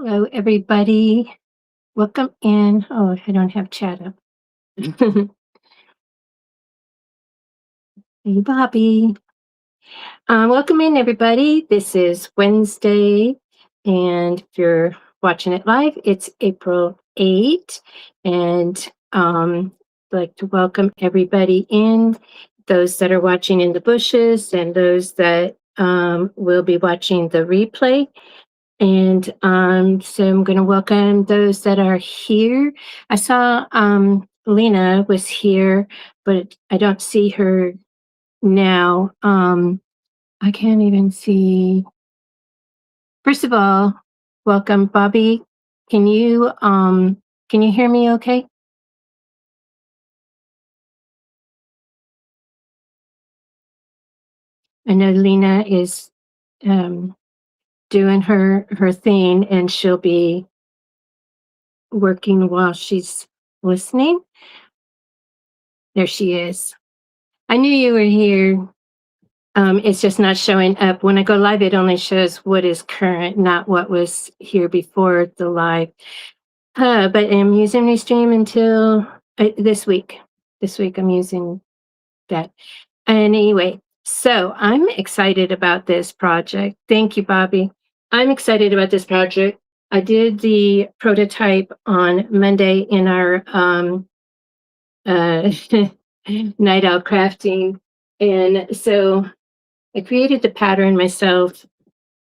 Hello, everybody. Welcome in. Oh, I don't have chat up. Hey, Bobby. Welcome in, everybody. This is Wednesday, and if you're watching it live, it's April 8th. And I'd like to welcome everybody in, those that are watching in the bushes and those that will be watching the replay. And so I'm going to welcome those that are here. I saw Lena was here, but I don't see her now. I can't even see. First of all, welcome, Bobby. Can you hear me okay? I know Lena is um, doing her thing, and she'll be working while she's listening. There she is. I knew you were here. It's just not showing up. When I go live, it only shows what is current, not what was here before the live. But I'm using Restream until this week. This week I'm using that. And anyway, so I'm excited about this project. Thank you, Bobby. I'm excited about this project. I did the prototype on Monday in our night out crafting. And so I created the pattern myself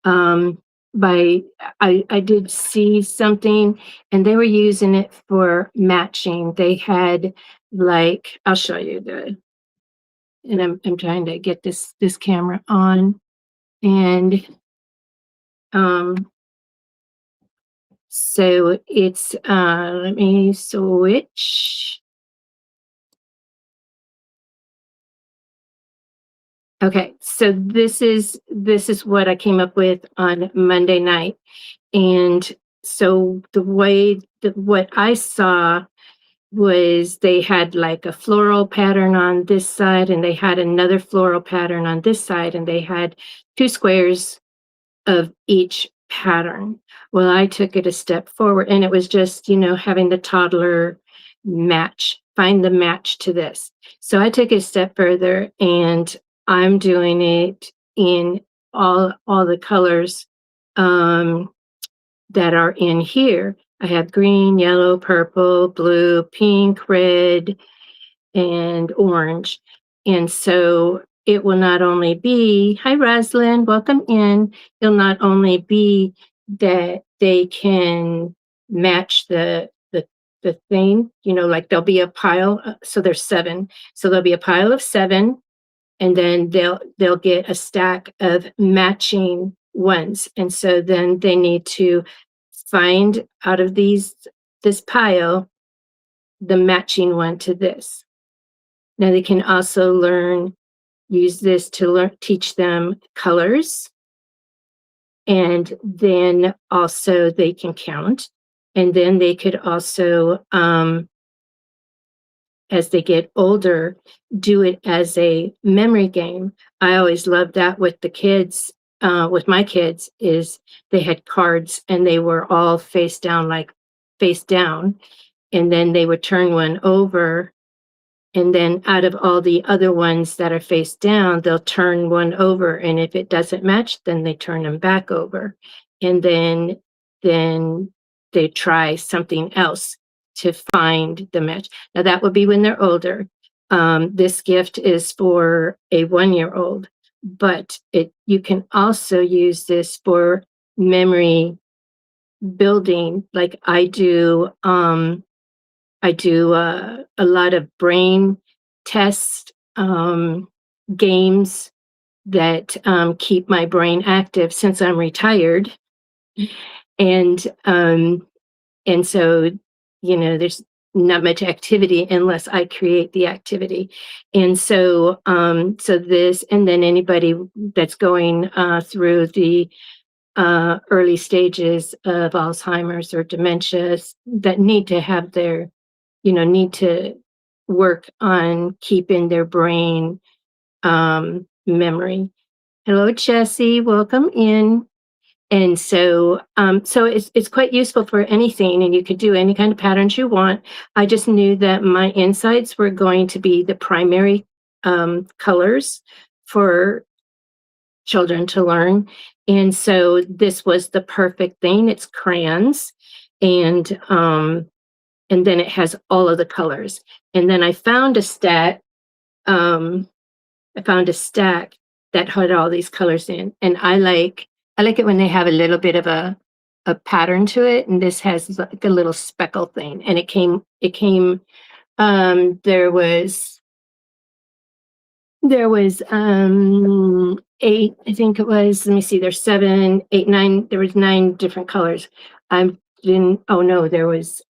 by I did see something and they were using it for matching. They had like I'll show you the and I'm trying to get this camera on and um so it's let me switch. Okay, so this is what I came up with on Monday night. And so the way that what I saw was they had like a floral pattern on this side and they had another floral pattern on this side and they had two squares of each pattern. Well, I took it a step forward and it was just, having the toddler find the match to this. So I took it a step further and I'm doing it in all the colors that are in here. I have green, yellow, purple, blue, pink, red, and orange. And so it will not only be, hi Roslyn, welcome in. It'll not only be that they can match the thing, like there'll be a pile. So there's 7. So there'll be a pile of 7, and then they'll get a stack of matching ones. And so then they need to find out of this pile the matching one to this. Now they can also use this to teach them colors, and then also they can count, and then they could also as they get older do it as a memory game. I always loved that with the kids. With my kids is they had cards and they were all face down, like face down, and then they would turn one over. And then out of all the other ones that are face down, they'll turn one over. And if it doesn't match, then they turn them back over. And then they try something else to find the match. Now that would be when they're older. This gift is for a 1-year-old, but you can also use this for memory building. Like I do a lot of brain test games that keep my brain active since I'm retired, and so there's not much activity unless I create the activity, and so this, and then anybody that's going through the early stages of Alzheimer's or dementia that need to have need to work on keeping their brain memory. Hello, Jessie. Welcome in. And so it's quite useful for anything, and you could do any kind of patterns you want. I just knew that my insides were going to be the primary colors for children to learn, and so this was the perfect thing. It's crayons, and and then it has all of the colors. And then um, I found a stack that had all these colors in, and I like it when they have a little bit of a pattern to it, and this has like a little speckle thing, and it came there was 8, I think it was, let me see, there's 7, 8, 9, there was 9 different colors. I didn't oh no, there was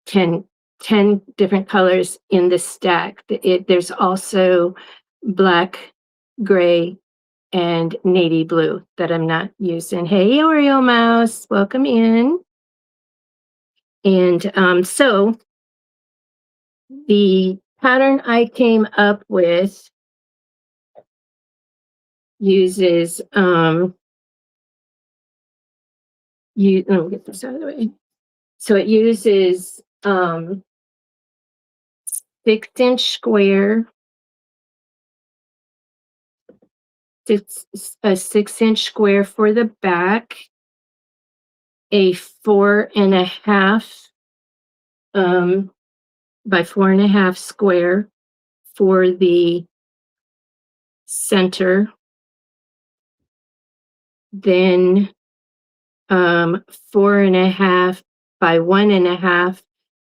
10 10 different colors in the stack. There's also black, gray, and navy blue that I'm not using. Hey, Oreo Mouse, welcome in. And so the pattern I came up with uses let me get this out of the way. So it uses 6-inch square, a 6-inch square for the back, a 4.5 by 4.5 square for the center, then 4.5 by 1.5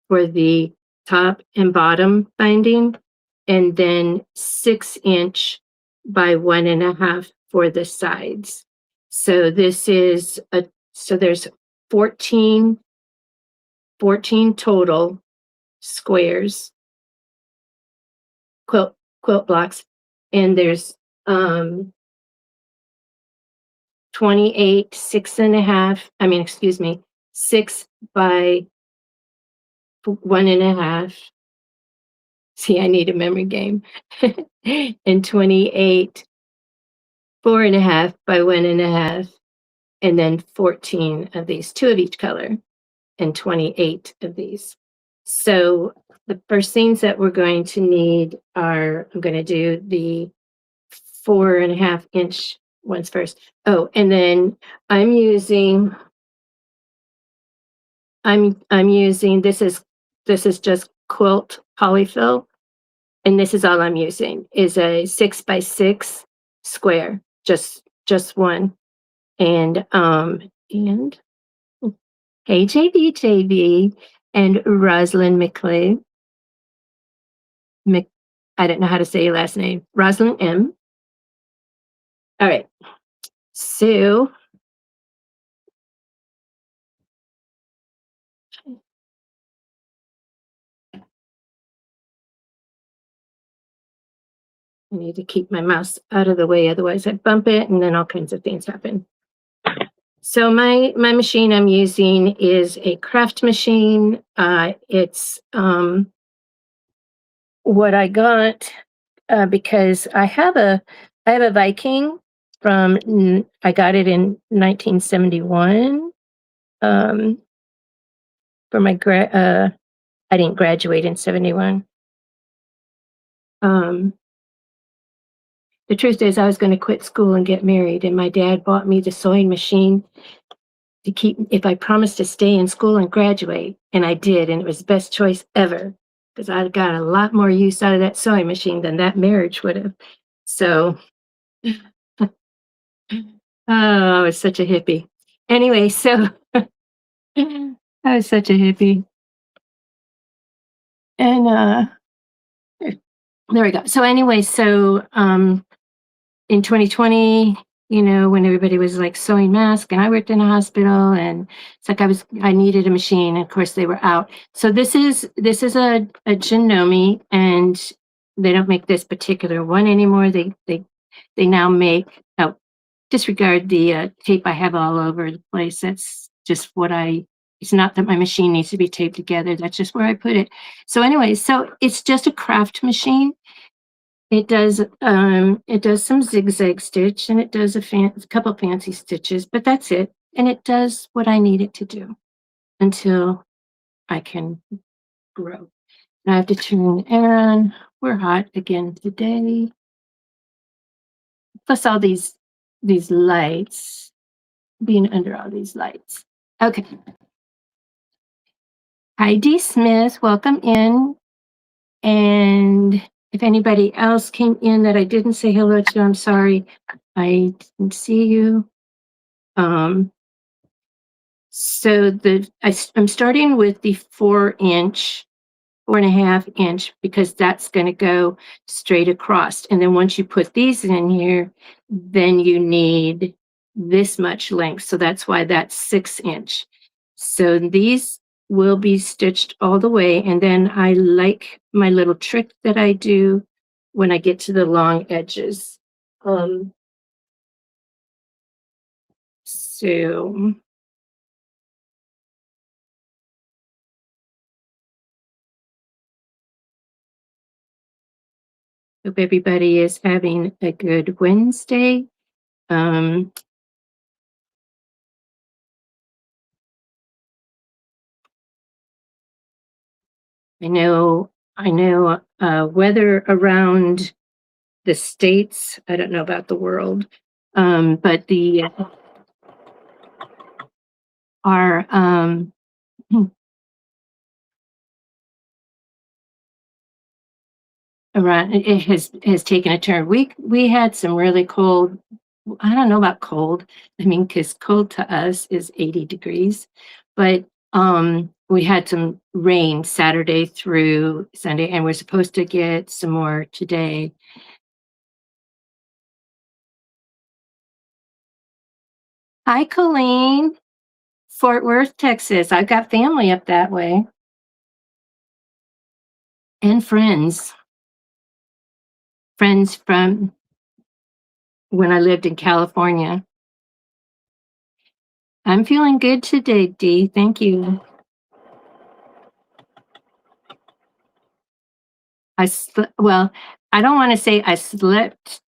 for the top and bottom binding, and then 6-inch by 1.5 for the sides. So this is so there's 14 total squares, quilt blocks, and there's 28, 6.5, I mean, excuse me, 6 by 1.5. See, I need a memory game. And 28, 4.5 by 1.5, and then 14 of these, 2 of each color, and 28 of these. So the first things that we're going to need are, I'm going to do the 4.5-inch ones first. Oh, and then I'm using this is just quilt polyfill, and this is all I'm using is a 6 by 6 square, just one. And hey, JB and Rosalind McClay. I don't know how to say your last name. Rosalind M. All right. So I need to keep my mouse out of the way, otherwise I bump it and then all kinds of things happen. So my machine I'm using is a craft machine. It's what I got because I have a Viking I got it in 1971 for my I didn't graduate in 71. The truth is I was going to quit school and get married, and my dad bought me the sewing machine to keep if I promised to stay in school and graduate, and I did, and it was the best choice ever because I got a lot more use out of that sewing machine than that marriage would have. So, oh, I was such a hippie. Anyway, so I was such a hippie, and there we go. So anyway, so in 2020, when everybody was like sewing masks, and I worked in a hospital, and it's like I needed a machine. And of course, they were out. So this is a Janome, and they don't make this particular one anymore. They now make. Oh, disregard the tape I have all over the place. That's just what It's not that my machine needs to be taped together. That's just where I put it. So anyway, so it's just a craft machine. It does some zigzag stitch and it does a couple fancy stitches, but that's it. And it does what I need it to do until I can grow. And I have to turn on. We're hot again today. Plus all these lights, being under all these lights. Okay. Heidi Smith, welcome in. And if anybody else came in that I didn't say hello to, I'm sorry. I didn't see you. Um, I'm starting with the 4-inch, 4.5-inch, because that's going to go straight across. And then once you put these in here, then you need this much length. So that's why that's 6-inch. So these will be stitched all the way. And then I like my little trick that I do when I get to the long edges. So hope everybody is having a good Wednesday. Um, I know, weather around the States, I don't know about the world, but our, around, it has taken a turn. We had some really cold, I don't know about cold. I mean, because cold to us is 80 degrees, but we had some rain Saturday through Sunday, and we're supposed to get some more today. Hi, Colleen, Fort Worth, Texas. I've got family up that way and friends from when I lived in California. I'm feeling good today, Dee. Thank you. Well, I don't want to say I slept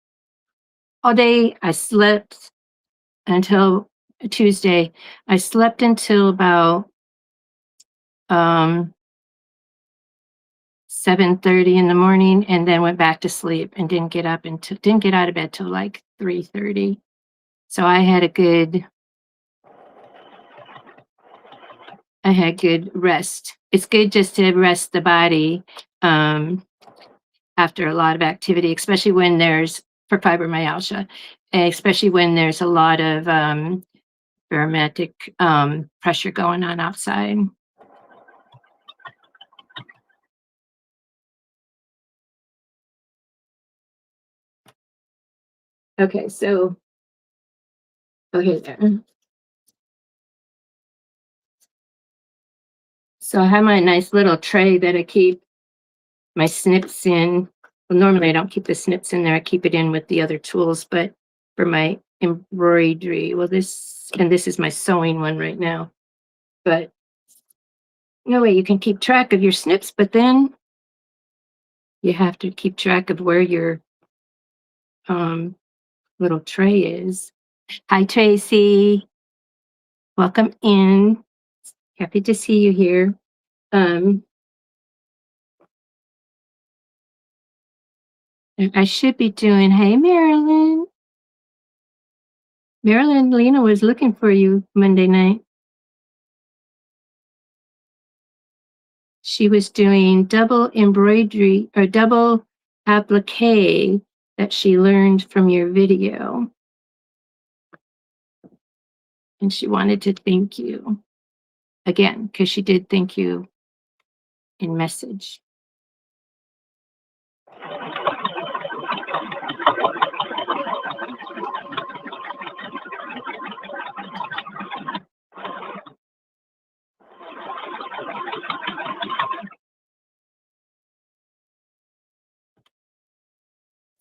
all day. I slept until Tuesday. I slept until about 7:30 in the morning and then went back to sleep and didn't get out of bed till like 3:30. So I had good rest. It's good just to rest the body um, after a lot of activity, especially when there's for fibromyalgia, especially when there's a lot of barometric pressure going on outside. Okay, so okay there. So I have my nice little tray that I keep my snips in. Well, normally I don't keep the snips in there. I keep it in with the other tools, but for my embroidery, well, this is my sewing one right now. But no way you can keep track of your snips, but then you have to keep track of where your um, little tray is. Hi, Tracy. Welcome in. Happy to see you here. Um, I should be doing, hey, Marilyn. Marilyn Lena was looking for you Monday night. She was doing double embroidery or double applique that she learned from your video. And she wanted to thank you again, because she did thank you in message.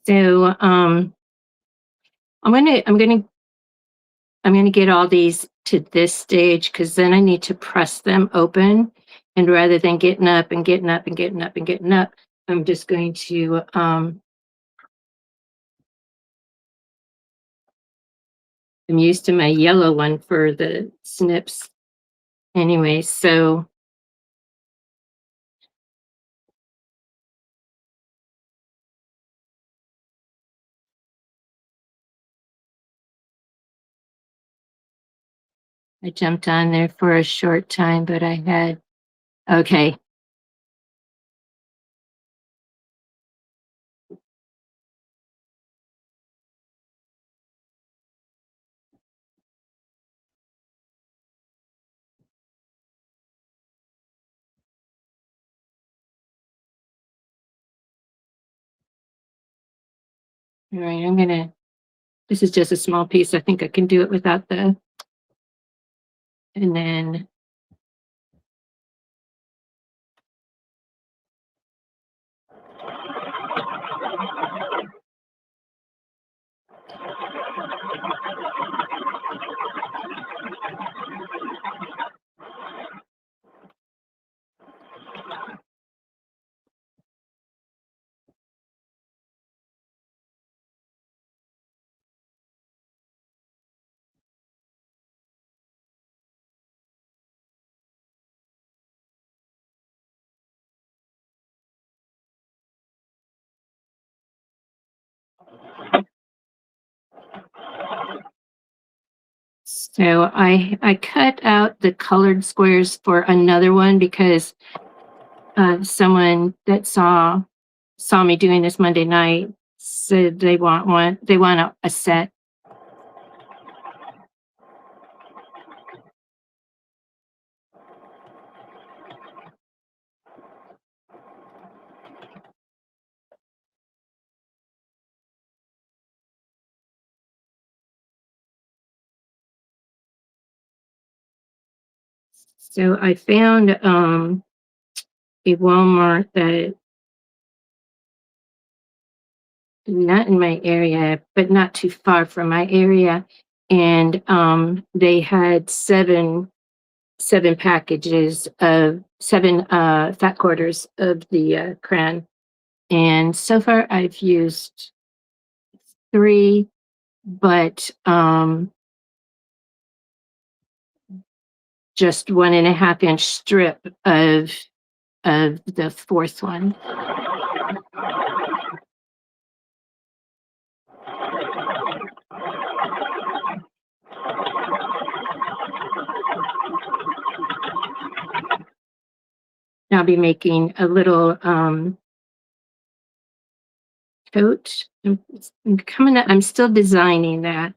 So I'm gonna get all these to this stage because then I need to press them open. And rather than getting up and getting up and getting up and getting up, I'm just going to I'm used to my yellow one for the snips anyway, so I jumped on there for a short time, but I had okay. All right, this is just a small piece. I think I can do it without and then so I cut out the colored squares for another one because someone that saw me doing this Monday night said they want a set. So I found a Walmart that not in my area, but not too far from my area. And they had seven packages of seven fat quarters of the cran. And so far I've used three, but just 1.5 inch strip of the fourth one. I'll be making a little coat. I'm still designing that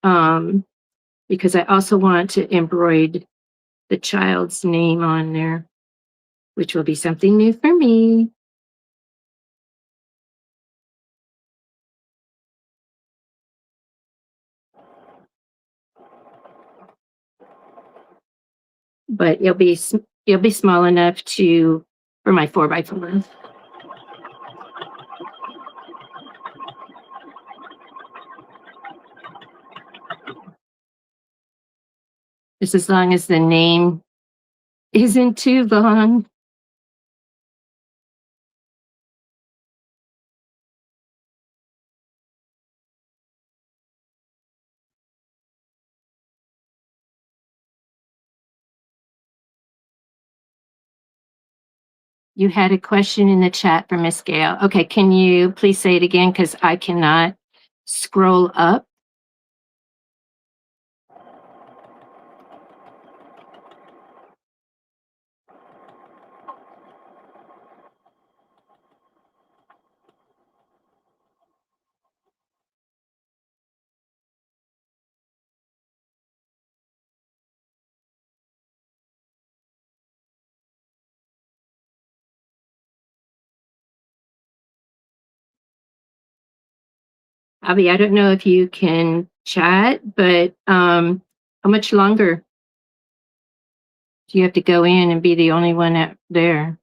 um, because I also want to embroider the child's name on there, which will be something new for me. But it'll be small enough to for my 4x4. Just as long as the name isn't too long. You had a question in the chat from Miss Gail. Okay, can you please say it again? Because I cannot scroll up. Abby, I don't know if you can chat, but how much longer do you have to go in and be the only one there?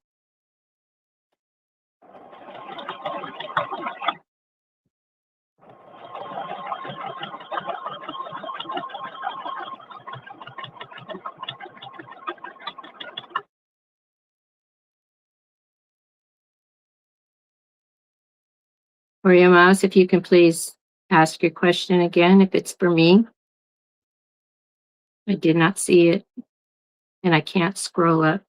Or your mouse, if you can please ask your question again, if it's for me. I did not see it, and I can't scroll up.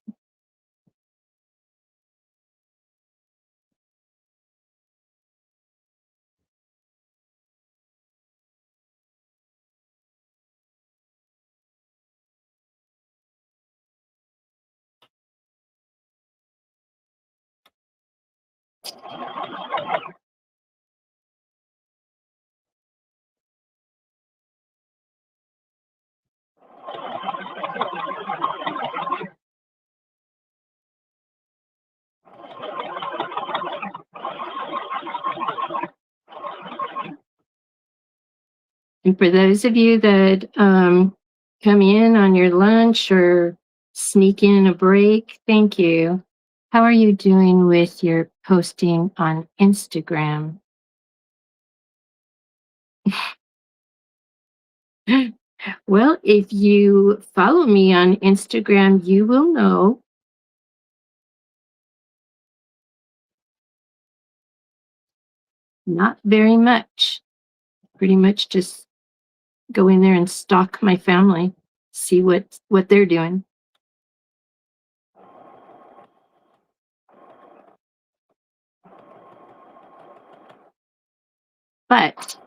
And for those of you that come in on your lunch or sneak in a break, thank you. How are you doing with your posting on Instagram? Well, if you follow me on Instagram, you will know. Not very much. Pretty much just go in there and stalk my family, see what they're doing. But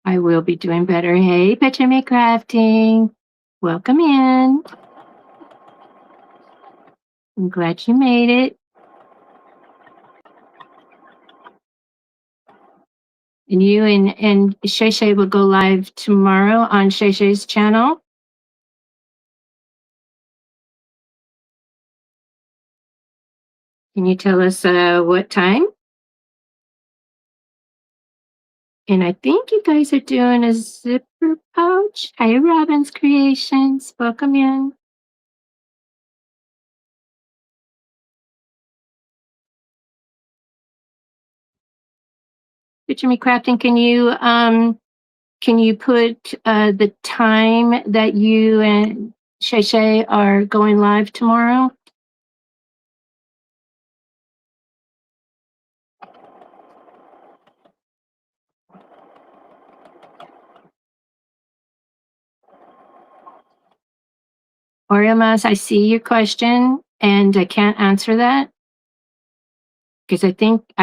I will be doing better. Hey, Picture Me Crafting. Welcome in. I'm glad you made it. And you and Shay Shay will go live tomorrow on Shay Shay's channel. Can you tell us what time? And I think you guys are doing a zipper pouch. Hi, Robin's Creations. Welcome in. Picture Me Crafting, can you put the time that you and Shay Shay are going live tomorrow? Oreo Mouse, I see your question and I can't answer that because I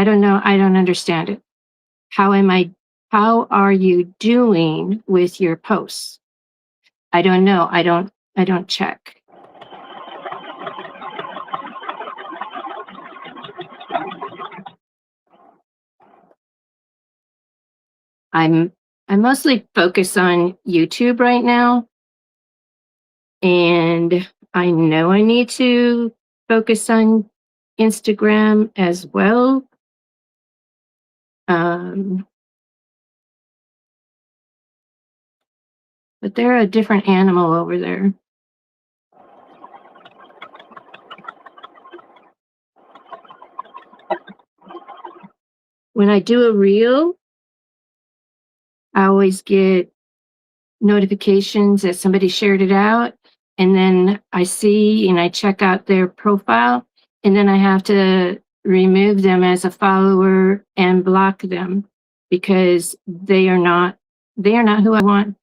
don't know, I don't understand it. How are you doing with your posts? I don't know. I don't check. I'm mostly focused on YouTube right now, and I know I need to focus on Instagram as well. But they're a different animal over there. When I do a reel, I always get notifications that somebody shared it out, and then I see and I check out their profile, and then I have to remove them as a follower and block them because they are not who I want.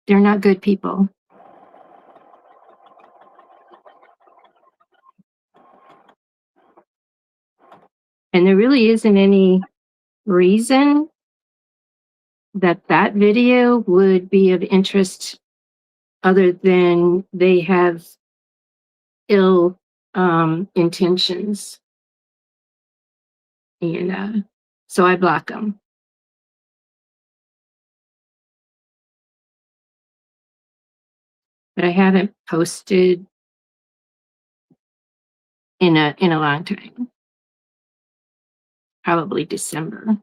They're not good people. And there really isn't any reason that that video would be of interest other than they have ill intentions. And so I block them. But I haven't posted in a long time. Probably December.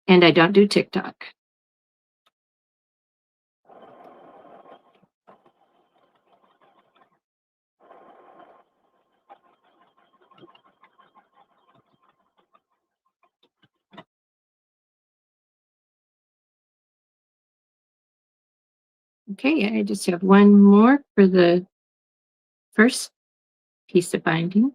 And I don't do TikTok. Okay, I just have one more for the first piece of binding.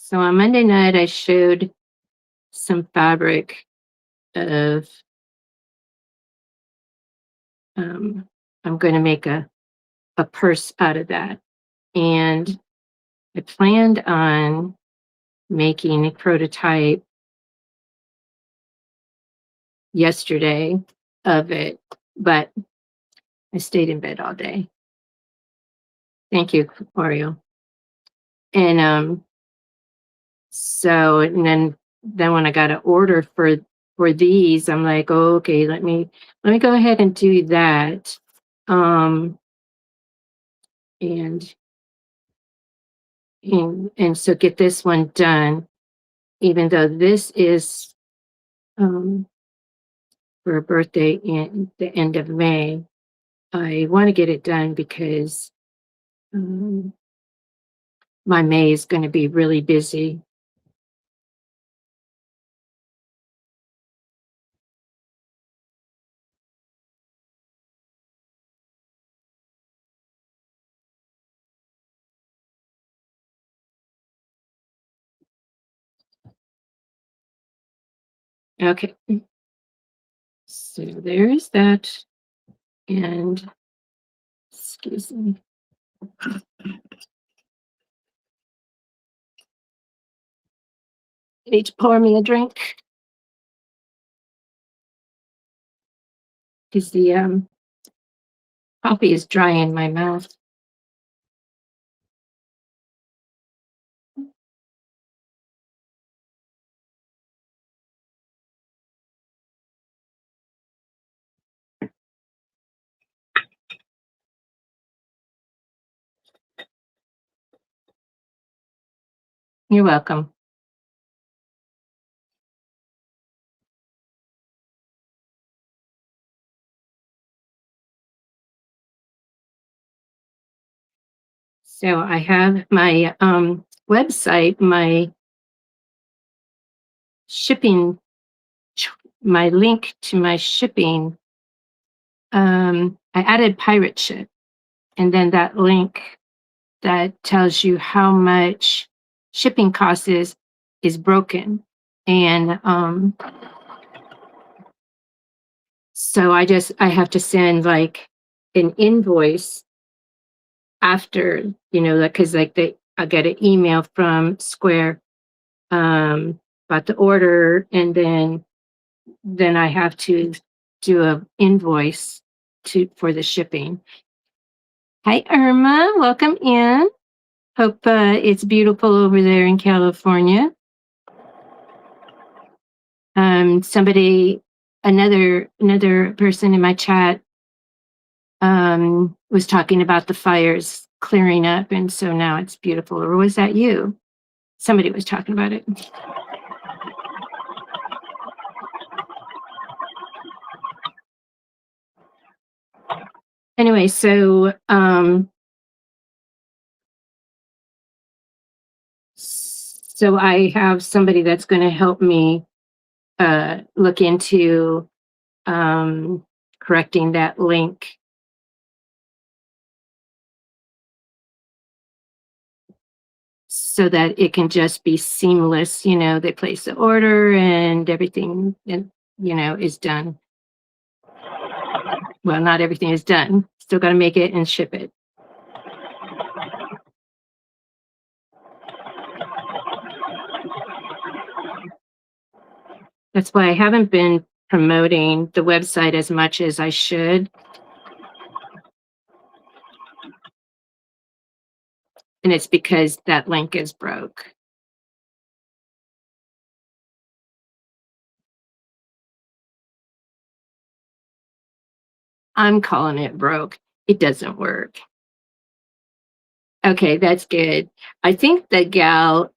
So on Monday night, I showed some fabric of, um, I'm going to make a purse out of that. And I planned on making a prototype yesterday of it, but I stayed in bed all day. Thank you, Oreo. And so and then when I got an order for these, I'm like, oh, okay, let me go ahead and do that. Um and and so get this one done, even though this is um for a birthday in the end of May. I want to get it done because um, my May is going to be really busy. Okay, so there's that. And excuse me. Need to pour me a drink because the coffee is dry in my mouth. You're welcome. So I have my website, my shipping, my link to my shipping. I added pirate ship, and then that link that tells you how much shipping cost is broken. And so I have to send like an invoice after, like, because like I get an email from Square about the order, and then I have to do a invoice for the shipping. Hi Irma, welcome in. Hope it's beautiful over there in California. Somebody, another person in my chat, was talking about the fires clearing up, and so now it's beautiful. Or was that you? Somebody was talking about it. Anyway, so I have somebody that's going to help me look into correcting that link so that it can just be seamless. They place the order and everything, and is done. Well, not everything is done. Still got to make it and ship it. That's why I haven't been promoting the website as much as I should. And it's because that link is broke. I'm calling it broke. It doesn't work. Okay, that's good. I think the gal,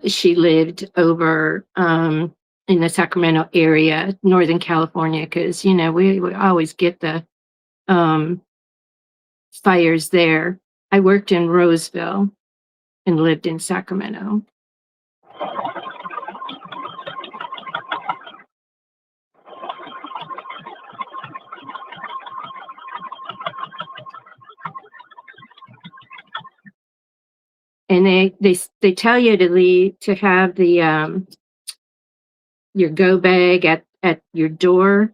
she lived over in the Sacramento area, Northern California, because we always get the um fires there. I worked in Roseville and lived in Sacramento. and they tell you to leave to have the your go bag at your door.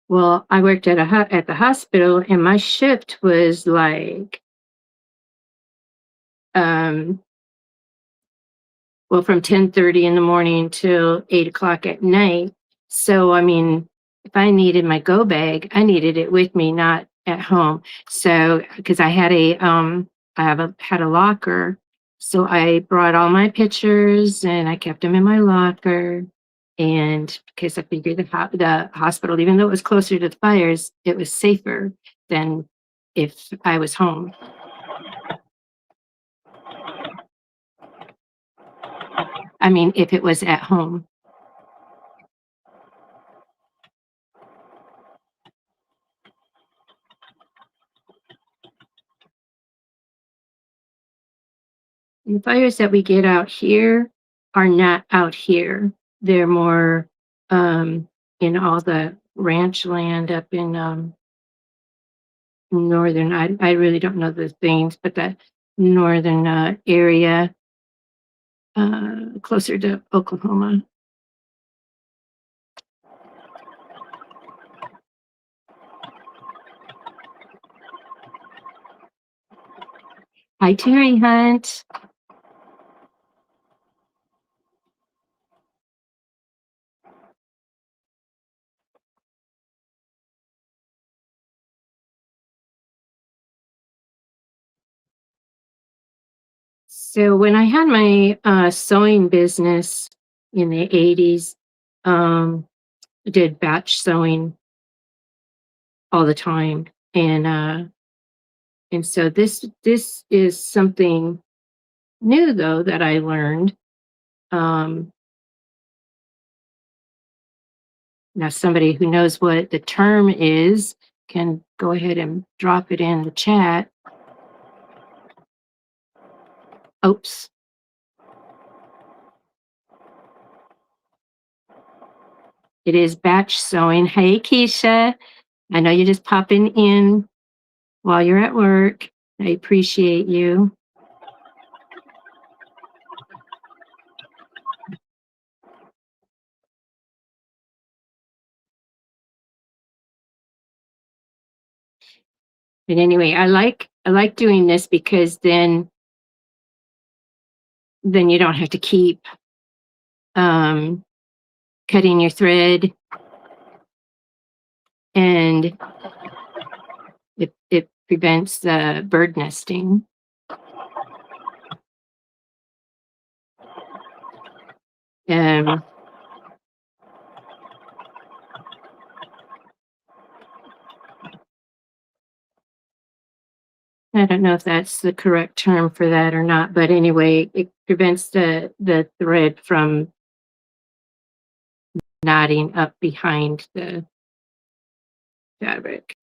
Well, I worked at the hospital, and my shift was like um well, from 10:30 in the morning till 8 o'clock at night. So, I mean, if I needed my go bag, I needed it with me, not at home. So, because I have a had a locker, so I brought all my pictures and I kept them in my locker. And because I figured the hospital, even though it was closer to the fires, it was safer than if I was home. I mean, if it was at home. The fires that we get out here are not out here. They're more in all the ranch land up in northern. I really don't know the things, but the northern area closer to Oklahoma. Hi, Terry Hunt. So when I had my sewing business in the 80s, I did batch sewing all the time, and so this is something new though that I learned. Um, Now somebody who knows what the term is can go ahead and drop it in the chat. Oops, it is batch sewing. Hey, Keisha, I know you're just popping in while you're at work. I appreciate you. But anyway, I like doing this because then you don't have to keep um, cutting your thread, and it prevents the bird nesting. Um, I don't know if that's the correct term for that or not, but anyway, it prevents the thread from knotting up behind the fabric.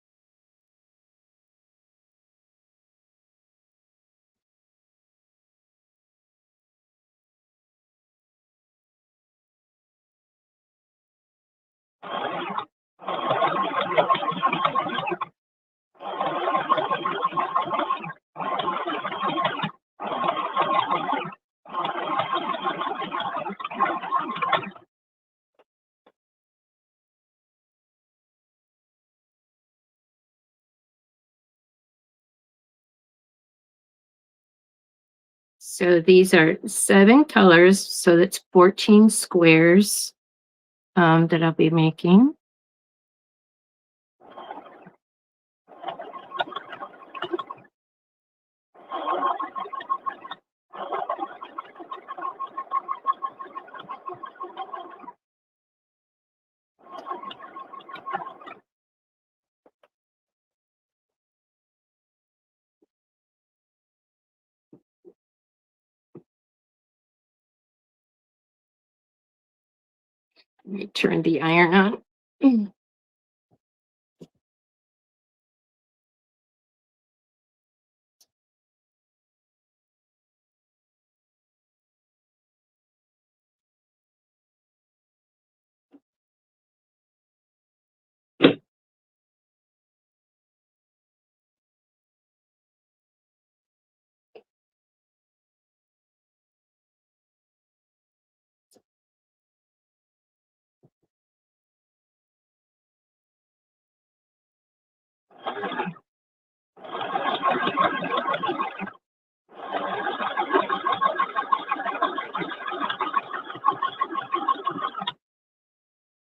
So these are 7 colors, so that's 14 squares that I'll be making. Let me turn the iron on.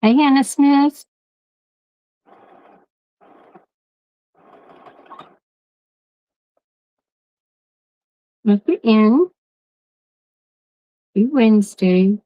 Hey, Hannah Smith. Look it in. Happy Wednesday.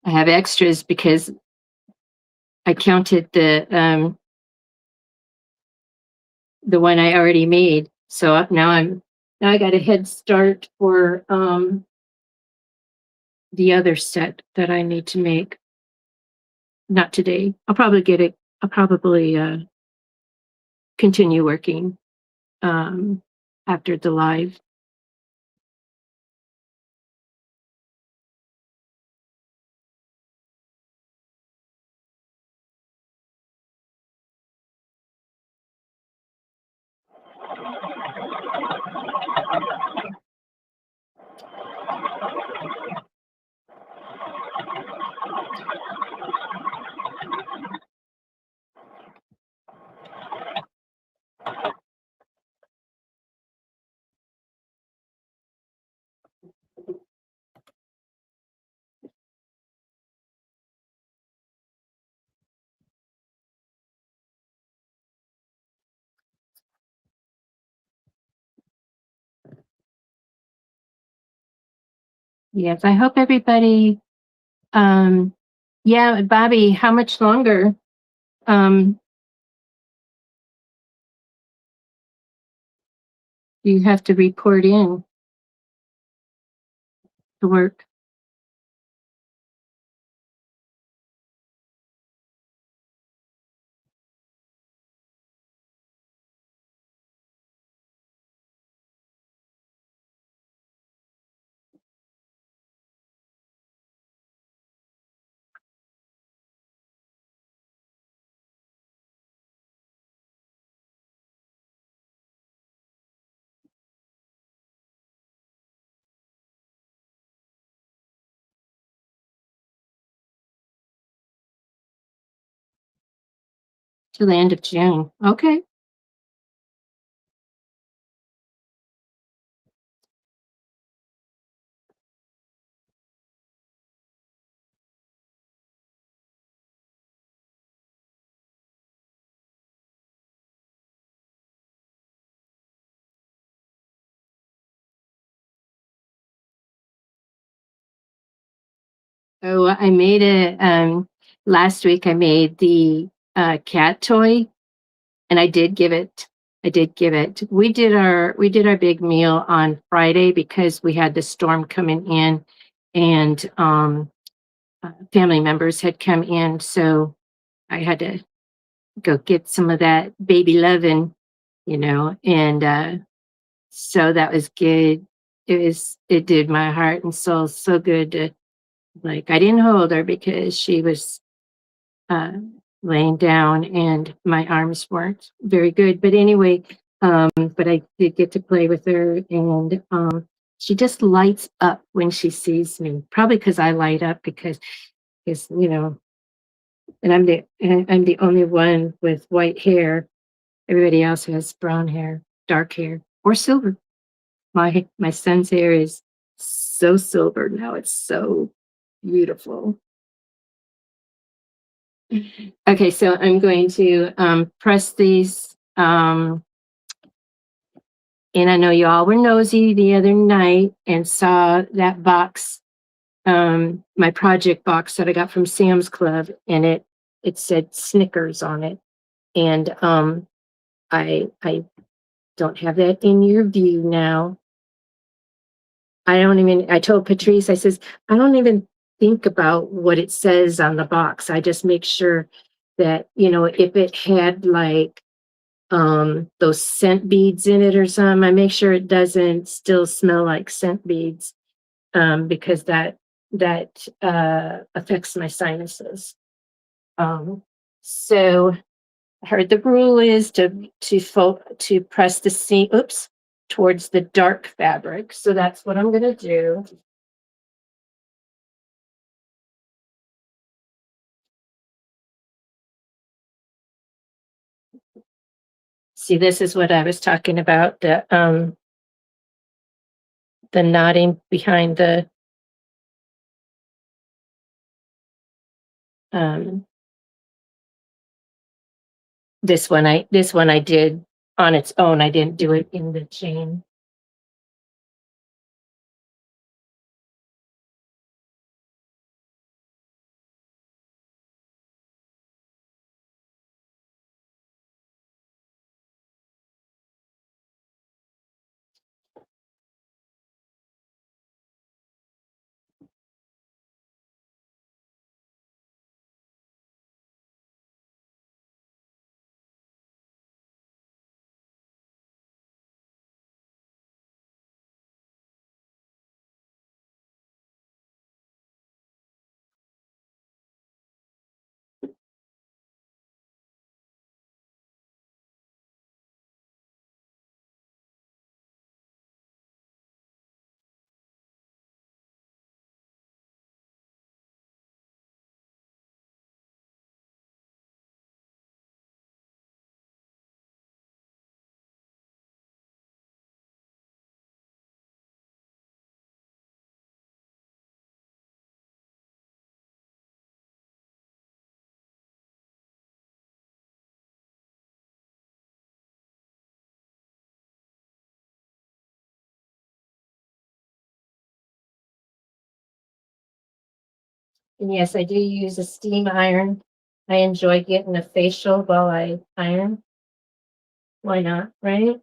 I have extras because I counted the one I already made. So now I got a head start for the other set that I need to make. Not today. I'll probably get it. I'll probably continue working after the live. Yes, I hope everybody. Um, yeah, Bobby, how much longer? Um, you have to report in to work till the end of June. Okay. Oh, I made it last week. I made the cat toy, and I did give it. I did give it. We did our big meal on Friday because we had the storm coming in, and family members had come in, so I had to go get some of that baby loving, and so that was good. It did my heart and soul so good to, like, I didn't hold her because she was uh, laying down and my arms weren't very good. But anyway, but I did get to play with her, and she just lights up when she sees me. Probably because I light up because and I'm the only one with white hair. Everybody else has brown hair, dark hair, or silver. My son's hair is so silver now. It's so beautiful. Okay, so I'm going to press these. And I know y'all were nosy the other night and saw that box, my project box that I got from Sam's Club, and it said Snickers on it. And I don't have that in your view now. I told Patrice, I says, I don't even think about what it says on the box. I just make sure that, if it had like those scent beads in it or something, I make sure it doesn't still smell like scent beads, because that affects my sinuses. So I heard the rule is to press the seam, oops, towards the dark fabric. So that's what I'm gonna do. See, this is what I was talking about, the knotting behind um this one I did on its own. I didn't do it in the chain. And yes, I do use a steam iron. I enjoy getting a facial while I iron. Why not, right?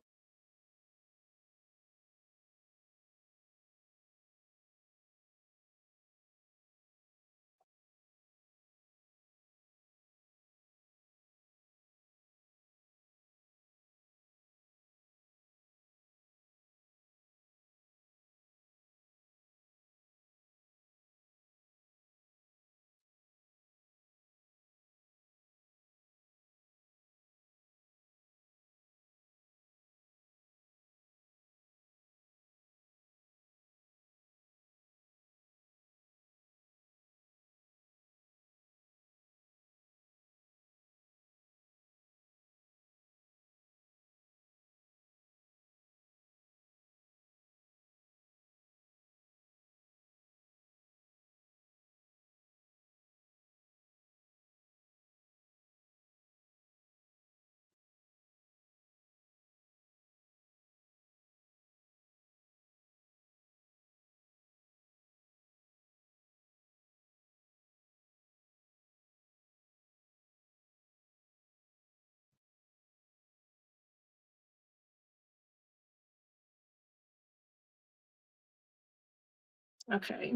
Okay.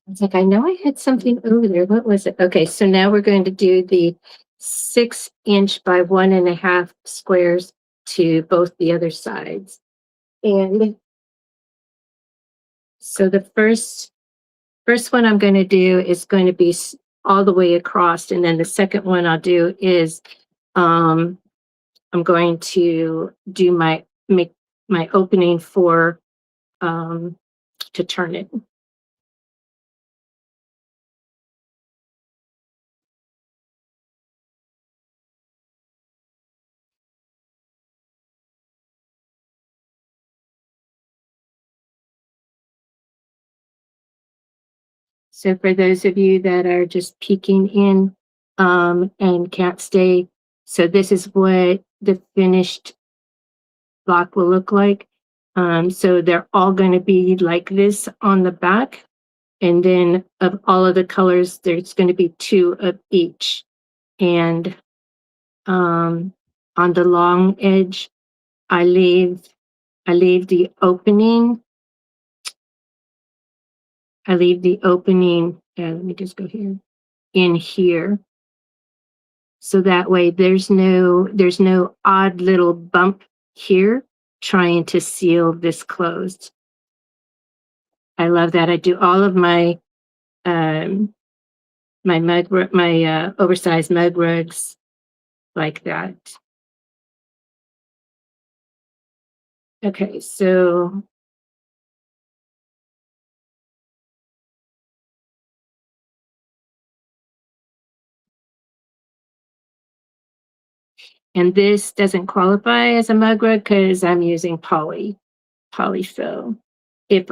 It's like, I know I had something over there. What was it? Okay, so now we're going to do the 6 inch by 1.5 squares to both the other sides. And so the first one I'm going to do is going to be all the way across, and then the second one I'll do is um, I'm going to do make my opening for um, to turn it. So for those of you that are just peeking in and can't stay, so this is what the finished block will look like. So they're all going to be like this on the back. And then of all of the colors, there's going to be 2 of each. And on the long edge, I leave the opening. Let me just go here in here. So that way there's no odd little bump here trying to seal this closed. I love that. I do all of my my oversized mug rugs like that. Okay, so and this doesn't qualify as a mug rug because I'm using polyfill. If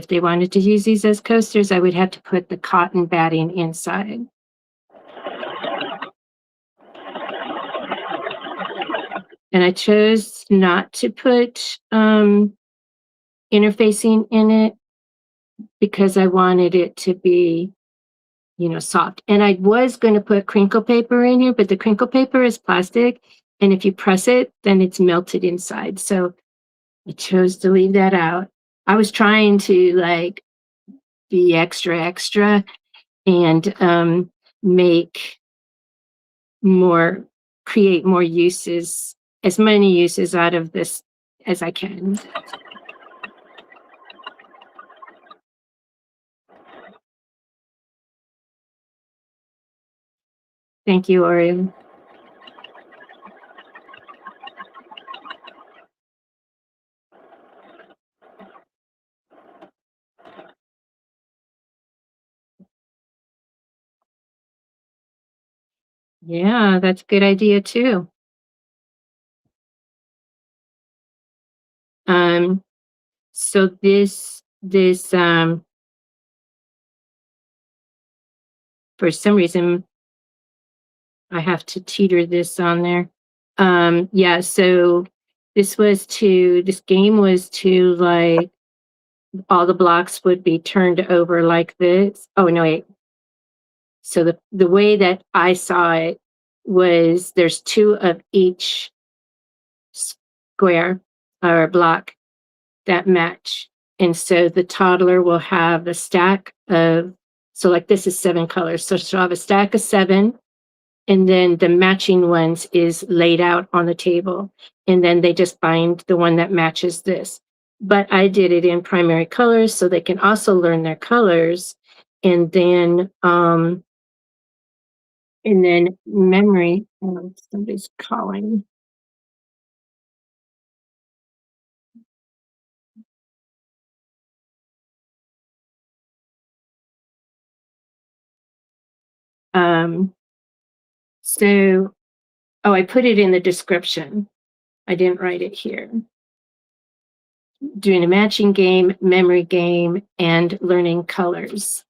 they wanted to use these as coasters, I would have to put the cotton batting inside. And I chose not to put interfacing in it because I wanted it to be, soft. And I was going to put crinkle paper in here, but the crinkle paper is plastic. And if you press it, then it's melted inside. So I chose to leave that out. I was trying to like be extra and make more, create more uses, as many uses out of this as I can. Thank you, Orion. Yeah, that's a good idea too. Um, so this for some reason I have to teeter this on there. Yeah, so this game was to like all the blocks would be turned over like this. Oh no, wait. So the way that I saw it was there's 2 of each square or block that match. And so the toddler will have a stack of, so like this is 7 colors. So she'll have a stack of 7, and then the matching ones is laid out on the table. And then they just find the one that matches this. But I did it in primary colors so they can also learn their colors. And then memory, oh, somebody's calling. Um, so, oh, I put it in the description. I didn't write it here. Doing a matching game, memory game, and learning colors.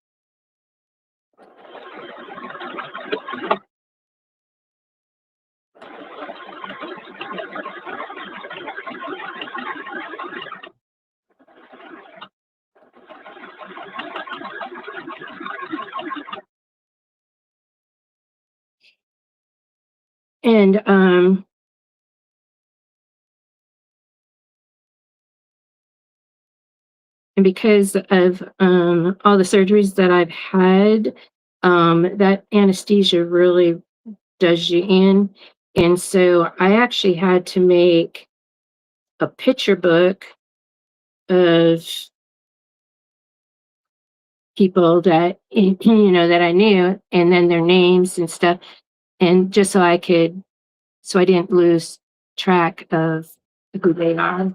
And because of all the surgeries that I've had, that anesthesia really does you in. And so I actually had to make a picture book of people that that I knew, and then their names and stuff, and just so I didn't lose track of who they are.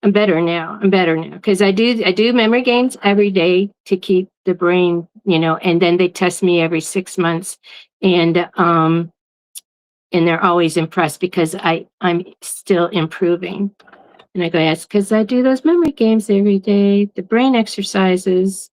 I'm better now because I do memory games every day to keep the brain, and then they test me every 6 months, and and they're always impressed because I'm still improving. And I go, "That's because I do those memory games every day, the brain exercises."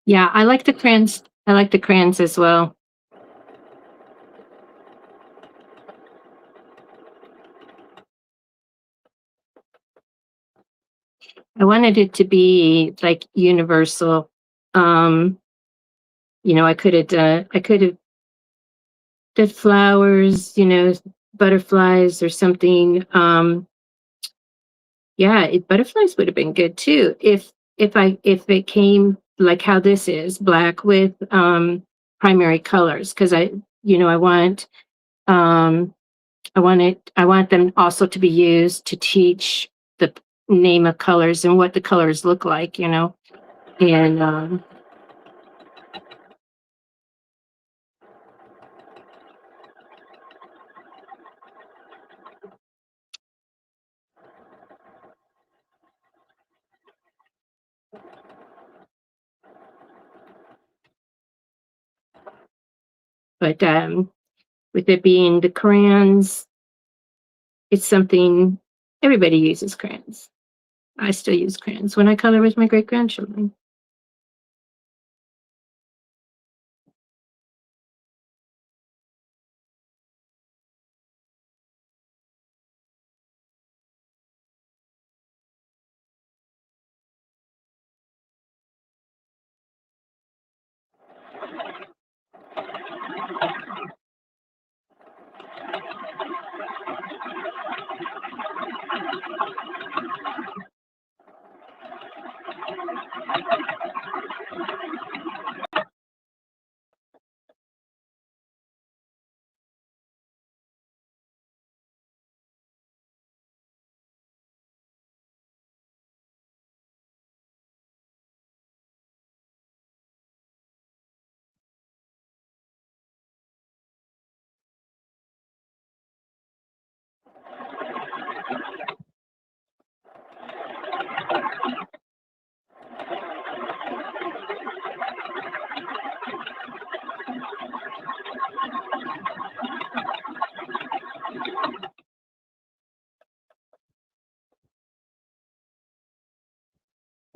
Yeah, I like the crayons. I like the crayons as well. I wanted it to be like universal. Um, I could have did flowers, butterflies or something. Yeah, butterflies would have been good too if it came like how this is black with primary colors because um I want them also to be used to teach the name of colors and what the colors look like, and but with it being the crayons, it's something everybody uses crayons. I still use crayons when I color with my great grandchildren.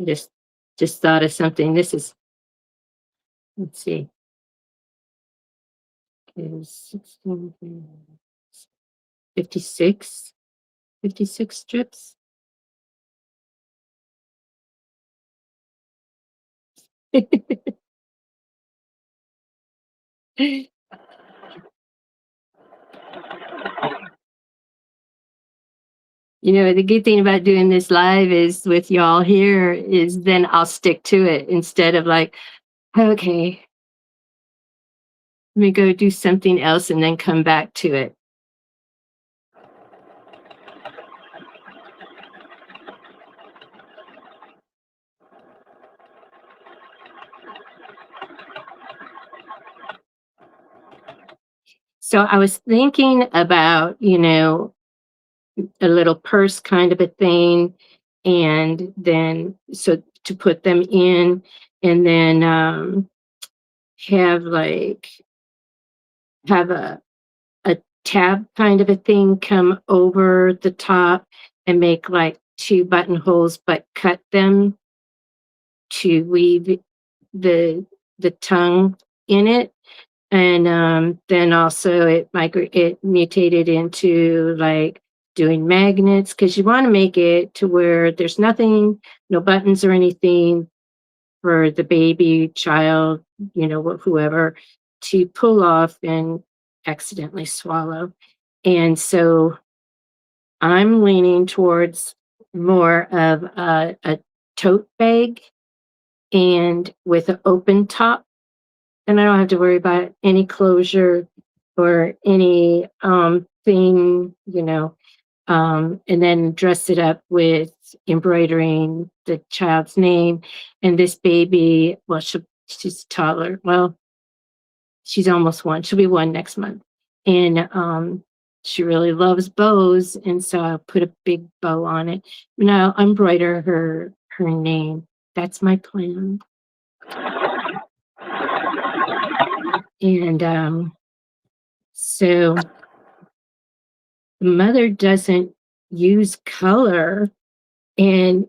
I just thought of something. This is let's see, is 16, 56, 56 strips. The good thing about doing this live is with y'all here is then I'll stick to it instead of like, okay, let me go do something else and then come back to it. So I was thinking about, a little purse kind of a thing, and then so to put them in, and then have like have a tab kind of a thing come over the top and make like 2 buttonholes, but cut them to leave the tongue in it. And, then also it mutated into, like, doing magnets because you wanna make it to where there's nothing, no buttons or anything for the baby, child, whoever, to pull off and accidentally swallow. And so I'm leaning towards more of a tote bag and with an open top, and I don't have to worry about any closure or any thing, and then dress it up with embroidering the child's name. And this baby, well, she's taller. Well, she's almost 1. She'll be 1 next month. And she really loves bows, and so I'll put a big bow on it. And I'll embroider her name. That's my plan. And so the mother doesn't use color, and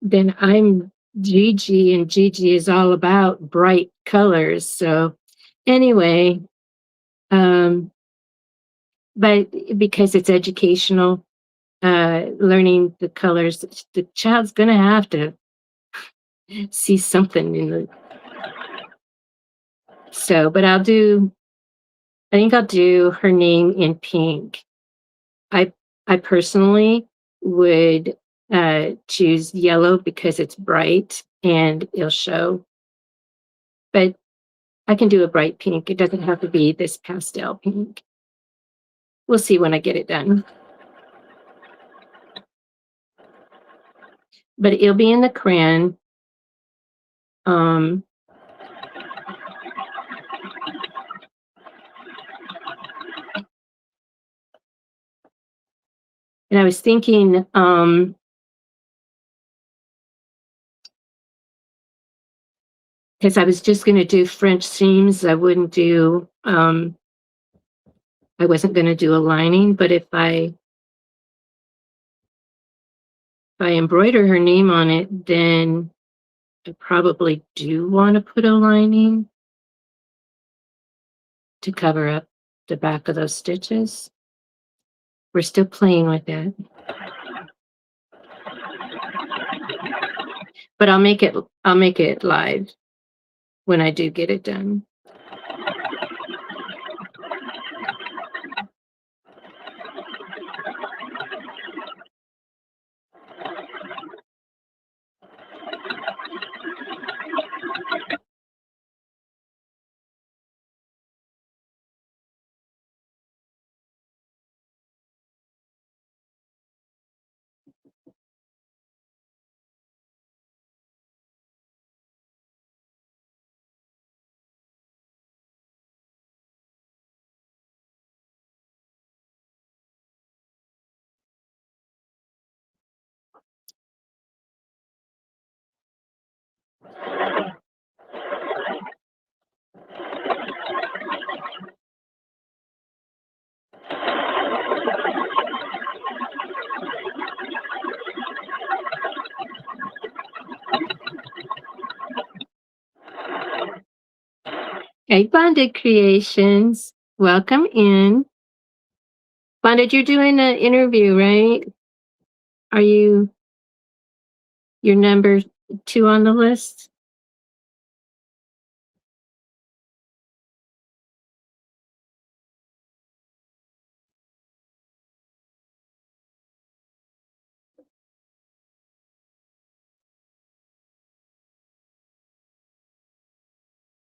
then I'm Gigi, and Gigi is all about bright colors. So anyway, um, but because it's educational, learning the colors, the child's gonna have to see something in the. So, but I think I'll do her name in pink. I I personally would choose yellow because it's bright and it'll show, but I can do a bright pink. It doesn't have to be this pastel pink. We'll see when I get it done. But it'll be in the crayon. Um, and I was thinking, because I was just going to do French seams. I wasn't going to do a lining, but if I embroider her name on it, then I probably do want to put a lining to cover up the back of those stitches. We're still playing with it, but I'll make it live when I do get it done. Hey, Bonded Creations, welcome in. Bonded, you're doing an interview, right? Are your number 2 on the list?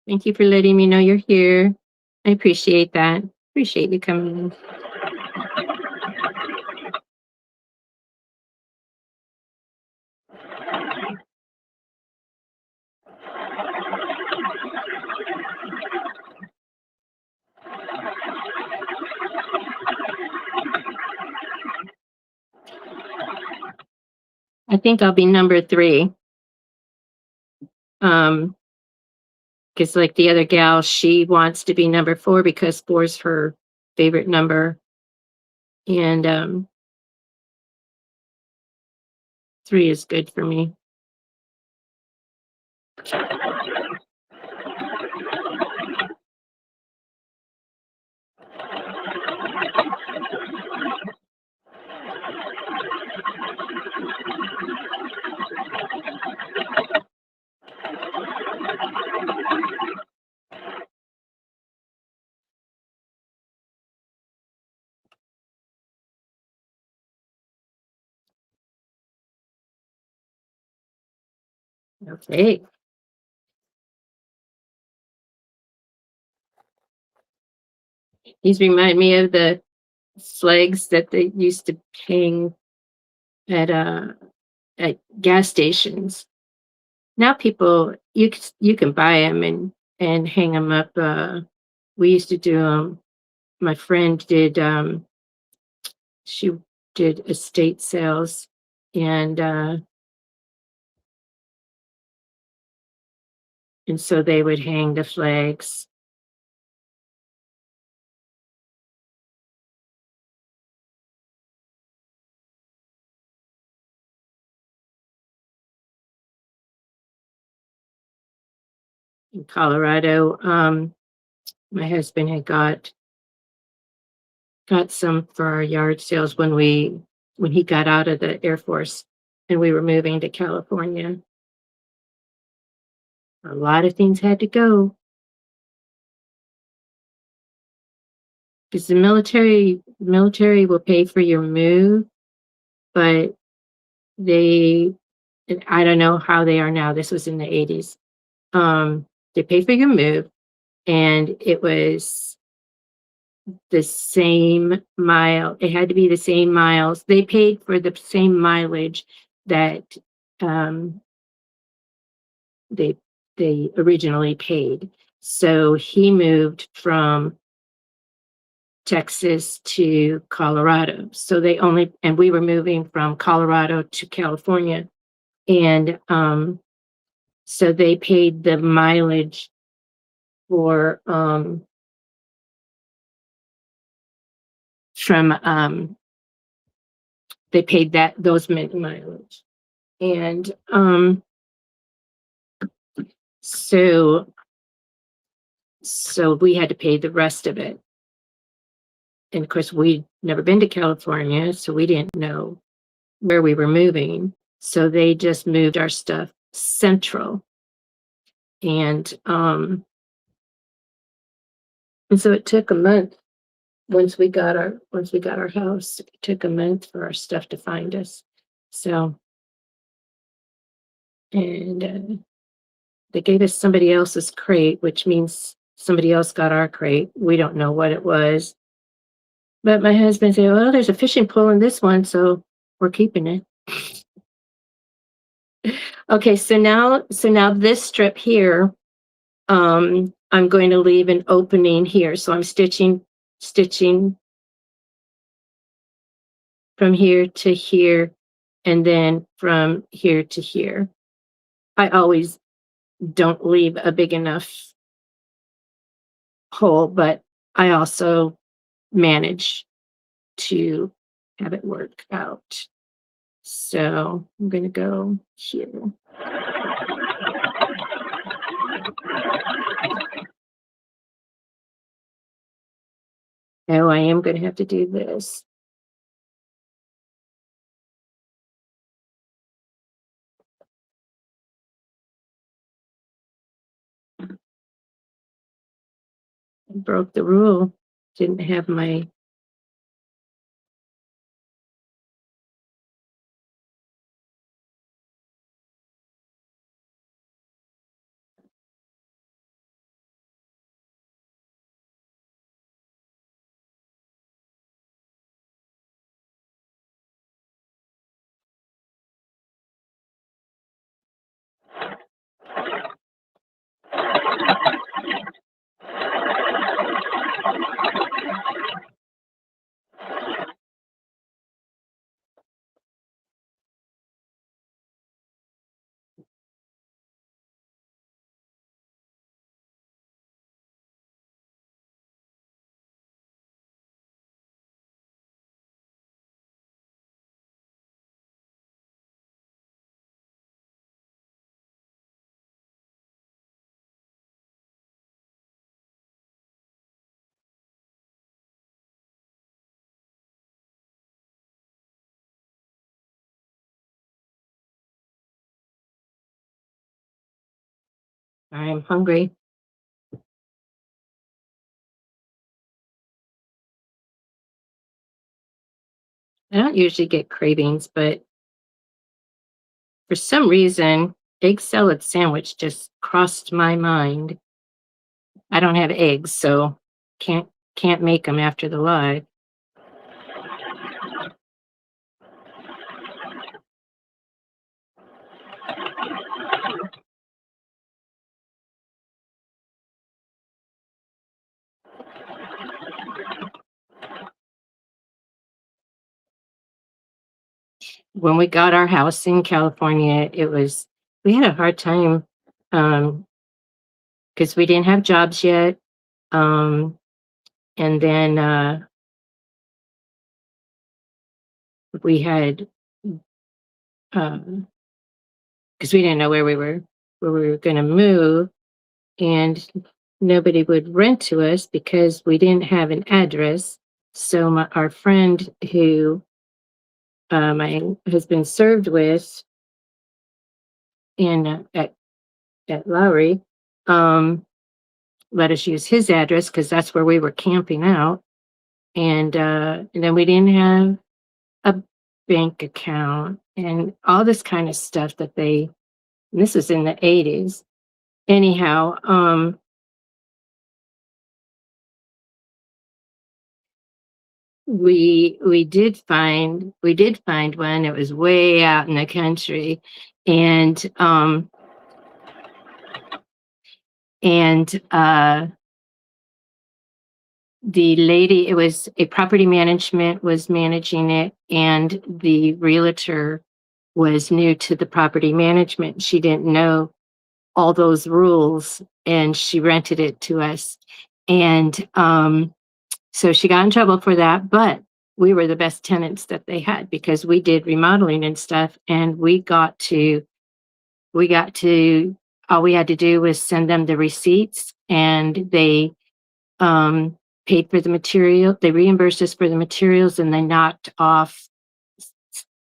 Thank you for letting me know you're here. I appreciate that. Appreciate you coming in. I think I'll be number 3. Um, because like the other gal, she wants to be number 4 because 4 is her favorite number. And 3 is good for me. Okay. These remind me of the flags that they used to hang at, at gas stations. Now people you can buy them and hang them up, we used to do 'em. My friend did, she did estate sales, and and so they would hang the flags in Colorado. My husband had got some for our yard sales when he got out of the Air Force and we were moving to California. A lot of things had to go because the military will pay for your move, but they and I don't know how they are now. This was in the 80s. They pay for your move, and it was the same mile. It had to be the same miles. They paid for the same mileage that um, they they originally paid. So he moved from Texas to Colorado. So they only and we were moving from Colorado to California, and so they paid the mileage for from they paid that those mileage, and so so we had to pay the rest of it. And of course, we'd never been to California, so we didn't know where we were moving. So they just moved our stuff central, and and so it took a month once we got our house. It took a month for our stuff to find us. So and they gave us somebody else's crate, which means somebody else got our crate. We don't know what it was. But my husband said, well, there's a fishing pole in this one, so we're keeping it. Okay, so now this strip here, I'm going to leave an opening here. So I'm stitching from here to here and then from here to here. I always don't leave a big enough hole, but I also manage to have it work out. So I'm going to go here. Oh, I am going to have to do this. I broke the rule. Didn't have my I'm hungry. I don't usually get cravings, but for some reason, egg salad sandwich just crossed my mind. I don't have eggs, so can't can't make them after the live. When we got our house in California, we had a hard time um because we didn't have jobs yet. Um and then we had um because we didn't know where we were going to move, and nobody would rent to us because we didn't have an address. So our friend who my husband served with in at Lowry um, let us use his address because that's where we were camping out. And then we didn't have a bank account and all this kind of stuff that they. And this was in the 80s. Anyhow, we did find one. It was way out in the country, and and the lady, it was a property management was managing it, and the realtor was new to the property management. She didn't know all those rules, and she rented it to us. And so she got in trouble for that, but we were the best tenants that they had because we did remodeling and stuff, and we got to all we had to do was send them the receipts, and they um, paid for the material. They reimbursed us for the materials, and they knocked off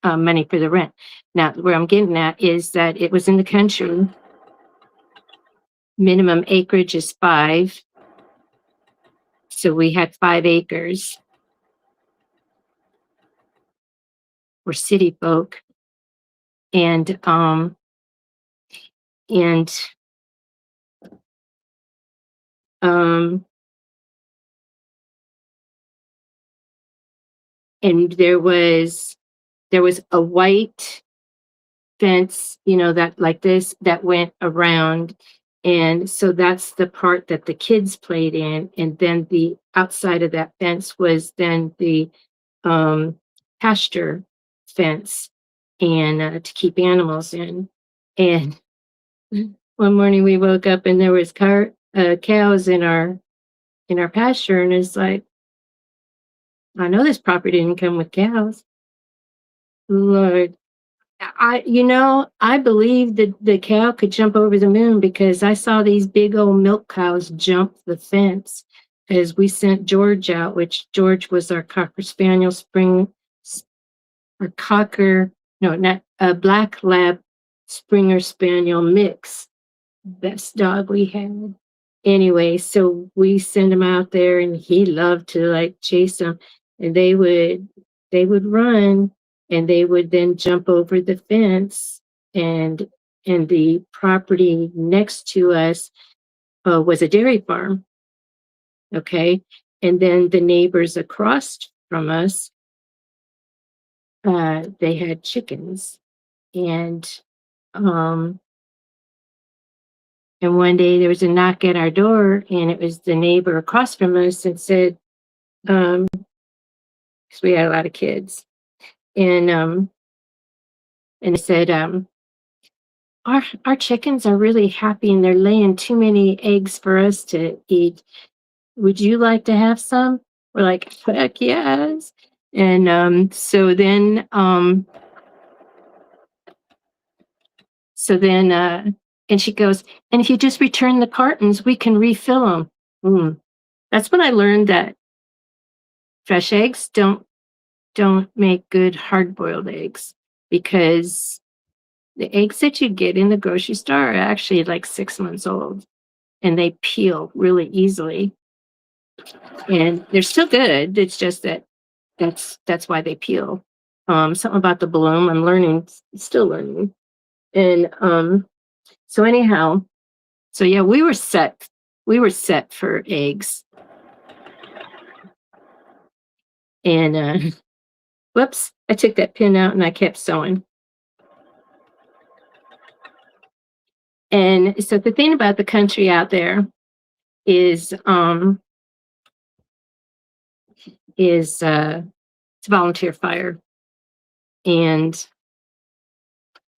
money for the rent. Now, where I'm getting at is that it was in the country. Minimum acreage is 5, so we had 5 acres. We're city folk, and and um and there was a white fence, that like this that went around. And so that's the part that the kids played in. And then the outside of that fence was then the um, pasture fence, and to keep animals in. And one morning we woke up and there was cows in our pasture, and it's like, I know this property didn't come with cows. Lord, I believe that the cow could jump over the moon because I saw these big old milk cows jump the fence as we sent George out, which George was our Cocker Spaniel or Cocker, no, not a Black Lab Springer Spaniel mix. Best dog we had. Anyway, so we send him out there, and he loved to like chase them, and they would run, and they would then jump over the fence. And the property next to us was a dairy farm. Okay, and then the neighbors across from us, they had chickens. And um and one day there was a knock at our door, and it was the neighbor across from us, and said, because we had a lot of kids, and they said, our chickens are really happy, and they're laying too many eggs for us to eat. Would you like to have some? We're like, heck yes. And so then and she goes, and if you just return the cartons, we can refill them. That's when I learned that fresh eggs don't make good hard boiled eggs, because The eggs that you get in the grocery store are actually like 6 months old, and they peel really easily. And they're still good. It's just that that's why they peel. Something about the bloom. I'm learning, still learning. And so anyhow, so yeah, we were set. We were set for eggs. And whoops, I took that pin out and I kept sewing. And so the thing about the country out there is it's volunteer fire, and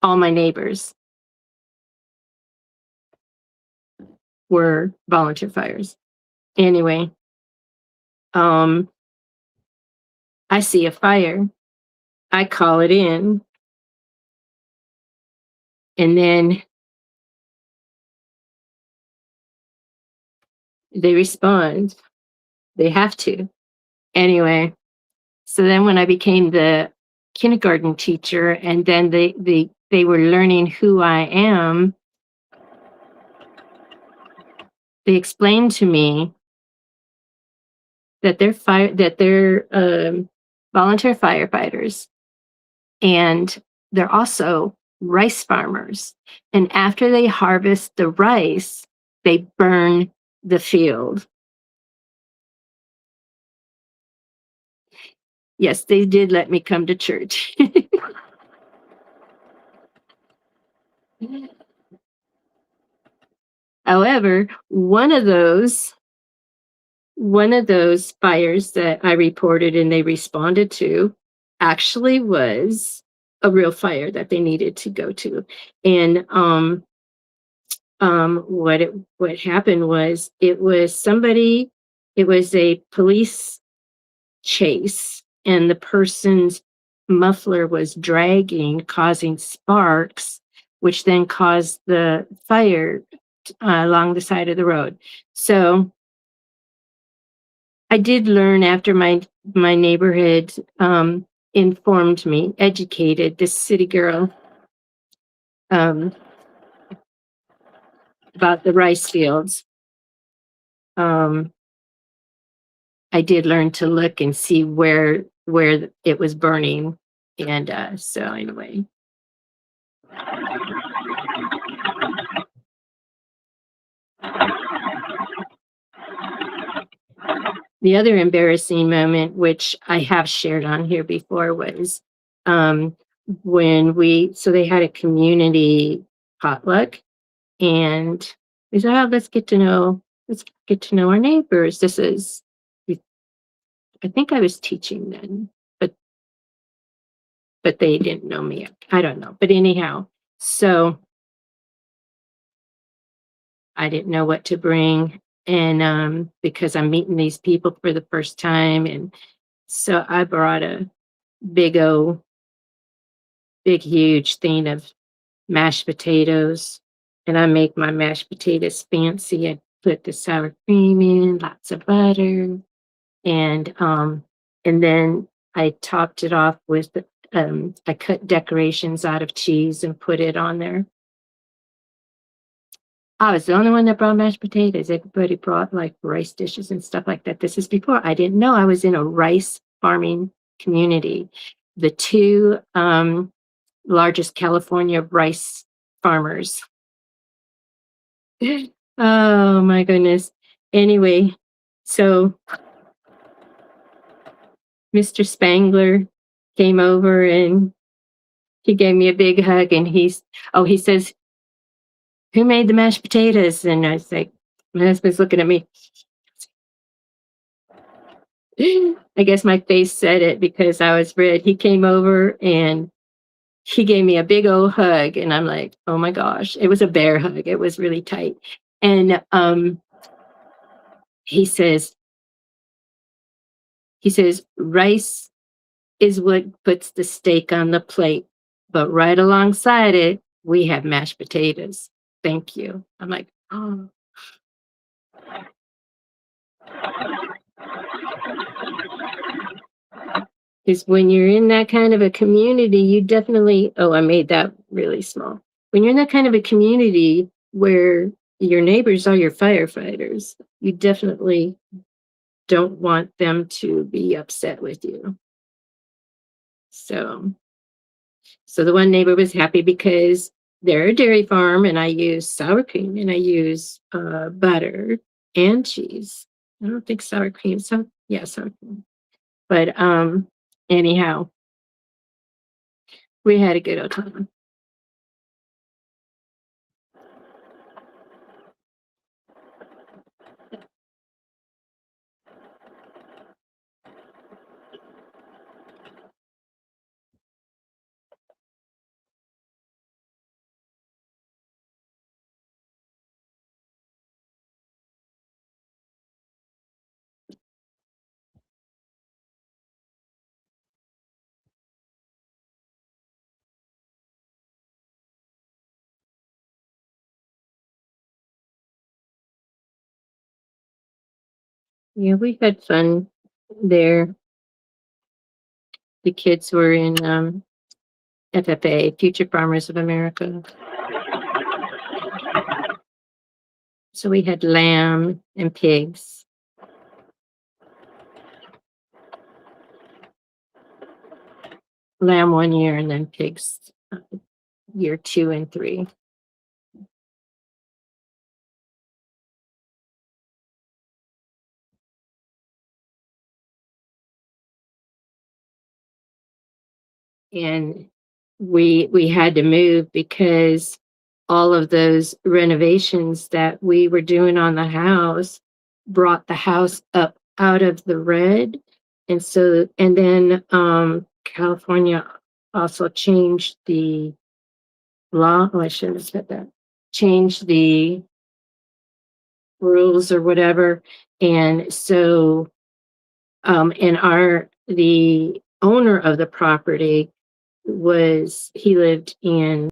all my neighbors were volunteer fires. Anyway, um I see a fire, I call it in, and then they respond. They have to. Anyway, so then when I became the kindergarten teacher, and then they were learning who I am, they explained to me that they're volunteer firefighters, and they're also rice farmers. And after they harvest the rice, they burn the field. Yes, they did let me come to church. However, one of those fires that I reported and they responded to actually was a real fire that they needed to go to. And what happened was, it was a police chase, and the person's muffler was dragging, causing sparks, which then caused the fire along the side of the road. So I did learn after my neighborhood informed me, educated this city girl um, about the rice fields. Um, I did learn to look and see where it was burning, and so anyway. The other embarrassing moment, which I have shared on here before, was um, when they had a community potluck, and we said, "Oh, let's get to know our neighbors." I think I was teaching then, but they didn't know me. I don't know, but anyhow, so I didn't know what to bring, and because I'm meeting these people for the first time, and so I brought a big o big huge thing of mashed potatoes, and I make my mashed potatoes fancy. I put the sour cream in, lots of butter, and then I topped it off with I cut decorations out of cheese and put it on there. I was the only one that brought mashed potatoes. Everybody brought like rice dishes and stuff like that. This is before I didn't know I was in a rice farming community. The two largest California rice farmers. Oh my goodness. Anyway, so Mr. Spangler came over and he gave me a big hug, and he says, "Who made the mashed potatoes?" And I was like, my husband's looking at me. I guess my face said it because I was red. He came over and he gave me a big old hug, and I'm like, "Oh my gosh." It was a bear hug. It was really tight. And he says rice is what puts the steak on the plate, but right alongside it, we have mashed potatoes. Thank you. I'm like, "Oh." Because when you're in that kind of a community, you definitely, oh, I made that really small. When you're in that kind of a community where your neighbors are your firefighters, you definitely don't want them to be upset with you. So, so the one neighbor was happy because they're a dairy farm and I use sour cream and I use butter and cheese. I don't think sour cream, so yeah, sour cream. But anyhow, we had a good old time. Yeah, we had fun there. The kids were in FFA, Future Farmers of America. So we had lamb and pigs. Lamb 1 year and then pigs year 2 and 3. And we had to move because all of those renovations that we were doing on the house brought the house up out of the red. And so and then California also changed the law. Oh, I shouldn't have said that. Changed the rules or whatever. And so and the owner of the property he lived in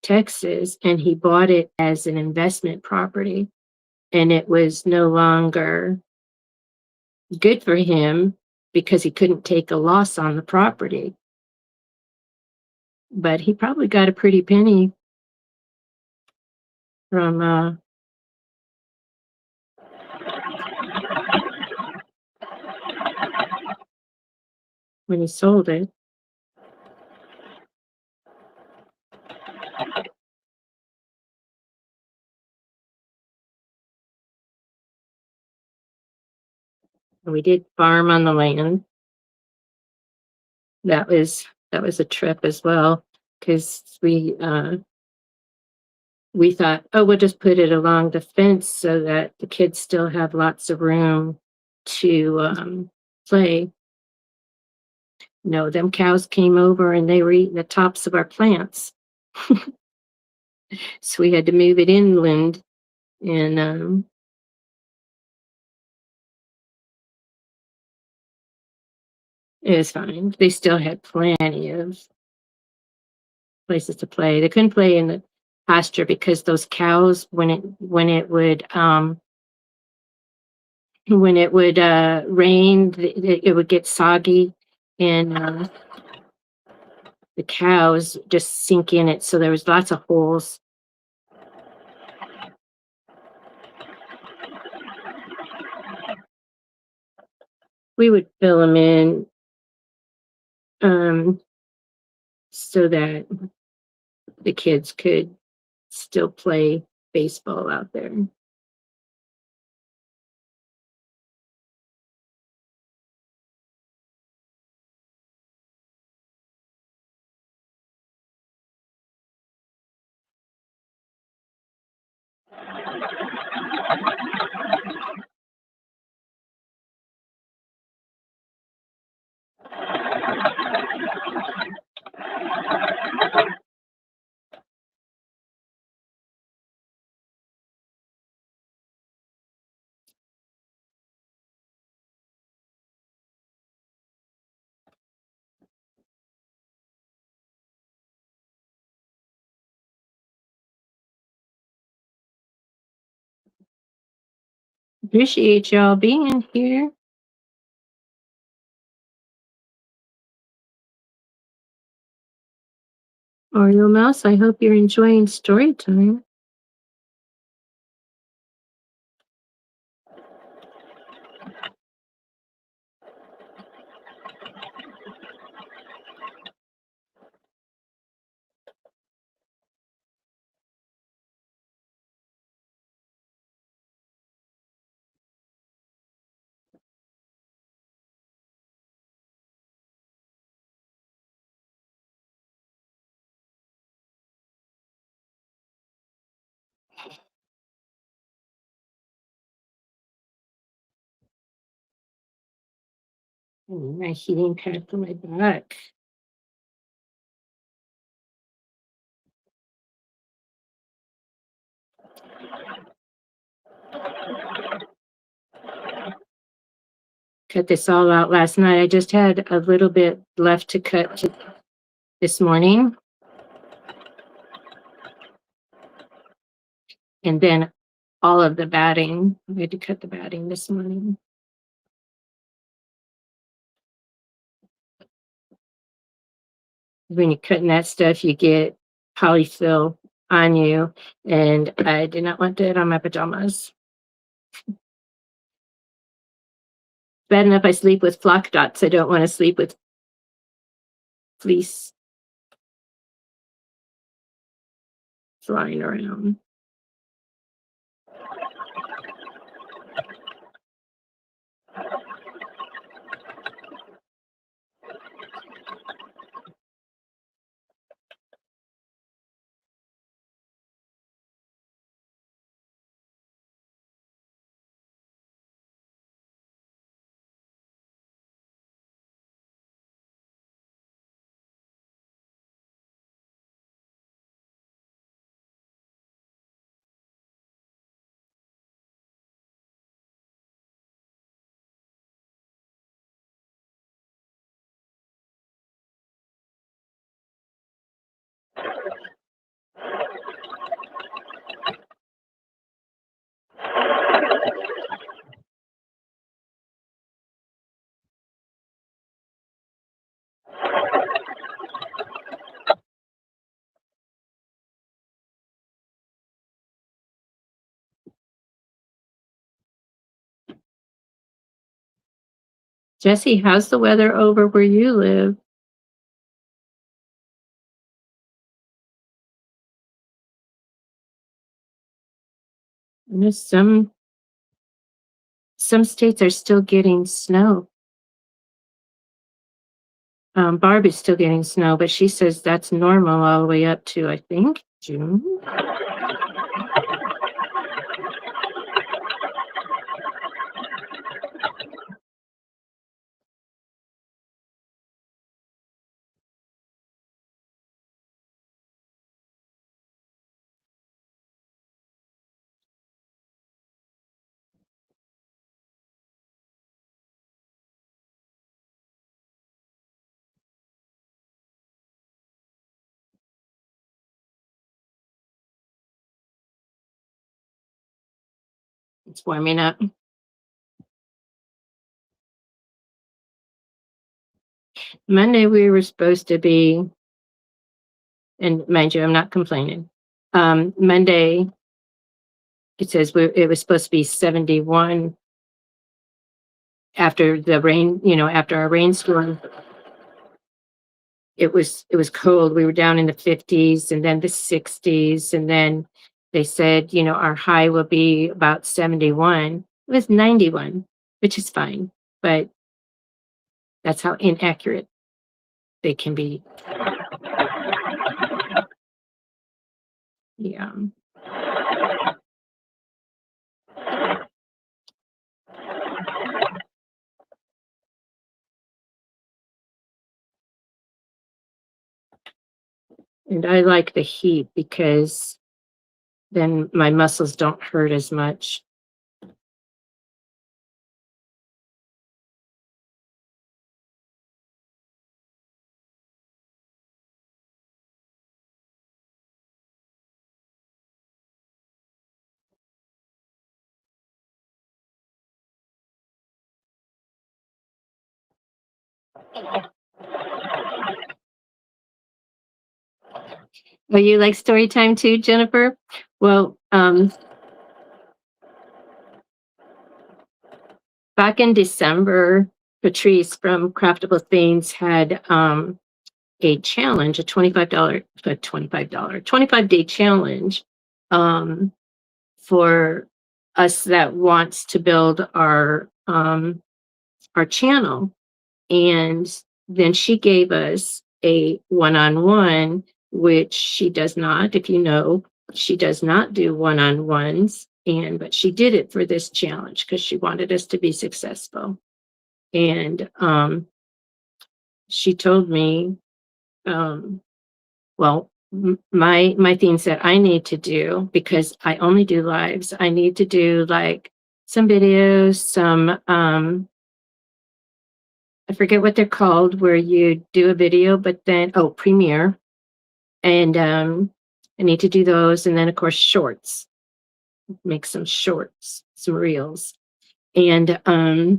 Texas and he bought it as an investment property and it was no longer good for him because he couldn't take a loss on the property. But he probably got a pretty penny from when he sold it. And we did farm on the land. That was a trip as well because we thought, oh, we'll just put it along the fence so that the kids still have lots of room to play. No, them cows came over and they were eating the tops of our plants. So we had to move it inland and it was fine. They still had plenty of places to play. They couldn't play in the pasture because those cows, when it would rain, it would get soggy, and the cows just sink in it. So there was lots of holes. We would fill them in um, so that the kids could still play baseball out there. Appreciate y'all being here. Oreo Mouse, I hope you're enjoying story time. My heating pad for my back. Cut this all out last night. I just had a little bit left to cut this morning. And then all of the batting. I had to cut the batting this morning. When you're cutting that stuff, you get polyfill on you. And I did not want that on my pajamas. Bad enough I sleep with flock dots. I don't want to sleep with fleece flying around. Jesse, how's the weather over where you live? I know some states are still getting snow. Barb is still getting snow, but she says that's normal all the way up to, I think, June. It's warming up. Monday we were supposed to be, and mind you, I'm not complaining. Monday, it says it was supposed to be 71 after the rain, after our rainstorm. It was cold. We were down in the 50s and then the 60s. And then they said, our high will be about 71. It was 91, which is fine. But that's how inaccurate they can be. Yeah. And I like the heat because then my muscles don't hurt as much. Oh, you like story time too, Jennifer? Well, back in December, Patrice from Craftable Things had a challenge, a $25, 25-day challenge um, for us that wants to build our channel. And then she gave us a one-on-one, which she does not, if you know, she does not do one-on-ones. And but she did it for this challenge because she wanted us to be successful. And she told me, um, well, my things that I need to do, because I only do lives, I need to do like some videos, some I forget what they're called, where you do a video, but then, oh, premiere. And I need to do those. And then, of course, shorts, make some shorts, some reels. And I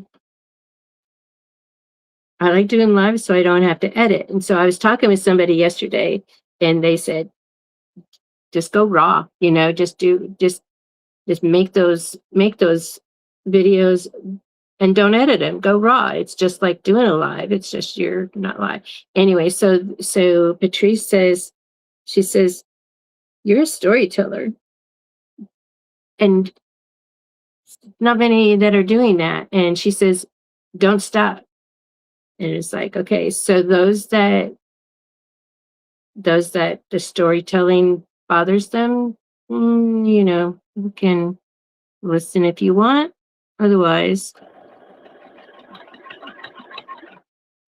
like doing live so I don't have to edit. And so I was talking with somebody yesterday and they said, just go raw, just make those videos and don't edit them. Go raw. It's just like doing a live. It's just you're not live. Anyway, so Patrice says, she says, you're a storyteller. And not many that are doing that. And she says, don't stop. And it's like, okay, so those that the storytelling bothers them, you can listen if you want. Otherwise,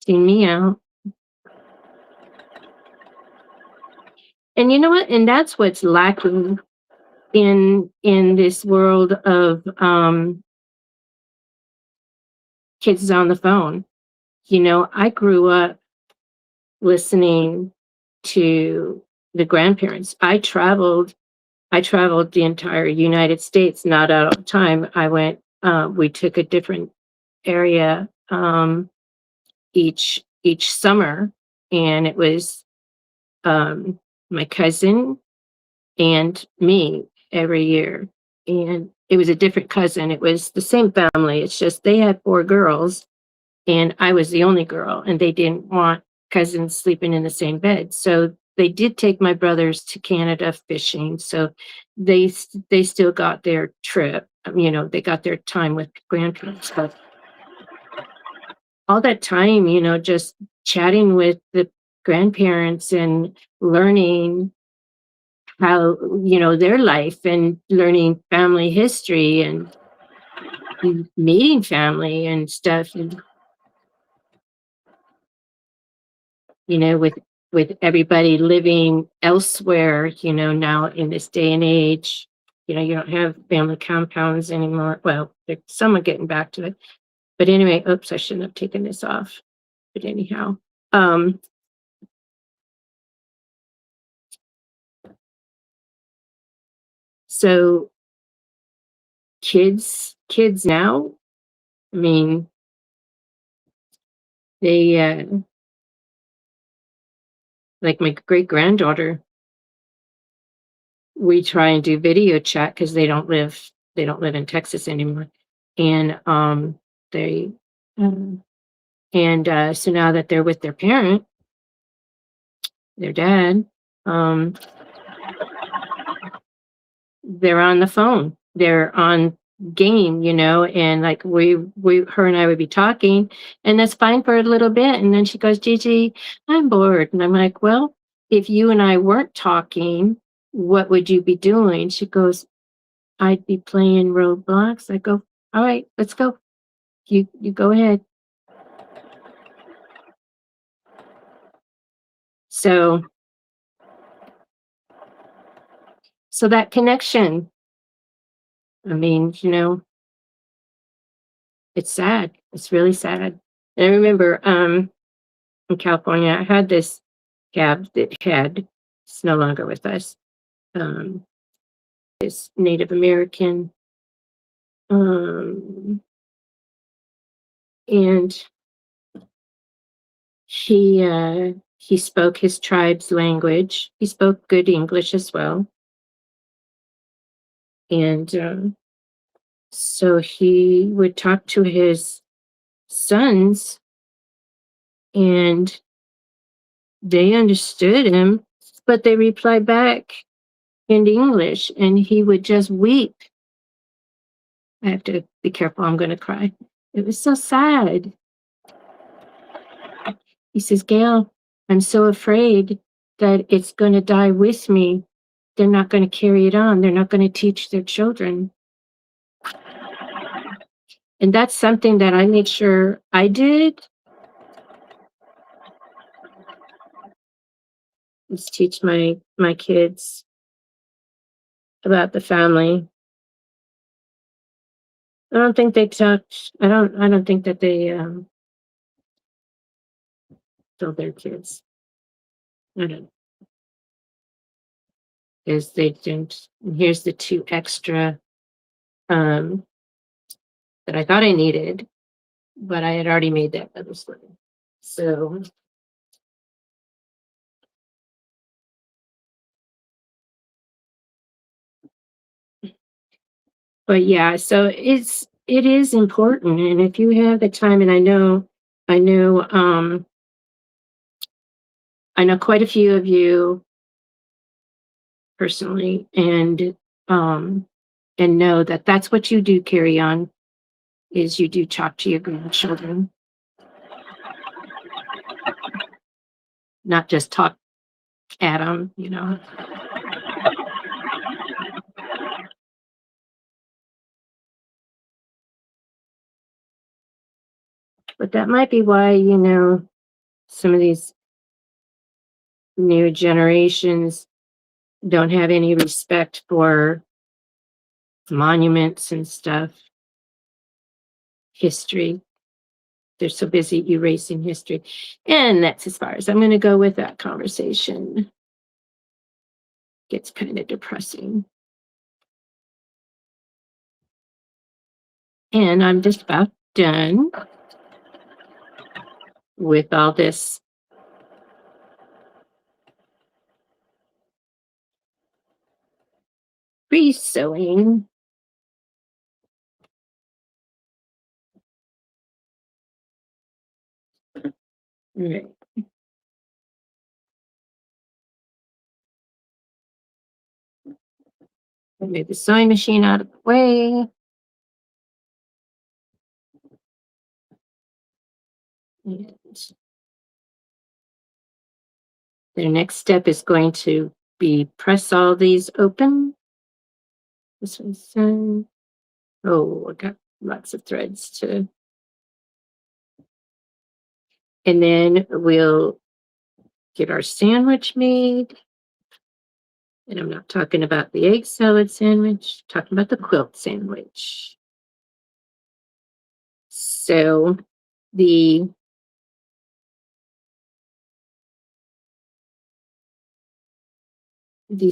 tune me out. And you know what? And that's what's lacking in this world of kids on the phone. I grew up listening to the grandparents. I traveled the entire United States, not all the time. We took a different area each summer, and it was my cousin and me every year. And it was a different cousin. It was the same family. It's just they had four girls and I was the only girl, and they didn't want cousins sleeping in the same bed. So they did take my brothers to Canada fishing. So they still got their trip. They got their time with grandparents. But all that time, just chatting with the grandparents and learning how, their life and learning family history and meeting family and stuff. And with everybody living elsewhere, now in this day and age, you don't have family compounds anymore. Well, some are getting back to it. But anyway, oops, I shouldn't have taken this off. But anyhow, um, so kids now, I mean, they like my great granddaughter, we try and do video chat because they don't live in Texas anymore. And they um, and so now that they're with their parent, their dad, um, they're on the phone. They're on game, and like her and I would be talking, and that's fine for a little bit. And then she goes, Gigi, I'm bored. And I'm like, well, if you and I weren't talking, what would you be doing? She goes, I'd be playing Roblox. I go, all right, let's go. You go ahead. So so that connection, I mean, it's sad. It's really sad. And I remember in California, I had this cab that had, it's no longer with us, um, this Native American, um, and he He spoke his tribe's language. He spoke good English as well. And so he would talk to his sons, and they understood him, but they replied back in English, and he would just weep. I have to be careful, I'm going to cry. It was so sad. He says, Gail, I'm so afraid that it's going to die with me. They're not going to carry it on. They're not going to teach their children. And that's something that I made sure I did, is teach my kids about the family. I don't think they touch. I don't think that they told their kids. I don't, because they didn't. And here's the two extra um that I thought I needed, but I had already made that other story. So, but yeah, so it is important, and if you have the time, and I know I know quite a few of you personally, and know that that's what you do carry on, is you do talk to your grandchildren, not just talk at them, you know. But that might be why, some of these new generations don't have any respect for monuments and stuff, history. They're so busy erasing history. And that's as far as I'm going to go with that conversation. Gets kind of depressing. And I'm just about done with all this pre-sewing. Right. Move the sewing machine out of the way. And the next step is going to be press all these open. This one's done. Oh, I got lots of threads to. And then we'll get our sandwich made. And I'm not talking about the egg salad sandwich, I'm talking about the quilt sandwich. So the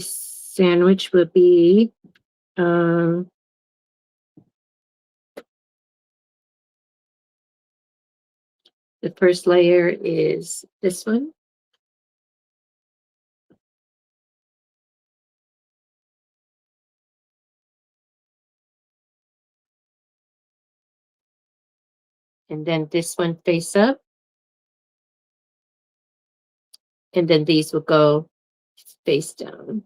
sandwich will be the first layer is this one. And then this one face up. And then these will go face down.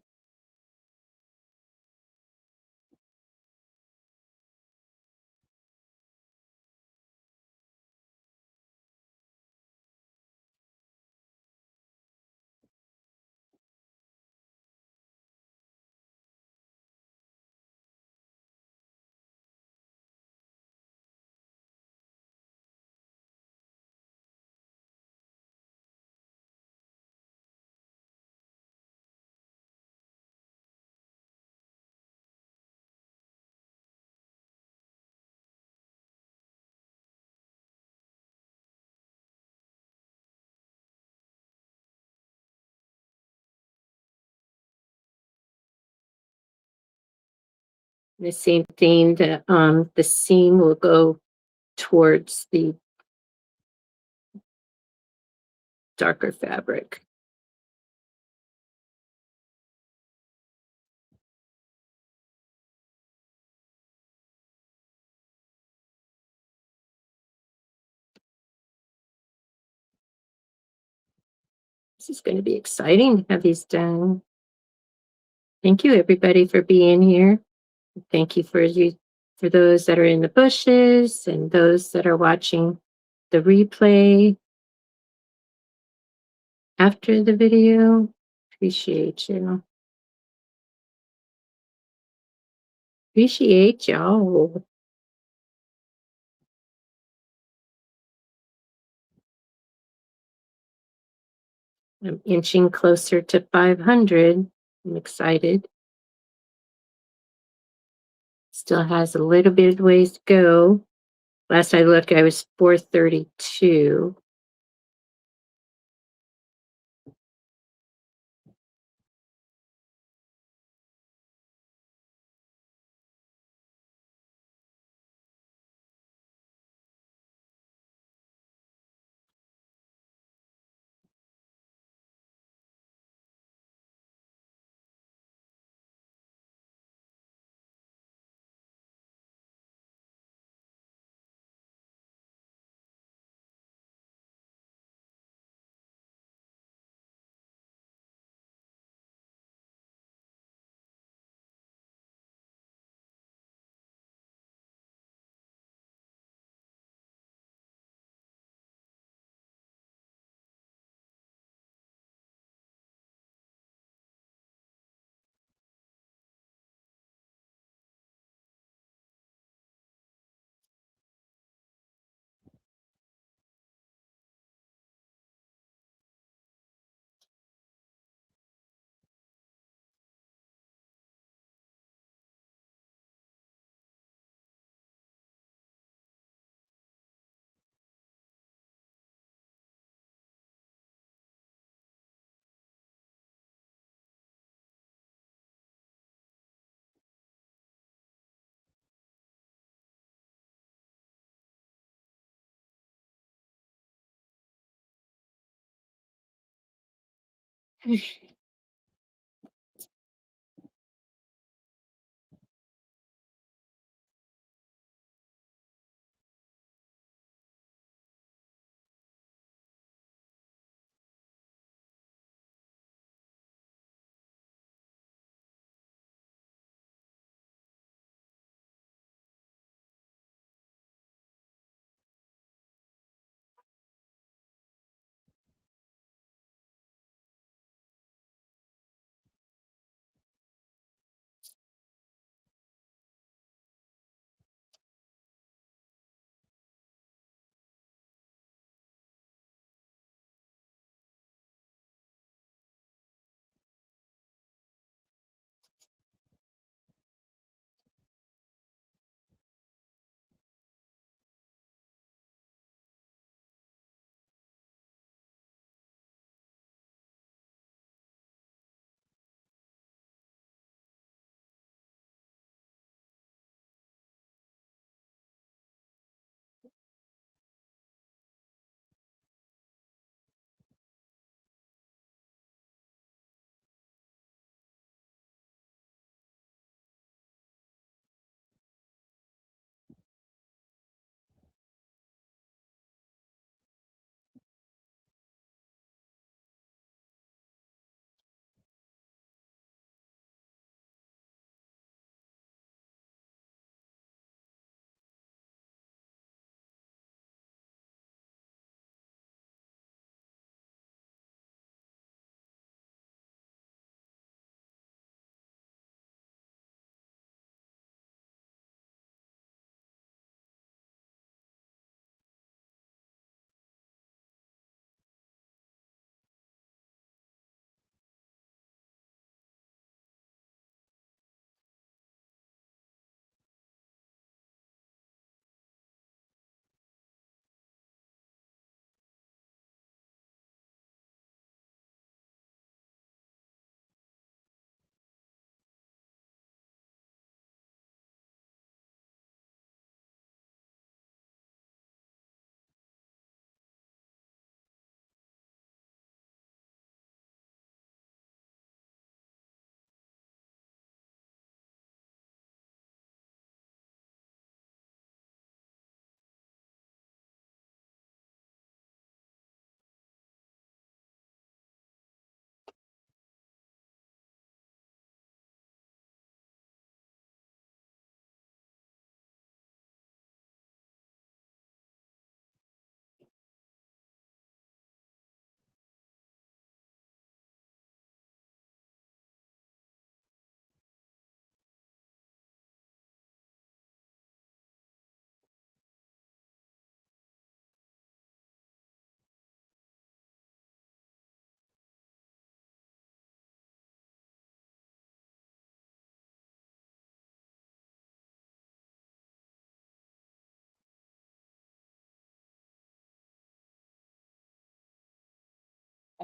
The same thing, the seam will go towards the darker fabric. This is going to be exciting to have these done. Thank you, everybody, for being here. Thank you for those that are in the bushes and those that are watching the replay after the video. Appreciate you. Appreciate y'all. I'm inching closer to 500. I'm excited. Still has a little bit of ways to go. Last I looked, I was 432.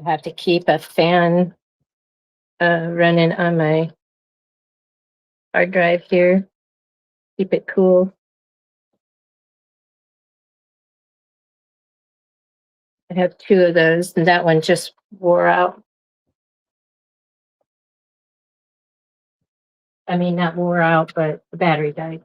I have to keep a fan running on my hard drive here, keep it cool. I have two of those, and that one just wore out. I mean, not wore out, but the battery died.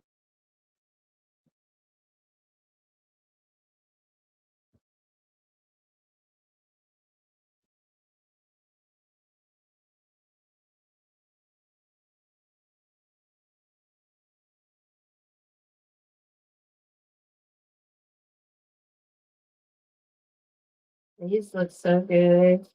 These look so good.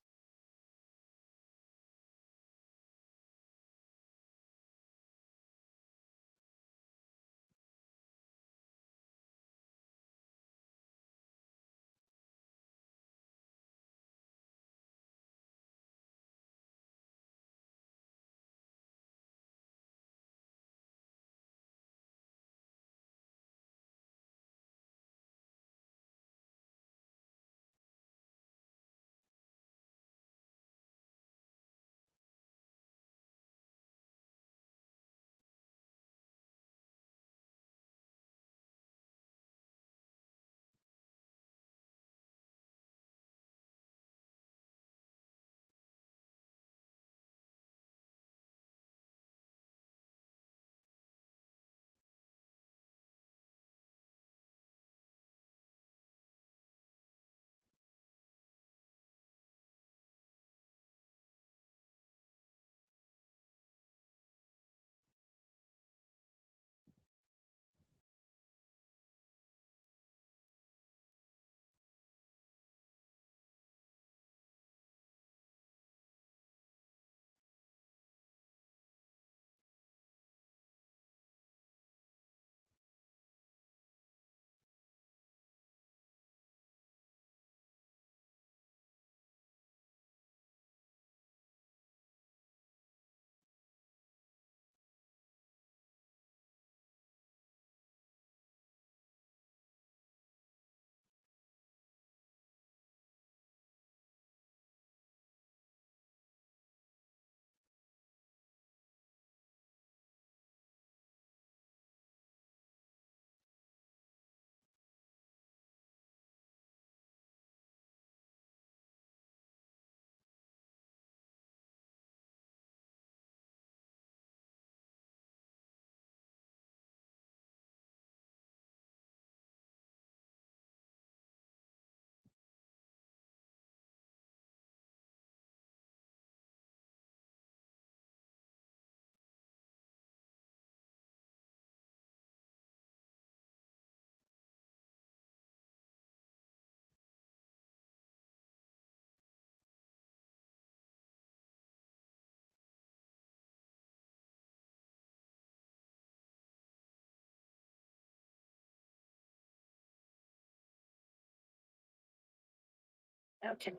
Okay.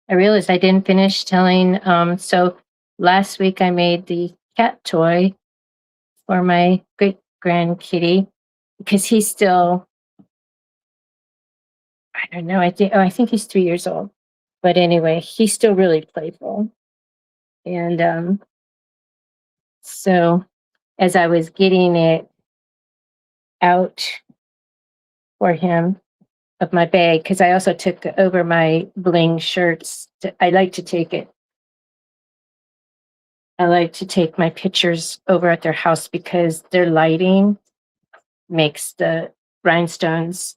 I realized I didn't finish telling. So last week I made the cat toy for my great grandkitty because he's still, I don't know, I think he's 3 years old. But anyway, he's still really playful. And so as I was getting it out for him of my bag, because I also took over my bling shirts. I like to take it. I like to take my pictures over at their house because their lighting makes the rhinestones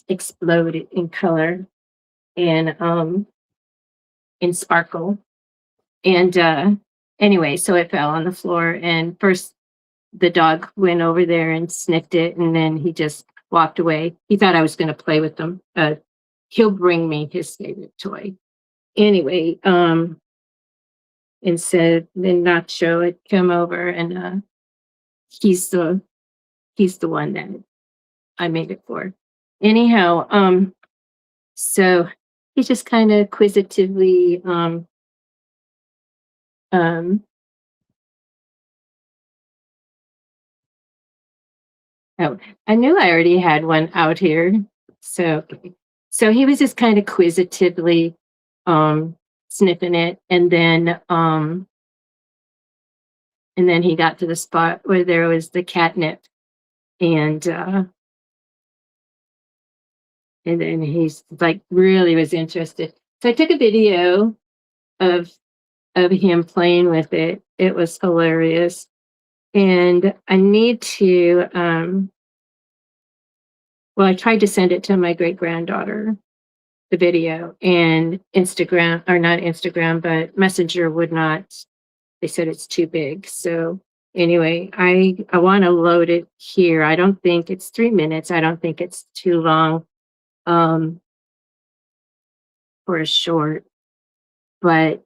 explode in color and in sparkle. And anyway, so it fell on the floor. And first, the dog went over there and sniffed it, and then he just walked away. He thought I was going to play with them. He'll bring me his favorite toy. Anyway, and said, then Nacho had come over, and he's the he's the one that I made it for. Anyhow, so he just kind of quizzitively um Oh, I knew I already had one out here. So so he was just kind of quizzitively sniffing it, and then he got to the spot where there was the catnip, and and then he's like really was interested. So I took a video of him playing with it. It was hilarious. And I need to well, I tried to send it to my great granddaughter, the video, and Instagram, or not Instagram, but Messenger would not. They said it's too big. So anyway, I want to load it here. I don't think it's 3 minutes. I don't think it's too long um, for a short. But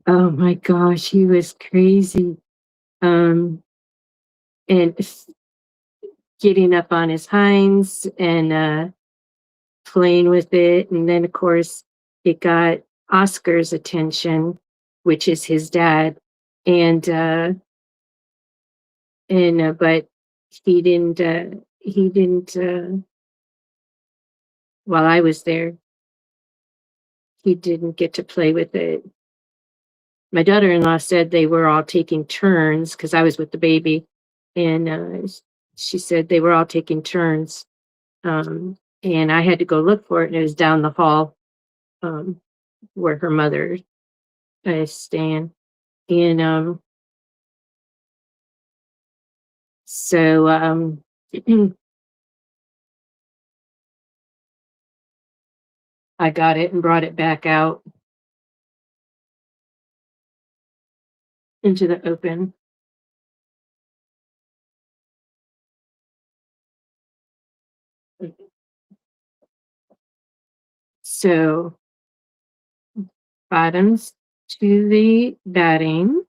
oh my gosh, he was crazy. Um, and getting up on his hinds and playing with it. And then, of course, it got Oscar's attention, which is his dad. And but he didn't while I was there, he didn't get to play with it. My daughter-in-law said they were all taking turns because I was with the baby, and she said they were all taking turns. And I had to go look for it, and it was down the hall um, where her mother is staying. And so I got it and brought it back out into the open. So bottoms to the batting,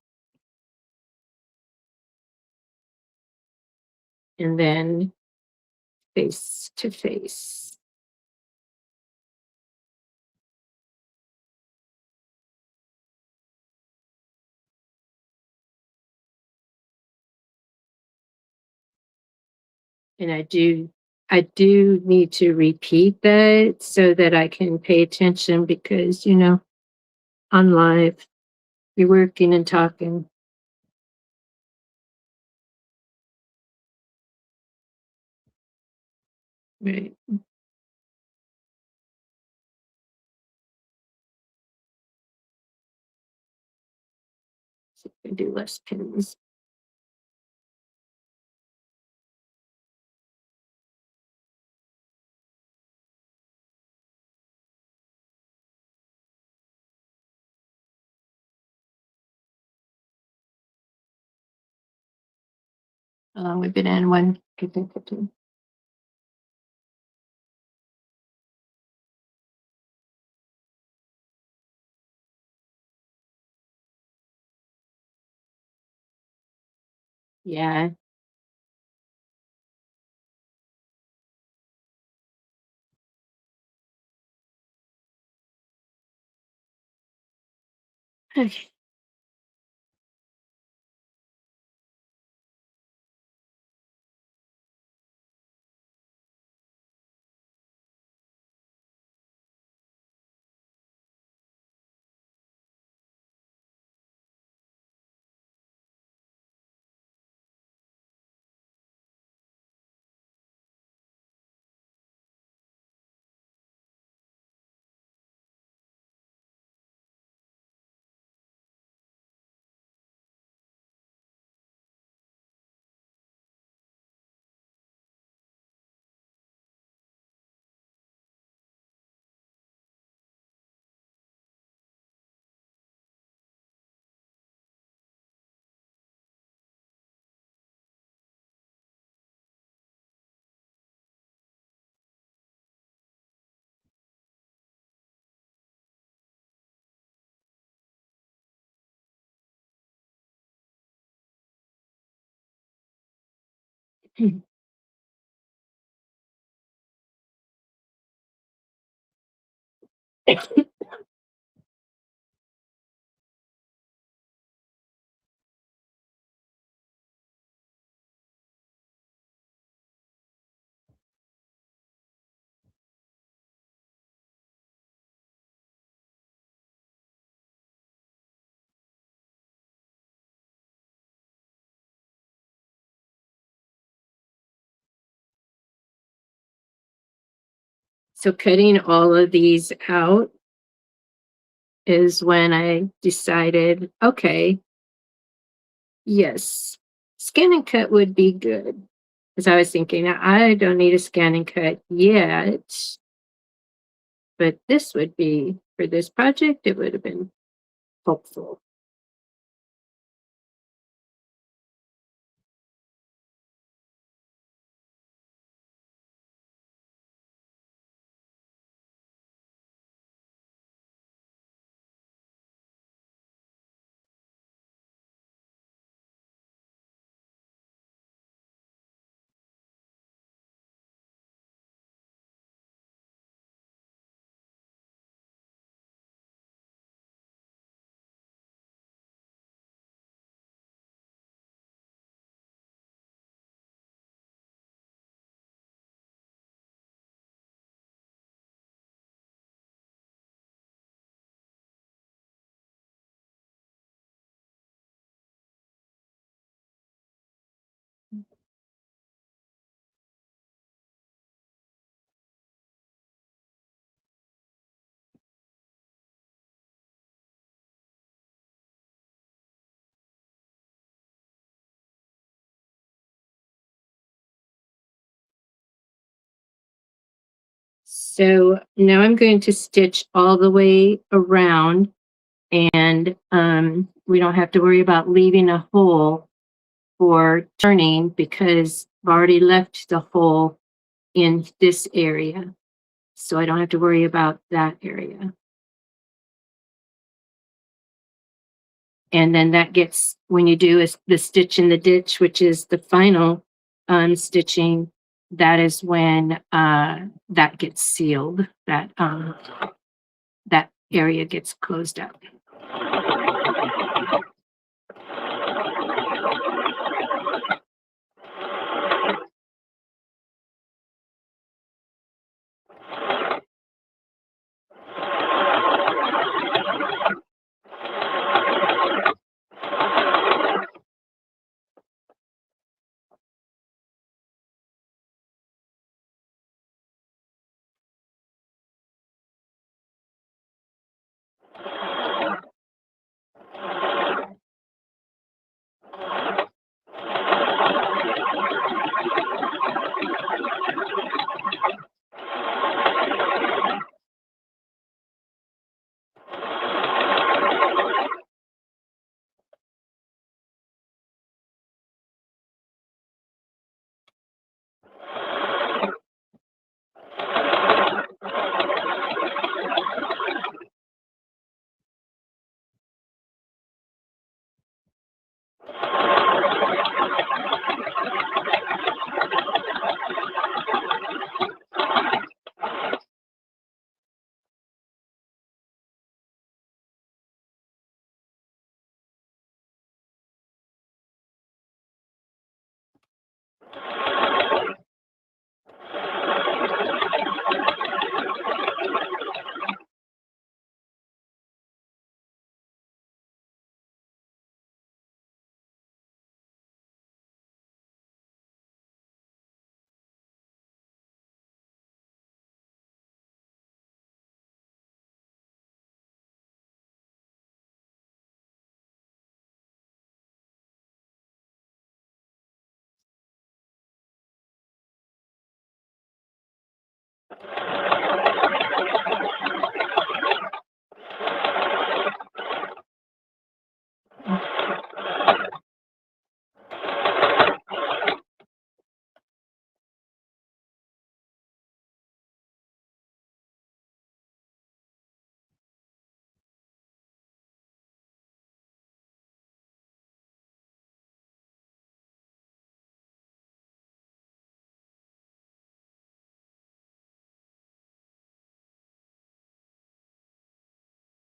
and then face to face. And I do need to repeat that so that I can pay attention because, on live, you're working and talking. Right. So I can do less pins. We've been in one. I think, 15. Yeah. Okay. So cutting all of these out is when I decided, okay, yes, scan and cut would be good. Because I was thinking, I don't need a scan and cut yet, but this would be, for this project, it would have been helpful. So now I'm going to stitch all the way around, and we don't have to worry about leaving a hole for turning because I've already left the hole in this area. So I don't have to worry about that area. And then that gets, when you do is the stitch in the ditch, which is the final stitching, that is when that gets sealed, that area gets closed up.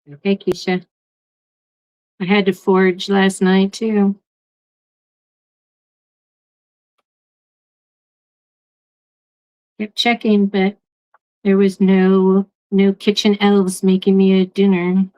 Okay, Keisha. I had to forage last night too. Kept checking, but there was no kitchen elves making me a dinner.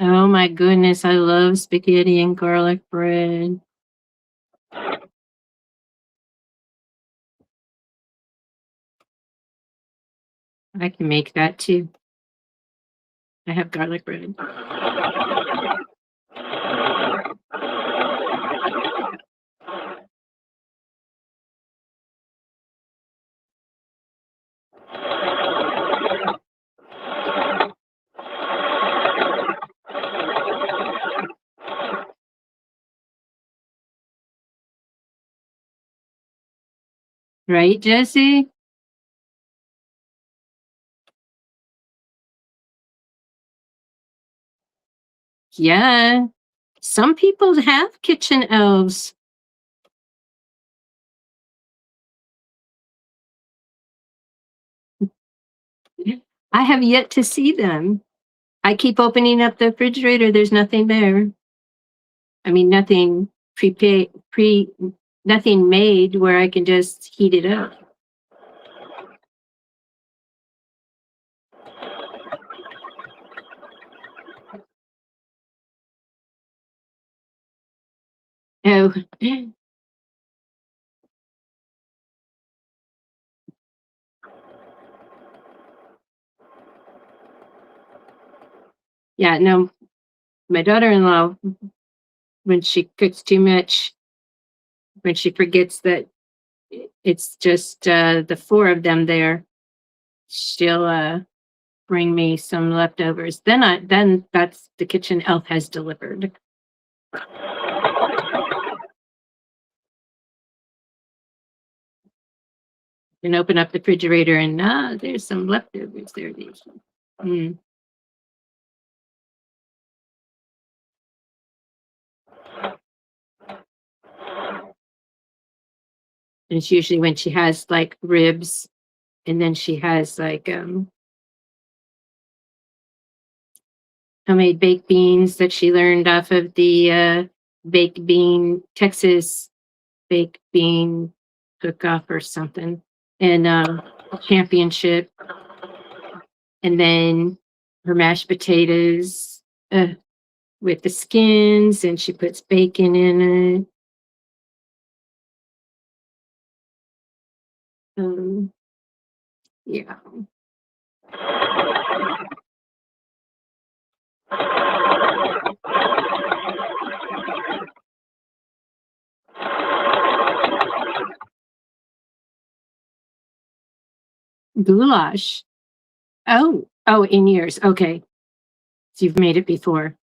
Oh my goodness, I love spaghetti and garlic bread. I can make that too. I have garlic bread. Right, Jesse? Yeah. Some people have kitchen elves. I have yet to see them. I keep opening up the refrigerator. There's nothing there. I mean, nothing nothing made where I can just heat it up. Oh, yeah. No, my daughter-in-law, when she cooks too much, when she forgets that it's just the four of them there, she'll bring me some leftovers. Then that's the kitchen elf has delivered. And open up the refrigerator and there's some leftovers there. Mm. And it's usually when she has like ribs, and then she has like homemade baked beans that she learned off of the baked bean Texas baked bean cook off or something, and championship, and then her mashed potatoes with the skins, and she puts bacon in it. Yeah, goulash. Oh, in years. Okay, so you've made it before.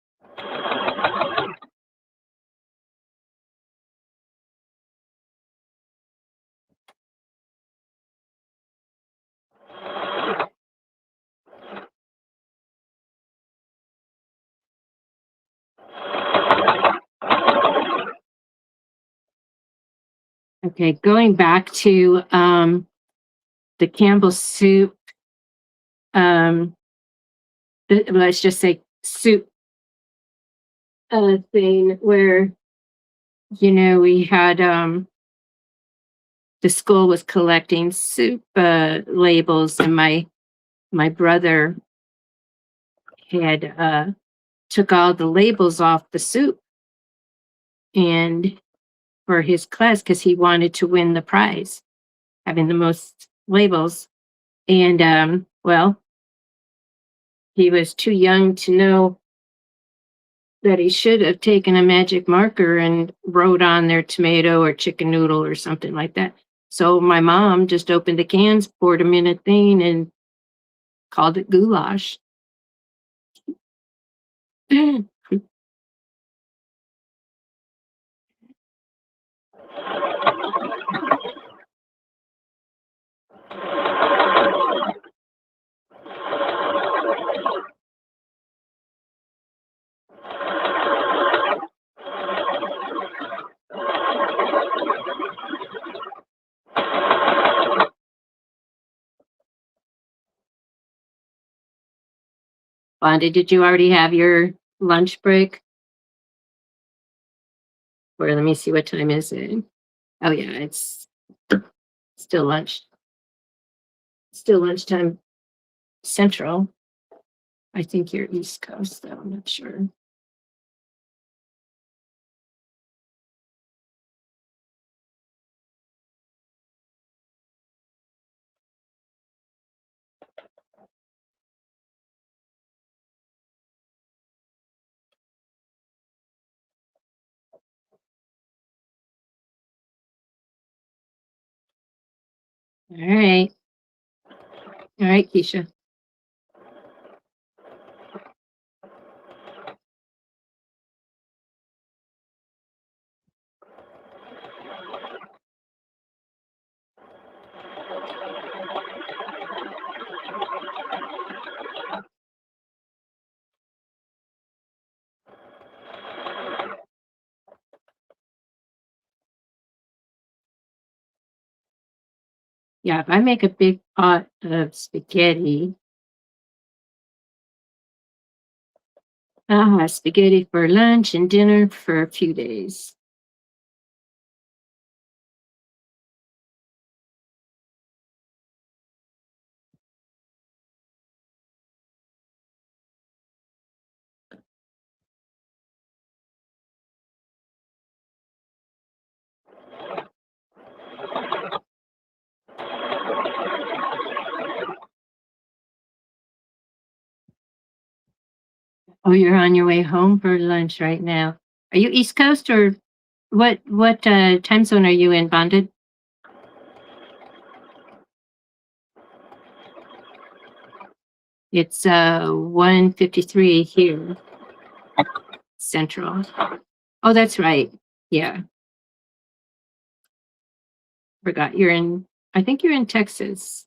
Okay, going back to the Campbell soup. Um, let's just say soup thing where we had the school was collecting soup labels, and my brother had took all the labels off the soup and for his class because he wanted to win the prize, having the most labels. And well, he was too young to know that he should have taken a magic marker and wrote on there tomato or chicken noodle or something like that. So my mom just opened the cans, poured them in a thing, and called it goulash. Bonda, did you already have your lunch break? Or let me see, what time is it? Oh yeah, it's still lunch. Still lunchtime central. I think you're East Coast, though. I'm not sure. All right. All right, Keisha. Yeah, if I make a big pot of spaghetti, I'll have spaghetti for lunch and dinner for a few days. Oh, you're on your way home for lunch right now. Are you East Coast or what time zone are you in, Bonded? It's 1:53 here, Central. Oh, that's right. Yeah, forgot you're in I think you're in Texas.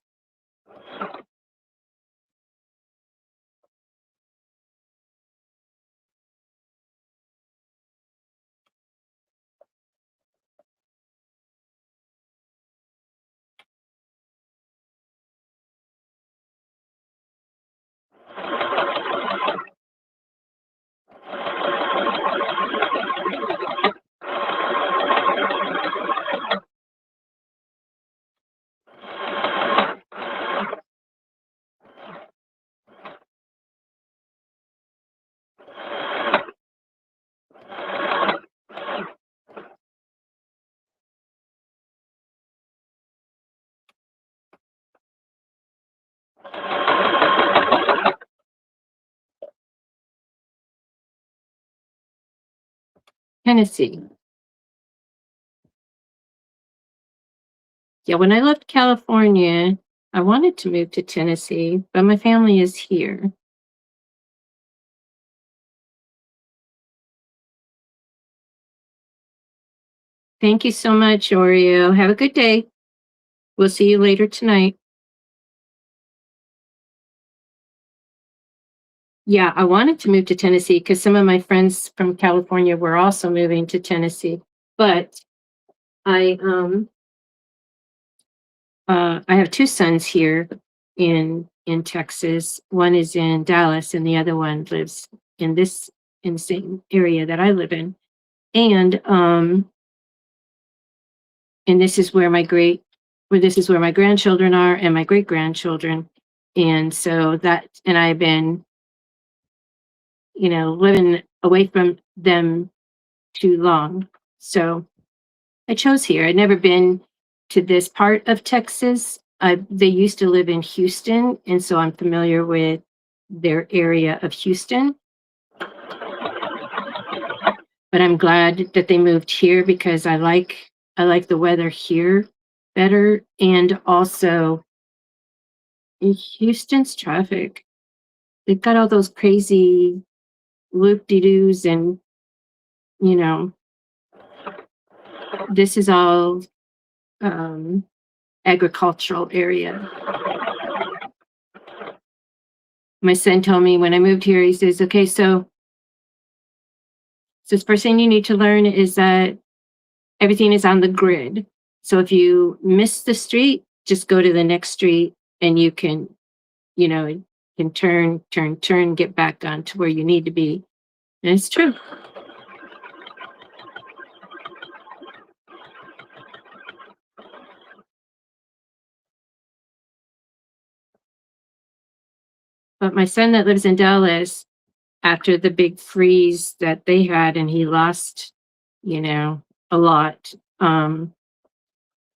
Tennessee. Yeah, when I left California, I wanted to move to Tennessee, but my family is here. Thank you so much, Oreo. Have a good day. We'll see you later tonight. Yeah, I wanted to move to Tennessee because some of my friends from California were also moving to Tennessee. But I I have two sons here in Texas. One is in Dallas, and the other one lives in this in the same area that I live in. And and this is where my grandchildren are and my great grandchildren. And so that and I've been, living away from them too long. So I chose here. I'd never been to this part of Texas. They used to live in Houston, and so I'm familiar with their area of Houston. But I'm glad that they moved here because I like the weather here better, and also in Houston's traffic. They've got all those crazy loop de doos, and you know this is all um, agricultural area. My son told me when I moved here, he says, "Okay, so the first thing you need to learn is that everything is on the grid. So if you miss the street, just go to the next street, and you know, can turn, get back on to where you need to be." And it's true. But my son that lives in Dallas, after the big freeze that they had, and he lost, you know, a lot,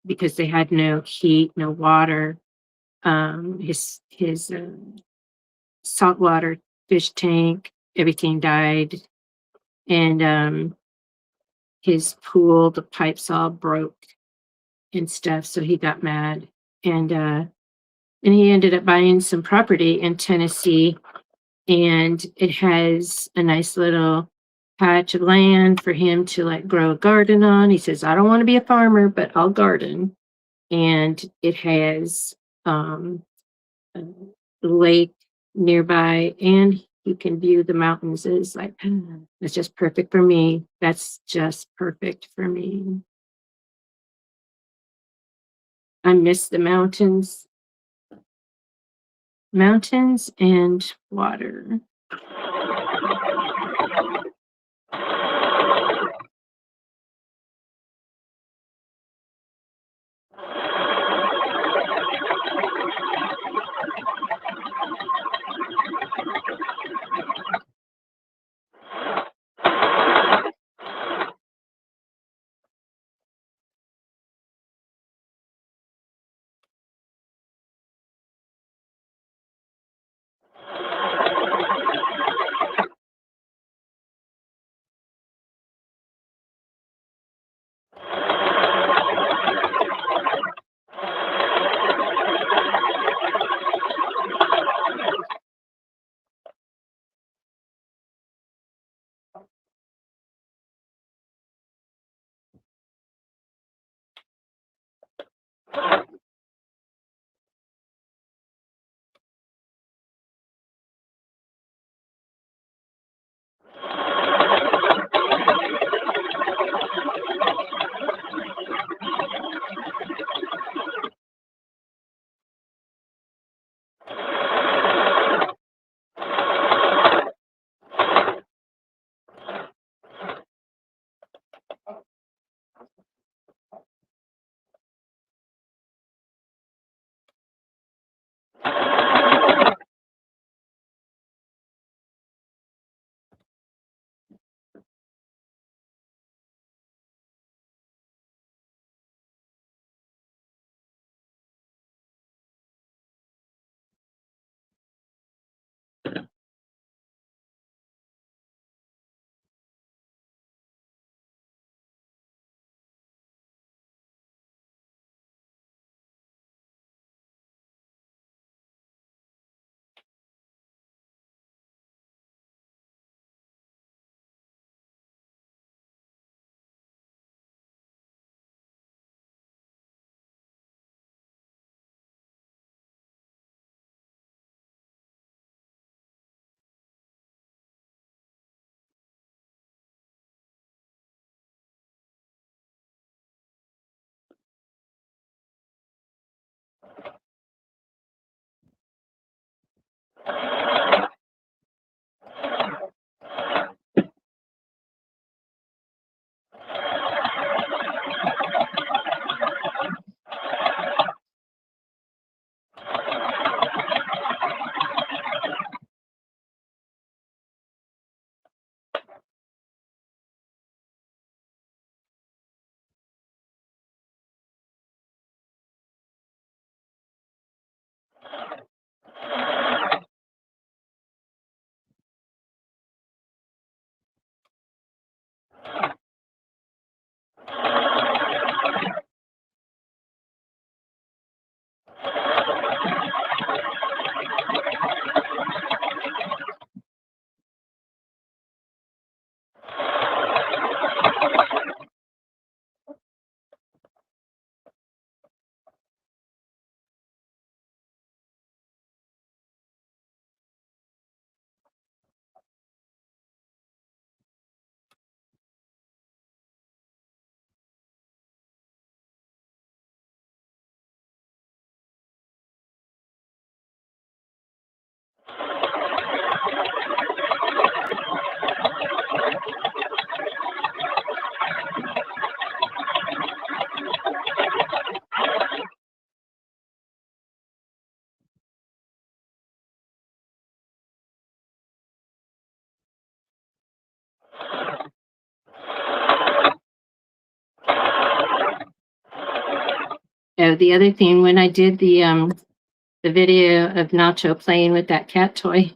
because they had no heat, no water. His saltwater fish tank, everything died, and his pool, the pipes all broke and stuff. So he got mad, and he ended up buying some property in Tennessee, and it has a nice little patch of land for him to like grow a garden on. He says, I don't want to be a farmer, but I'll garden. And it has a lake nearby, and you can view the mountains. It's like, it's just perfect for me. That's just perfect for me. I miss the mountains and water. Oh, the other thing, when I did the video of Nacho playing with that cat toy,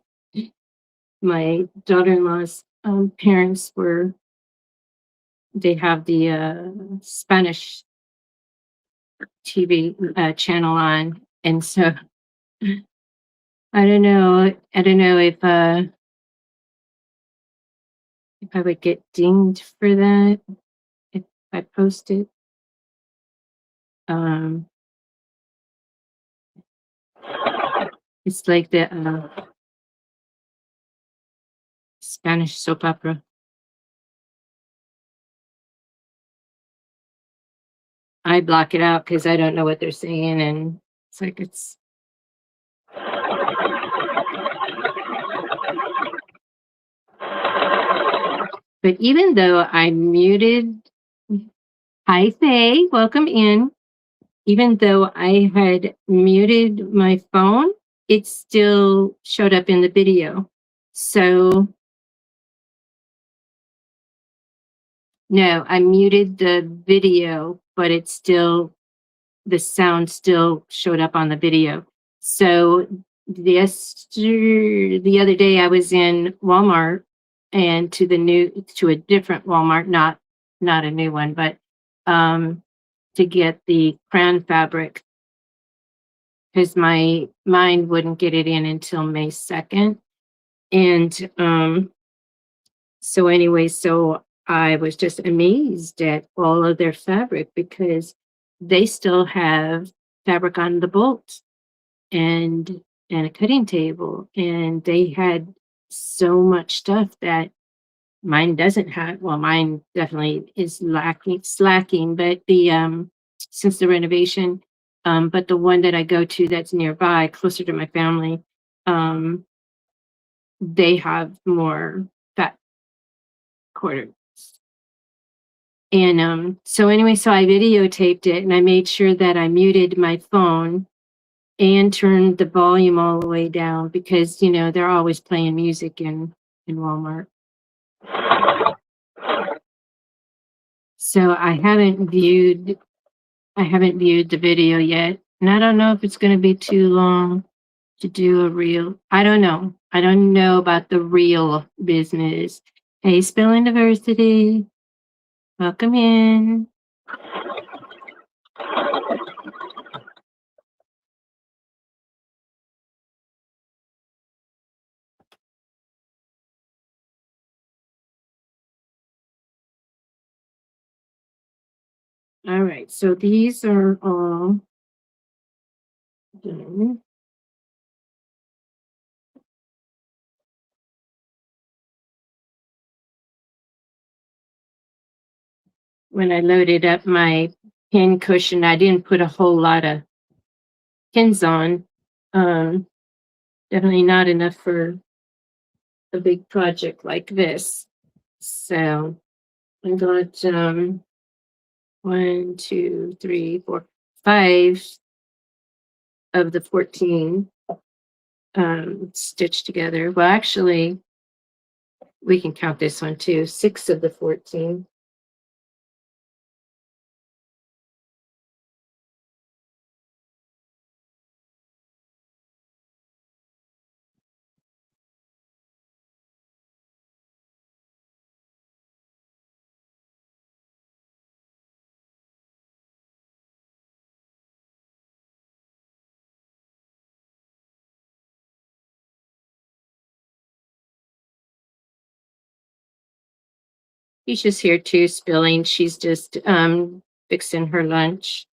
my daughter-in-law's parents were they have the Spanish TV channel on, and so I don't know if I would get dinged for that if I post it. Um, it's like the Spanish soap opera. I block it out because I don't know what they're saying, and it's like it's. But even though I muted, hi Faye, welcome in. Even though I had muted my phone, it still showed up in the video. So no, I muted the video, but it's still the sound still showed up on the video. So the other day I was in Walmart and to a different Walmart, not a new one, but to get the crayon fabric because my mind wouldn't get it in until May 2nd. And so anyway, so I was just amazed at all of their fabric because they still have fabric on the bolts and a cutting table, and they had so much stuff that mine doesn't have. Well, mine definitely is slacking, but the since the renovation, but the one that I go to that's nearby, closer to my family, um, they have more fat quarters. And so anyway, so I videotaped it and I made sure that I muted my phone and turned the volume all the way down because they're always playing music in Walmart. So I haven't viewed the video yet, and I don't know if it's going to be too long to do a reel. I don't know about the real business. Hey, Spelling Diversity, welcome in. All right, so these are all done. When I loaded up my pin cushion, I didn't put a whole lot of pins on. Um, Definitely not enough for a big project like this. So I got 1, 2, 3, 4, 5 of the 14 stitched together. Well, actually, we can count this one too. 6 of the 14. Keisha's here too, spilling. She's just fixing her lunch.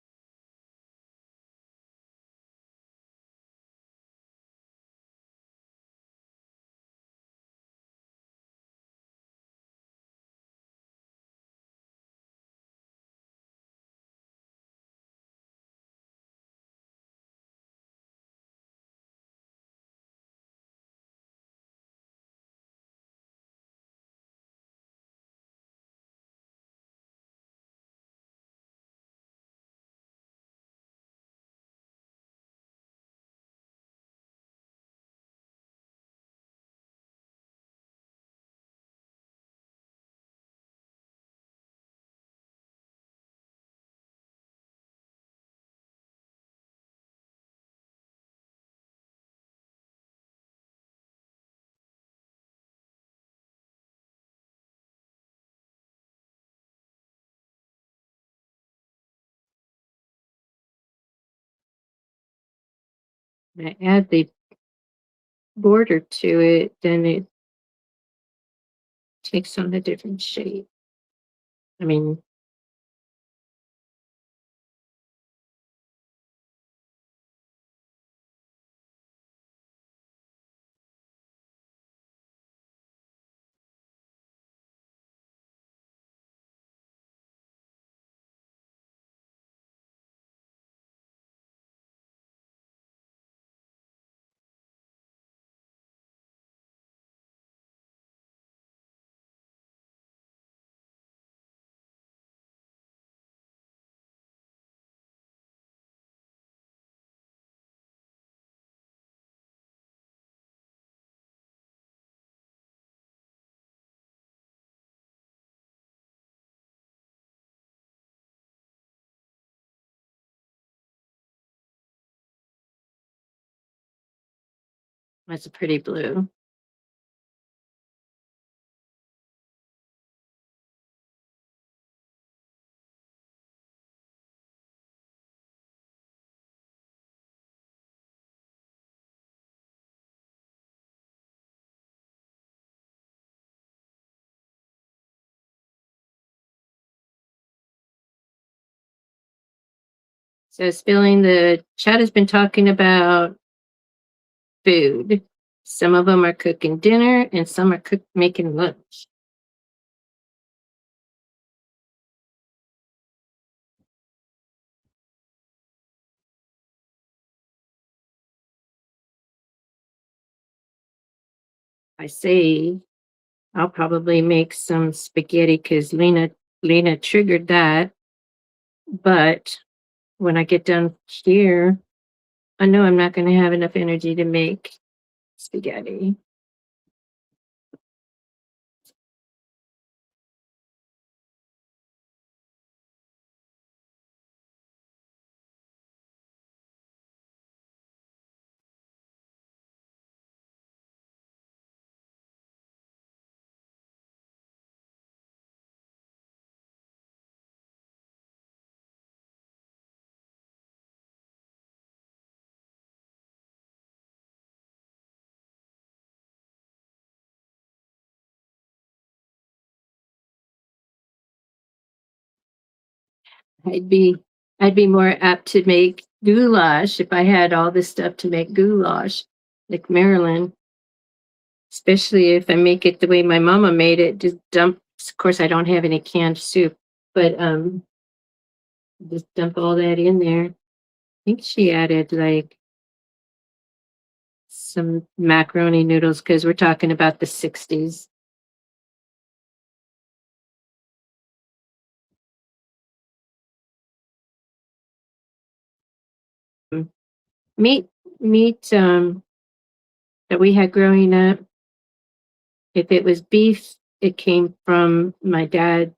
I add the border to it, then it takes on a different shape. I mean, that's a pretty blue. So spilling the chat has been talking about food. Some of them are cooking dinner and some are making lunch. I say I'll probably make some spaghetti because Lena triggered that. But when I get done here, I know I'm not going to have enough energy to make spaghetti. I'd be I'd be more apt to make goulash if I had all this stuff to make goulash, like Marilyn. Especially if I make it the way my mama made it, just dump. Of course, I don't have any canned soup, but just dump all that in there. I think she added like some macaroni noodles because we're talking about the 60s. Meat meat that we had growing up. If it was beef, it came from my dad.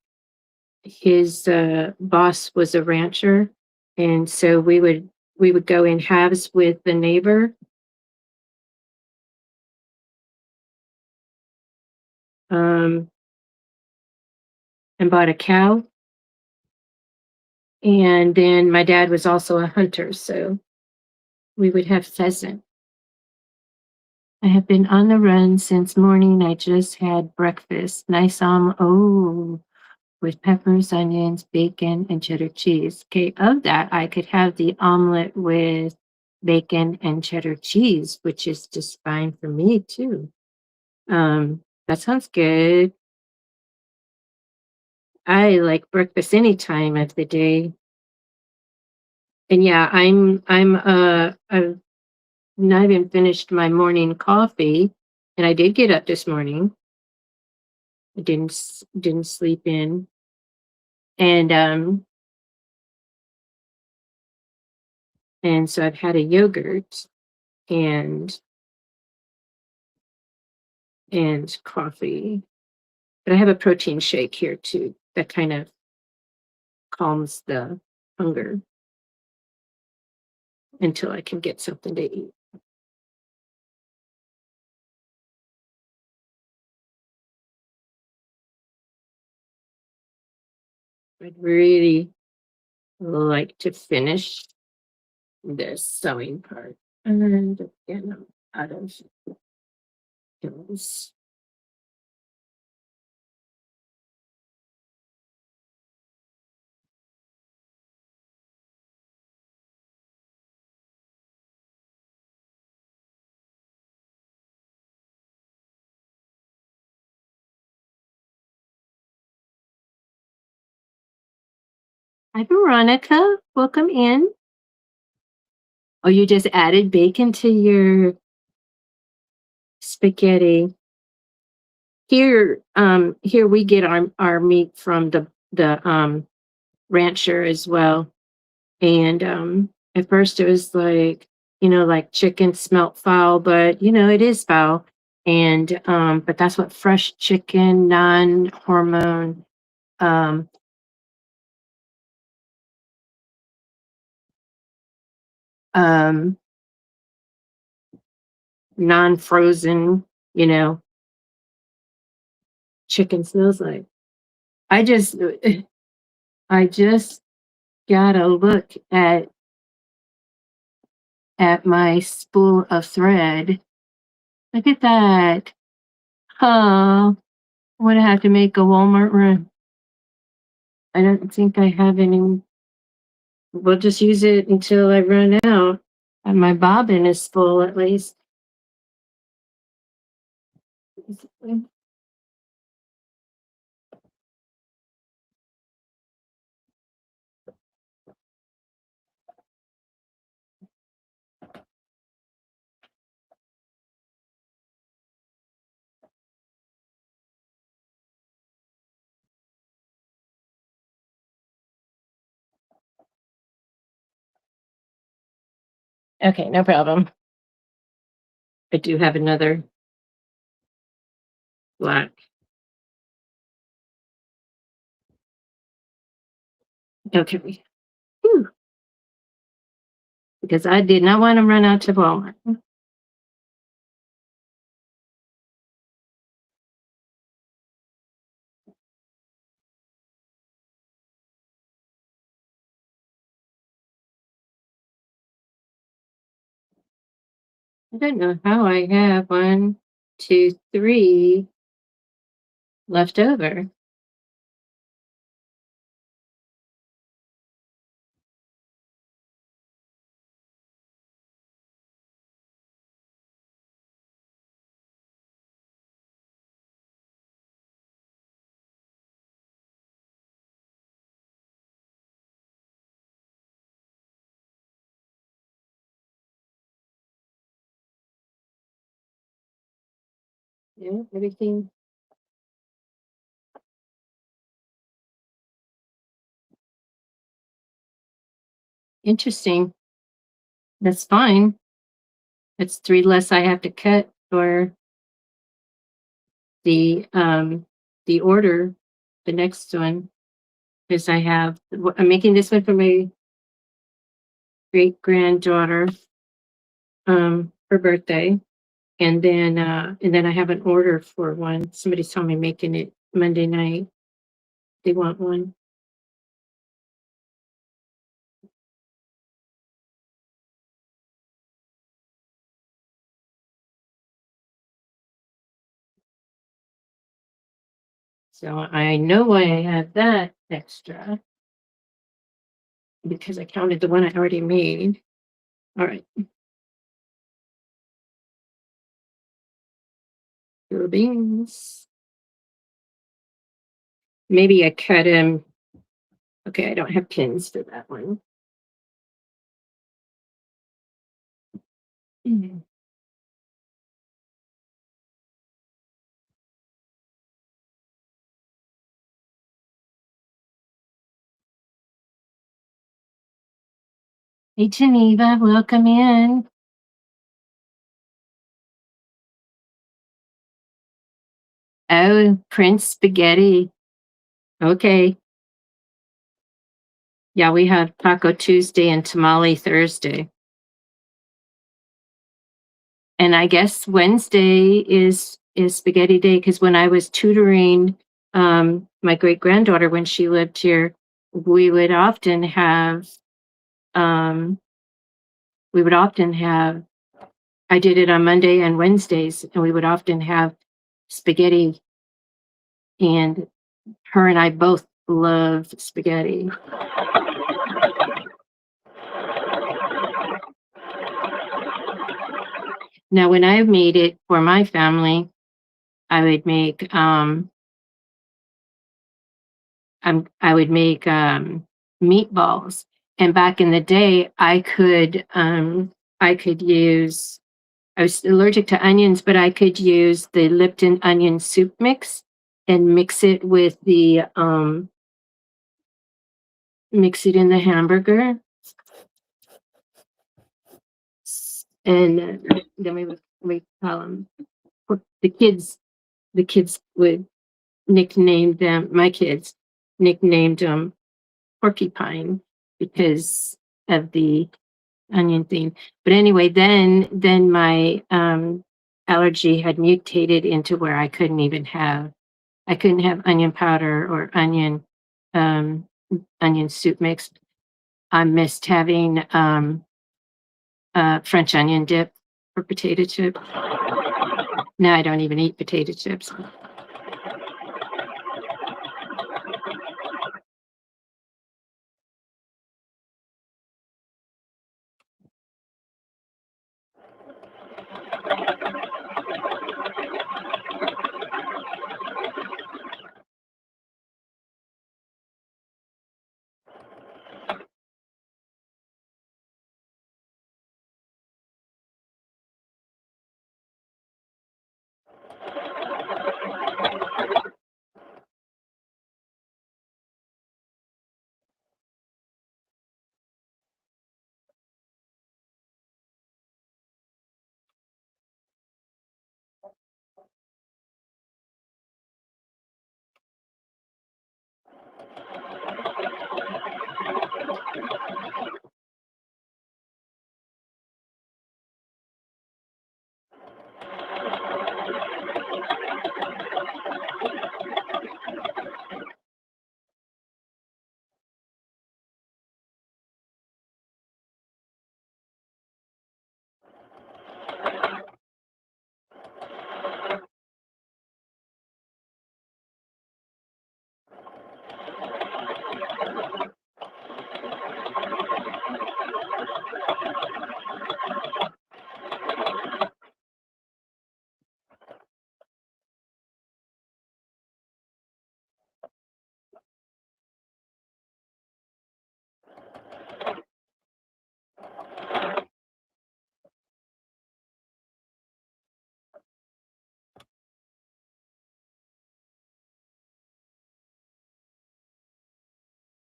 His boss was a rancher, and so we would go in halves with the neighbor, um, and bought a cow. And then my dad was also a hunter, so we would have pheasant. I have been on the run since morning. I just had breakfast. Nice with peppers, onions, bacon, and cheddar cheese. Okay, of that, I could have the omelet with bacon and cheddar cheese, which is just fine for me too. That sounds good. I like breakfast any time of the day. And yeah, I've not even finished my morning coffee, and I did get up this morning. I didn't sleep in, and and so I've had a yogurt and coffee, but I have a protein shake here too that kind of calms the hunger until I can get something to eat. I'd really like to finish this sewing part. And again, I'm out of those. Hi, Veronica. Welcome in. Oh, you just added bacon to your spaghetti. Here we get our meat from the rancher as well. And at first it was like, like chicken smelt foul, but it is foul. And but that's what fresh chicken, non-hormone, um, um, non-frozen, you know, chicken smells like. I just I just gotta look at my spool of thread. Look at that. Huh. I'm gonna have to make a Walmart run. I don't think I have any. We'll just use it until I run out. And my bobbin is full at least. Okay, no problem. I do have another black. Okay. Whew. Because I did not want to run out to Walmart. I don't know how I have 1, 2, 3 left over. Yeah, everything. Interesting. That's fine. That's 3 less I have to cut for the order, the next one. Because I'm making this one for my great granddaughter, her birthday. And then I have an order for one. Somebody saw me making it Monday night. They want one. So I know why I have that extra because I counted the one I already made. All right. Your beans. Maybe I cut him. Okay, I don't have pins for that one. Mhm. Hey, Geneva, welcome in. Oh, Prince Spaghetti. Okay. Yeah, we have Taco Tuesday and Tamale Thursday. And I guess Wednesday is spaghetti day because when I was tutoring my great granddaughter when she lived here, we would often have um we would often have I did it on Monday and Wednesdays, and we would often have spaghetti, and her and I both loved spaghetti. Now, when I made it for my family, I would make I would make meatballs. And back in the day, I could use I was allergic to onions, but I could use the Lipton onion soup mix and mix it in the hamburger, and then we call them the kids. The kids would nickname them. My kids nicknamed them porcupine because of the onion thing. But anyway, then my allergy had mutated into where I couldn't have onion powder or um, onion soup mix. I missed having French onion dip for potato chips. Now I don't even eat potato chips.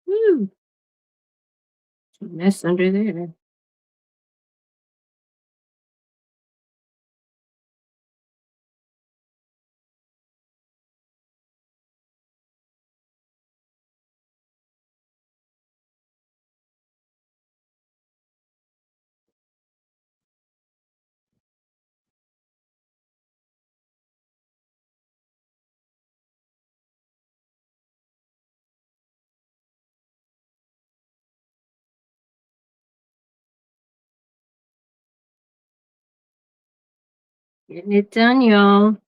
Woo, it's a mess under there. Getting it done, y'all.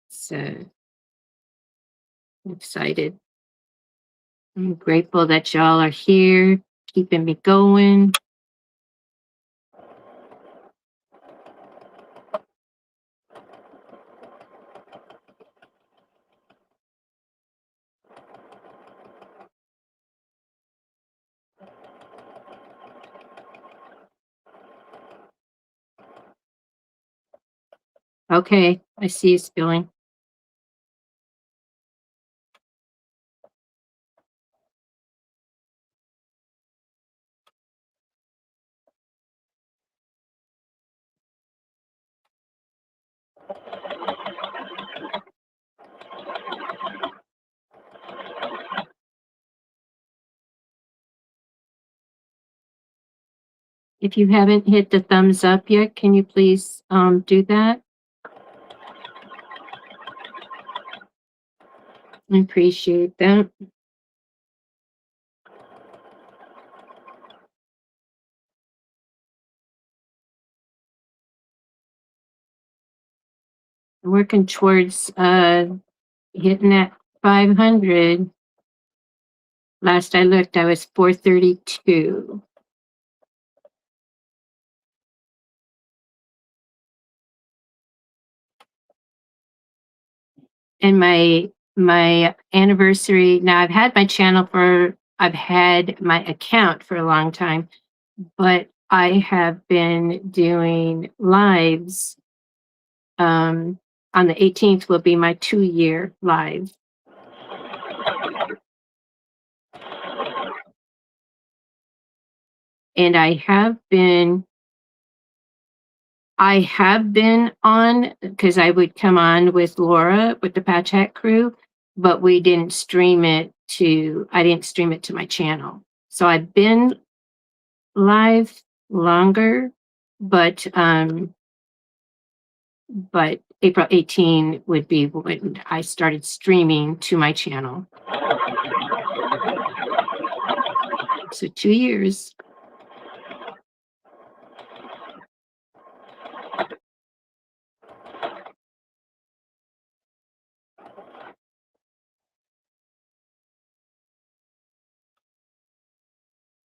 So excited. I'm grateful that y'all are here, keeping me going. Okay, I see you spilling. If you haven't hit the thumbs up yet, can you please do that? I appreciate that. working towards hitting that 500. Last I looked, I was 432. And my anniversary, now I've had my account for a long time, but I have been doing lives. On the 18th will be my 2-year live. And I have been on, because I would come on with Laura with the Patch Hat crew, but I didn't stream it to my channel. So I've been live longer, but April 18 would be when I started streaming to my channel. So 2 years.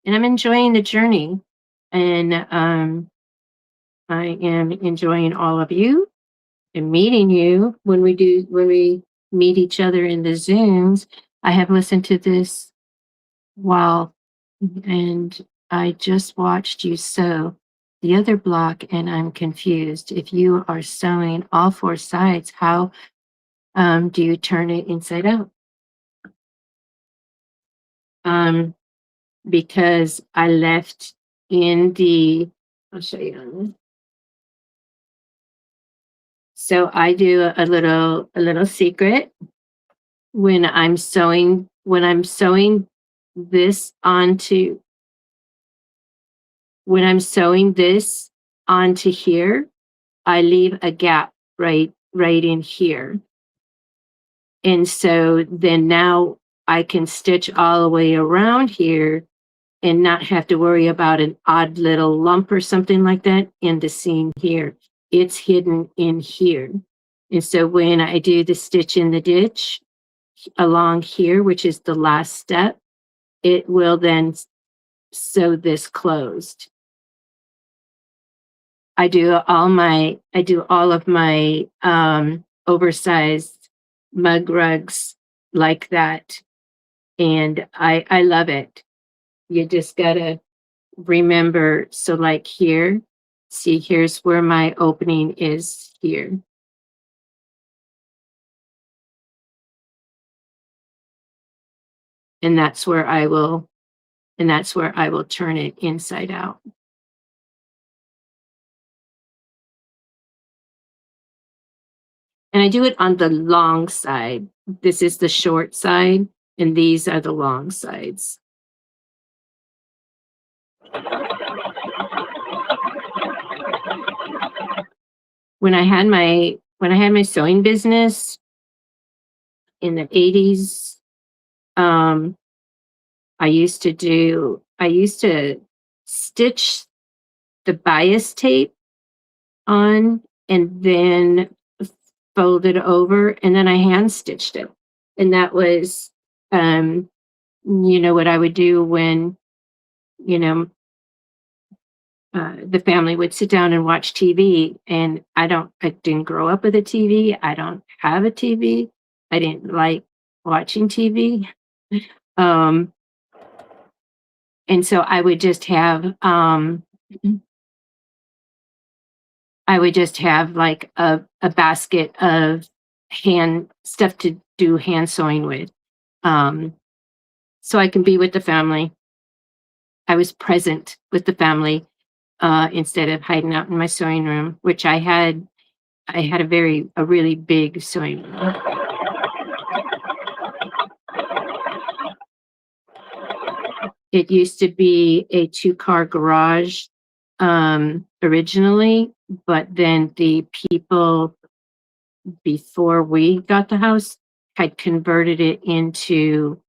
And I'm enjoying the journey. And I am enjoying all of you and meeting you when we meet each other in the Zooms. I have listened to this and I just watched you sew the other block, and I'm confused. If you are sewing all 4 sides, how do you turn it inside out? Because I left I'll show you. So I do a little secret when I'm sewing this onto here, I leave a gap right in here. And so then now I can stitch all the way around here and not have to worry about an odd little lump or something like that in the seam here. It's hidden in here. And so when I do the stitch in the ditch along here, which is the last step, it will then sew this closed. I do all of my oversized mug rugs like that. And I love it. You just gotta remember. So like here, see, here's where my opening is here. And that's where I will turn it inside out. And I do it on the long side. This is the short side, and these are the long sides. When I had my sewing business in the 80s, I used to stitch the bias tape on and then fold it over, and then I hand stitched it. And that was, what I would do when, the family would sit down and watch TV. And I didn't grow up with a TV. I don't have a TV. I didn't like watching TV. And so I would just have like a basket of hand stuff to do hand sewing with. So I can be with the family. I was present with the family instead of hiding out in my sewing room, which I had a really big sewing room. It used to be a 2-car garage originally, but then the people before we got the house had converted it into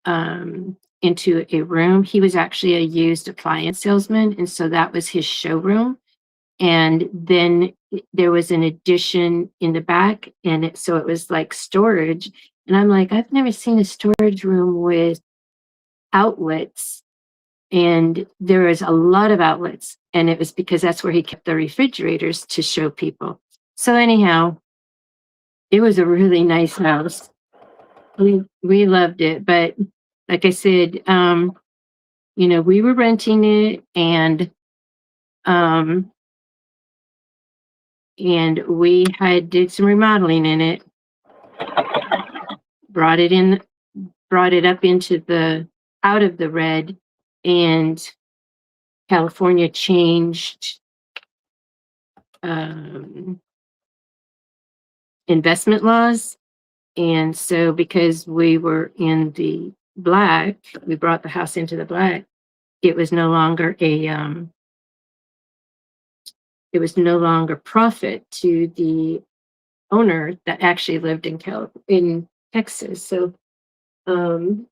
a room. He was actually a used appliance salesman, and so that was his showroom. And then there was an addition in the back, and so it was like storage. And I'm like, I've never seen a storage room with outlets. And there was a lot of outlets, and it was because that's where he kept the refrigerators to show people. So anyhow, it was a really nice house. We loved it, but like I said, we were renting it, um and we had did some remodeling in it, brought it in, brought it up into the out of the red, and California changed um, investment laws. And so because we were in the black, we brought the house into the black. It was no longer it was no longer profit to the owner that actually lived in Texas. So um,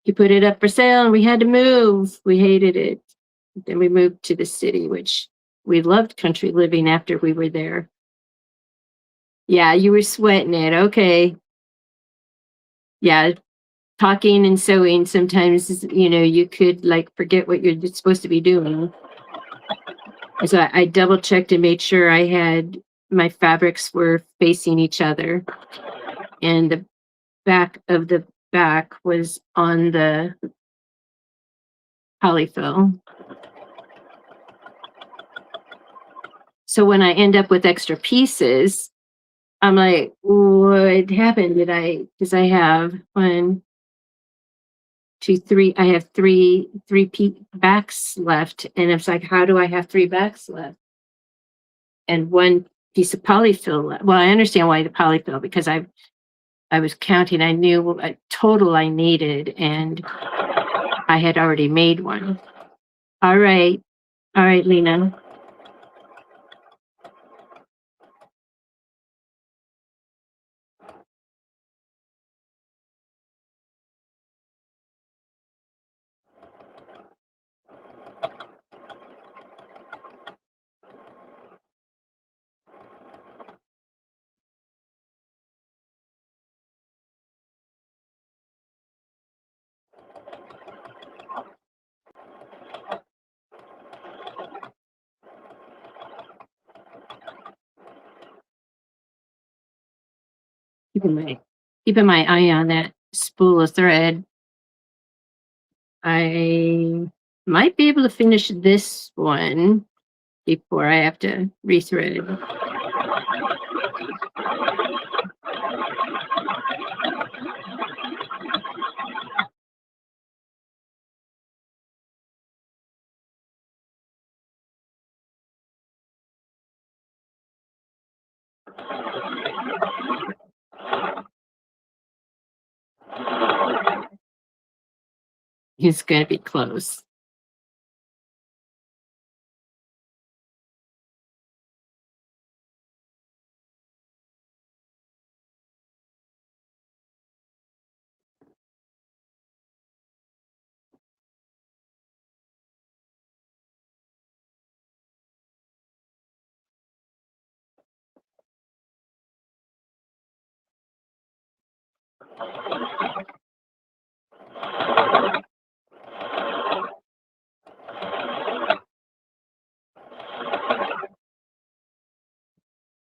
he put it up for sale, and we had to move. We hated it. Then we moved to the city, which we loved country living after we were there. Yeah, you were sweating it. Okay. Yeah, talking and sewing, sometimes, you could like forget what you're supposed to be doing. So I double checked and made sure I had my fabrics were facing each other, and the back of the back was on the polyfill. So when I end up with extra pieces, I'm like, what happened? Because I have one, two, three, I have three backs left. And it's like, how do I have three backs left? And one piece of polyfill left. Well, I understand why the polyfill, because I was counting, I knew what total I needed, and I had already made one. All right. All right, Lena. Keeping my keeping my eye on that spool of thread. I might be able to finish this one before I have to rethread. It's going to be close.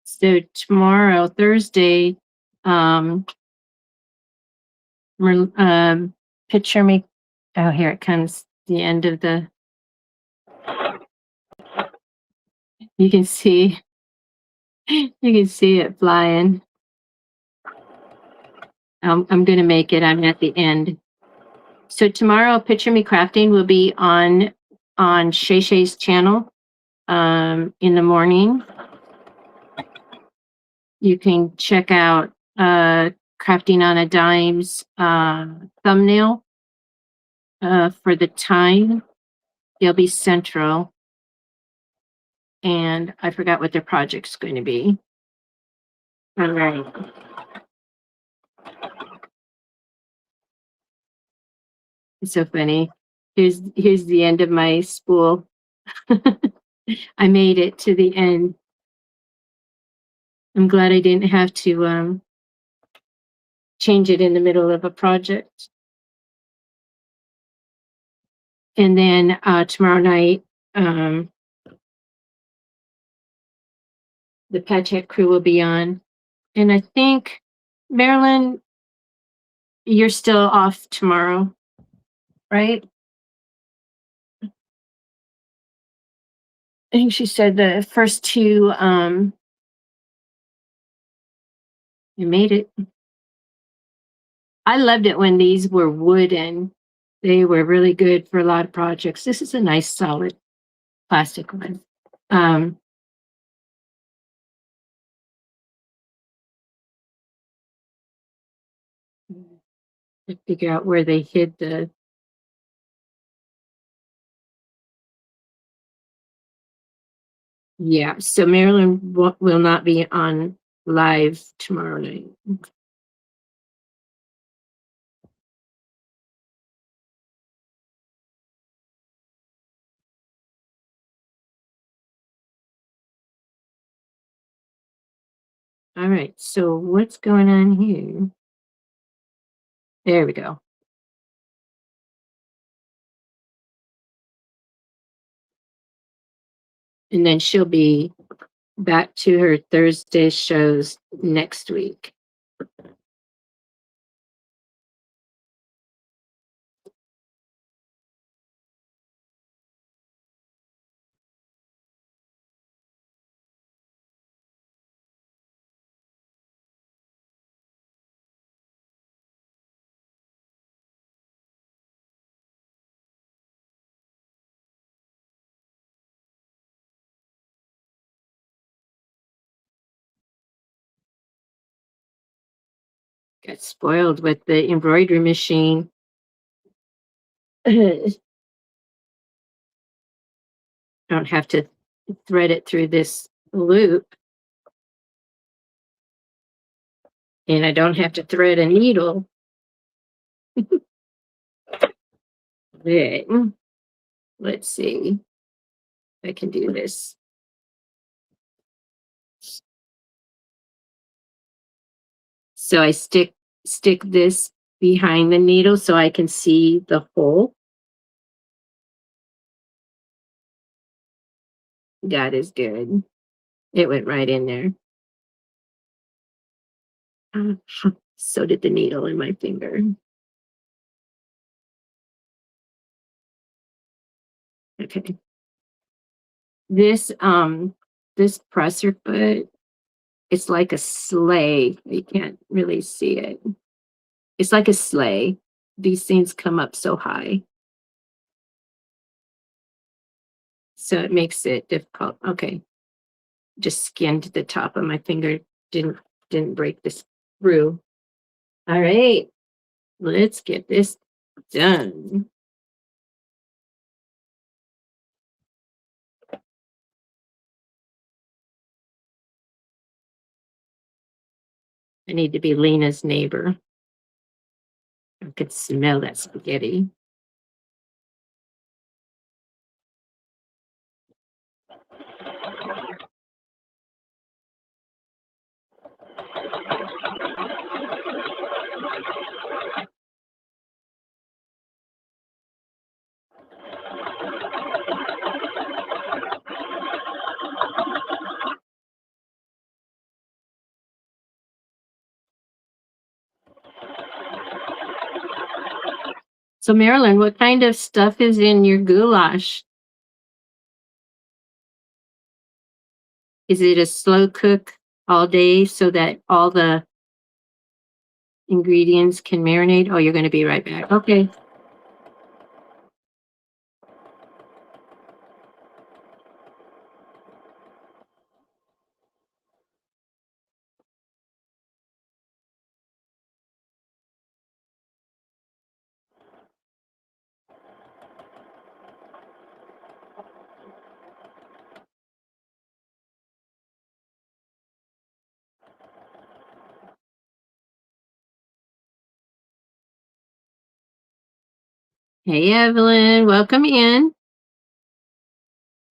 So tomorrow, Thursday, um, picture me. Oh, here it comes. The end of the. You can see. You can see it flying. I'm going to make it. I'm at the end. So tomorrow, Picture Me Crafting will be on Shay Shay's channel in the morning. You can check out Crafting on a Dime's thumbnail for the time. They'll be central. And I forgot what their project's going to be. All right. It's so funny. Here's the end of my spool. I made it to the end. I'm glad I didn't have to change it in the middle of a project. And then tomorrow night, um, the Patchett crew will be on. And I think, Marilyn, you're still off tomorrow, right? I think she said the first two, you made it. I loved it when these were wooden. They were really good for a lot of projects. This is a nice solid plastic one. Um, to figure out where they hid the. Yeah, so Marilyn will not be on live tomorrow night. All right, so what's going on here? There we go. And then she'll be back to her Thursday shows next week. Got spoiled with the embroidery machine. Don't have to thread it through this loop, and I don't have to thread a needle. Then, let's see if I can do this. So I stick this behind the needle so I can see the hole. That is good. It went right in there. So did the needle in my finger. Okay. This presser foot, it's like a sleigh. You can't really see it. It's like a sleigh. These things come up so high. So it makes it difficult. Okay. Just skinned the top of my finger. Didn't break the screw. All right. Let's get this done. I need to be Lena's neighbor. I could smell that spaghetti. So, Marilyn, what kind of stuff is in your goulash? Is it a slow cook all day so that all the ingredients can marinate? Oh, you're going to be right back. Okay. Hey, Evelyn, welcome in.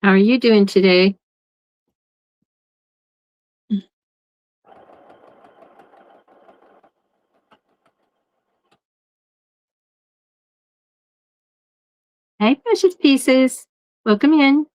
How are you doing today? Hey, precious pieces. Welcome in.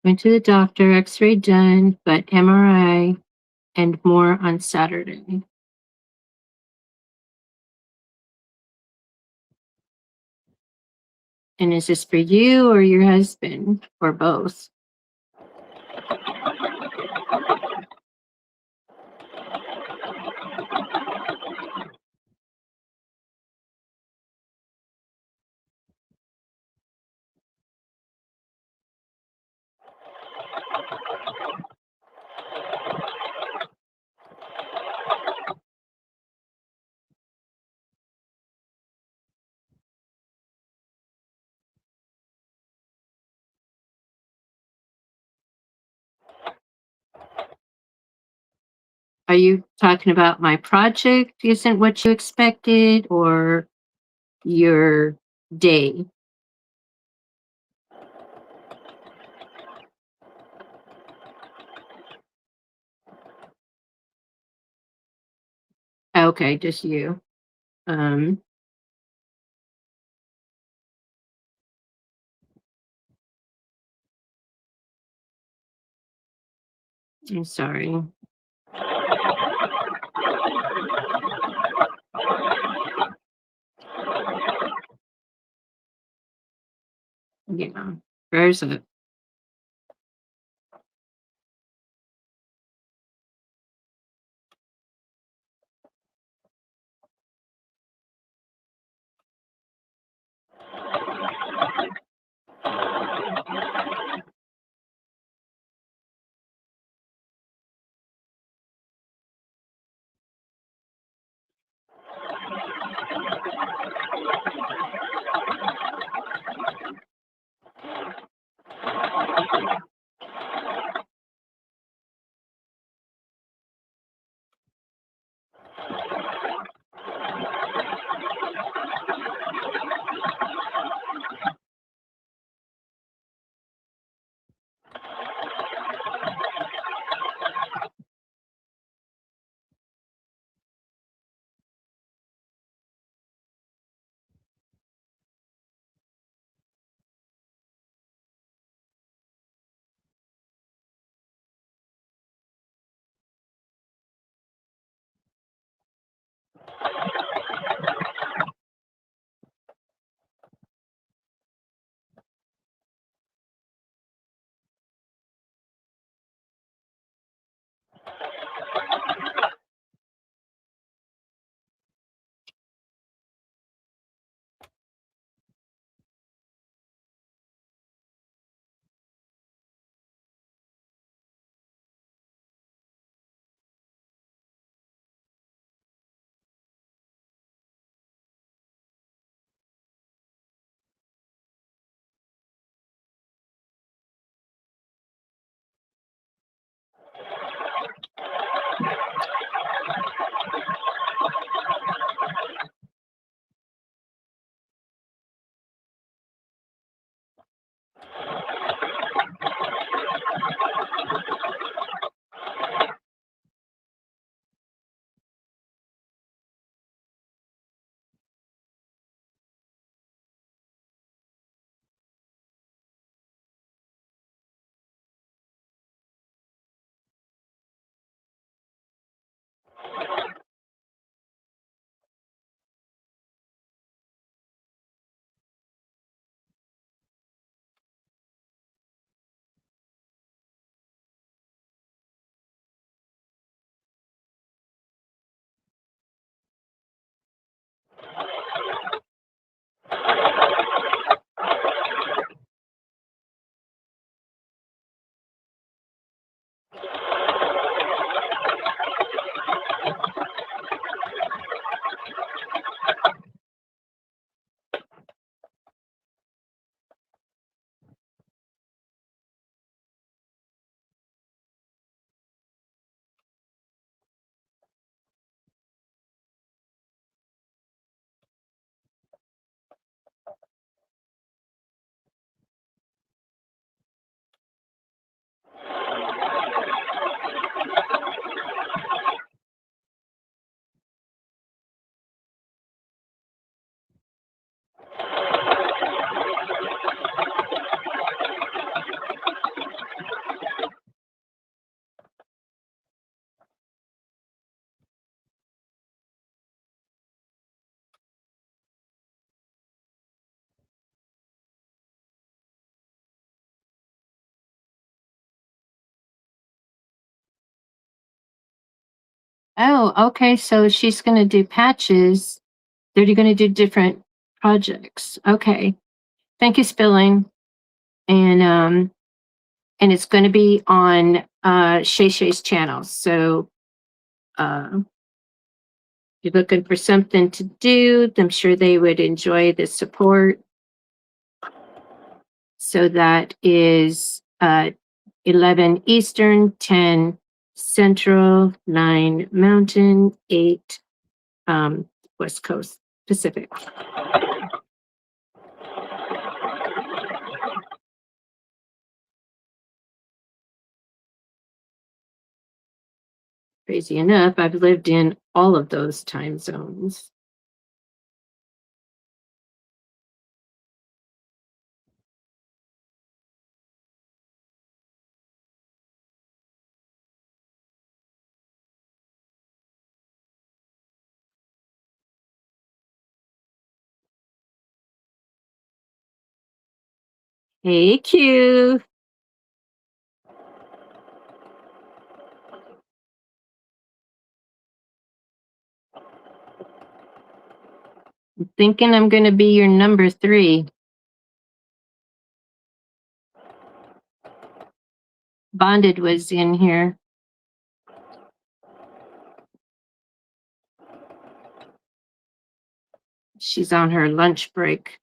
Went to the doctor, x-ray done, but MRI and more on Saturday. And is this for you or your husband or both? Are you talking about my project isn't what you expected or your day? Okay, just you. Um, I'm sorry. Yeah. Prayers up. Oh, okay. So she's going to do patches. They're going to do different projects. Okay. Thank you, Spilling. And and it's going to be on Shay Shay's channel. So uh, you're looking for something to do. I'm sure they would enjoy the support. So that is 11 Eastern, 10 Central, 9 Mountain, 8 West Coast Pacific. Crazy enough, I've lived in all of those time zones. Hey, Q. I'm thinking I'm going to be your number 3. Bonded was in here. She's on her lunch break.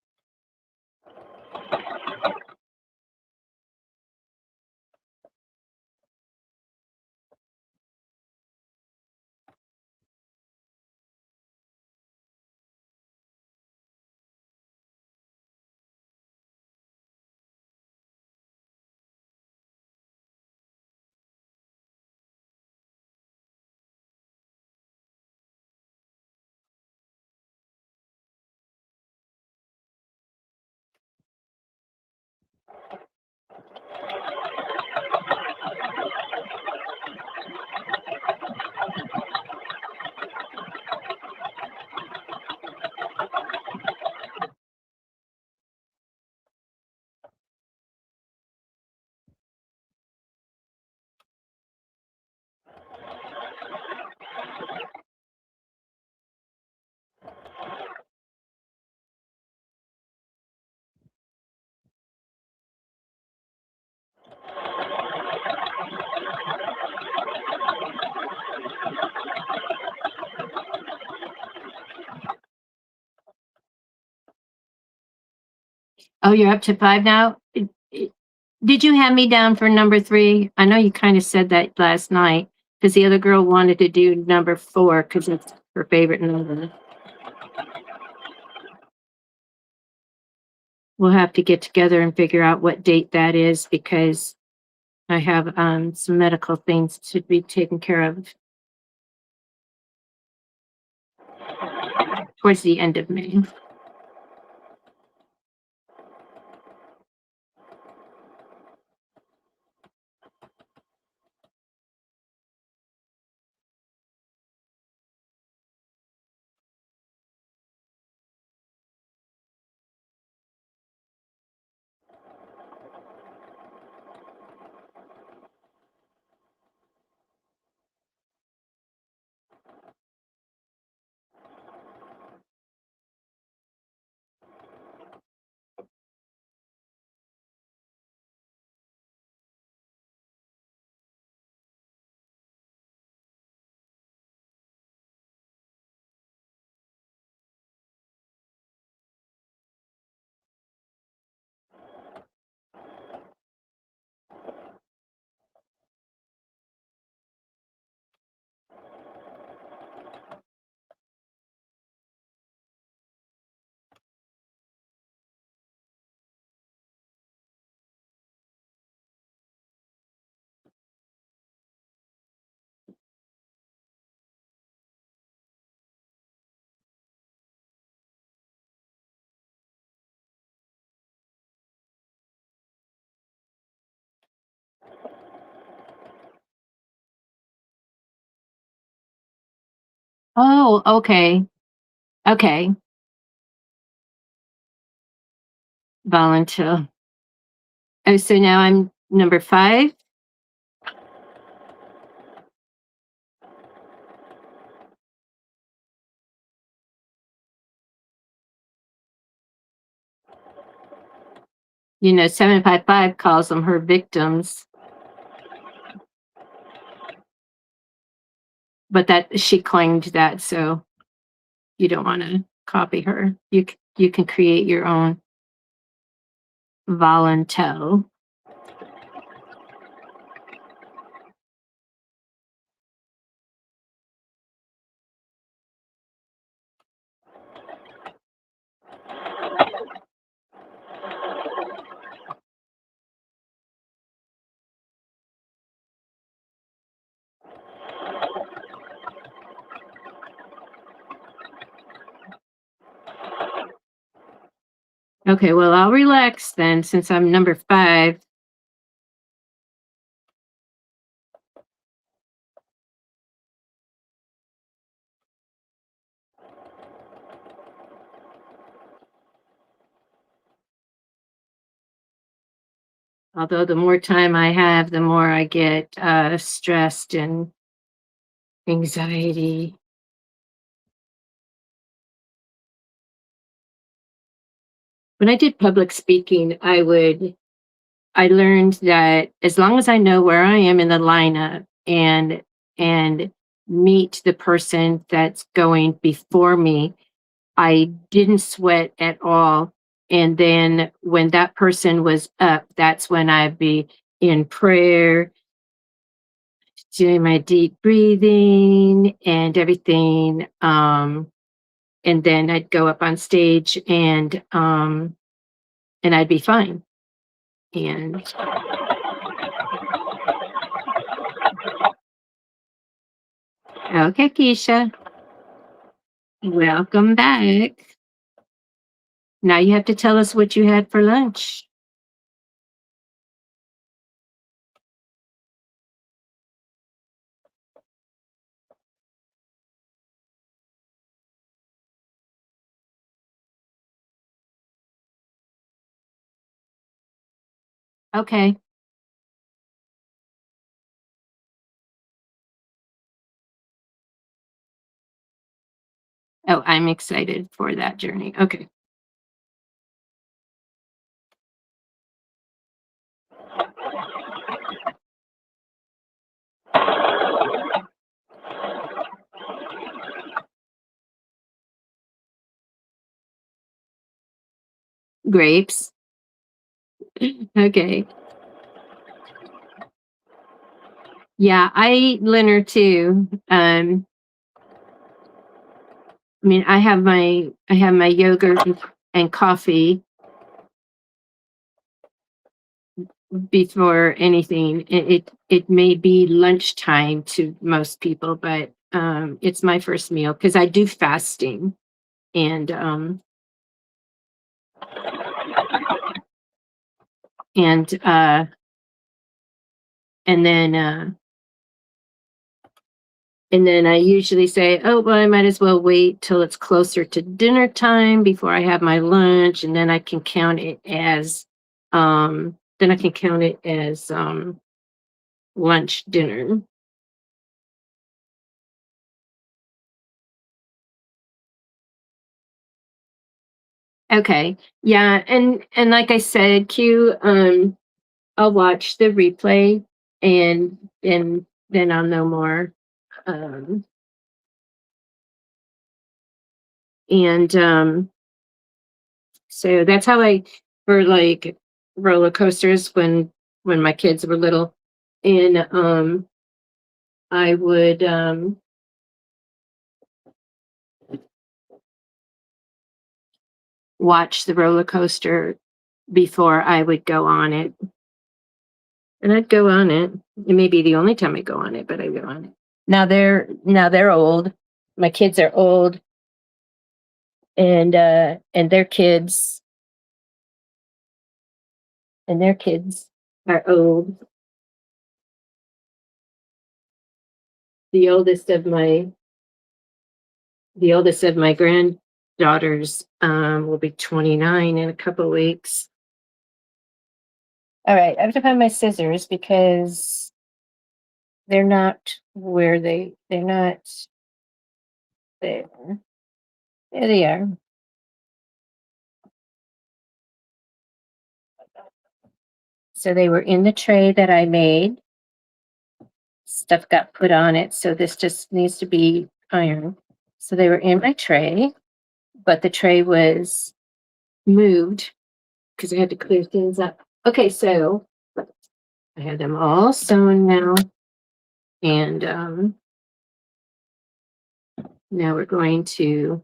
Oh, you're up to 5 now? Did you have me down for number 3? I know you kind of said that last night because the other girl wanted to do number 4 because it's her favorite number. We'll have to get together and figure out what date that is because I have some medical things to be taken care of towards the end of May. Oh, okay. Okay. Volunteer. Oh, so now I'm number 5? 755 calls them her victims, but that she claimed that, so you don't want to copy her. You can create your own volunteer. Okay, well, I'll relax then since I'm number 5. Although the more time I have, the more I get stressed and anxiety. When I did public speaking, I learned that as long as I know where I am in the lineup and meet the person that's going before me, I didn't sweat at all. And then when that person was up, that's when I'd be in prayer, doing my deep breathing and everything. And then I'd go up on stage and I'd be fine. And okay, Keisha, welcome back. Now you have to tell us what you had for lunch. Okay. Oh, I'm excited for that journey. Okay. Grapes. Okay. Yeah, I eat Leonard too. I mean, I have my yogurt and coffee before anything. It may be lunchtime to most people, but it's my first meal because I do fasting and and uh and then and then I usually say, oh well, I might as well wait till it's closer to dinner time before I have my lunch, and then I can count it as lunch dinner. Okay. Yeah, and like I said, Q, I'll watch the replay and then I'll know more. Um and So that's how I for like roller coasters when my kids were little and I would watch the roller coaster before I would go on it. And I'd go on it. It may be the only time I go on it, but I go on it. Now they're old. My kids are old and their kids are old. The oldest of my the oldest of my granddaughters will be 29 in a couple weeks. All right, I have to find my scissors because they're not there. There they are. So they were in the tray that I made. Stuff got put on it, so this just needs to be ironed. So they were in my tray, but the tray was moved because I had to clear things up. Okay, so I have them all sewn now, and now we're going to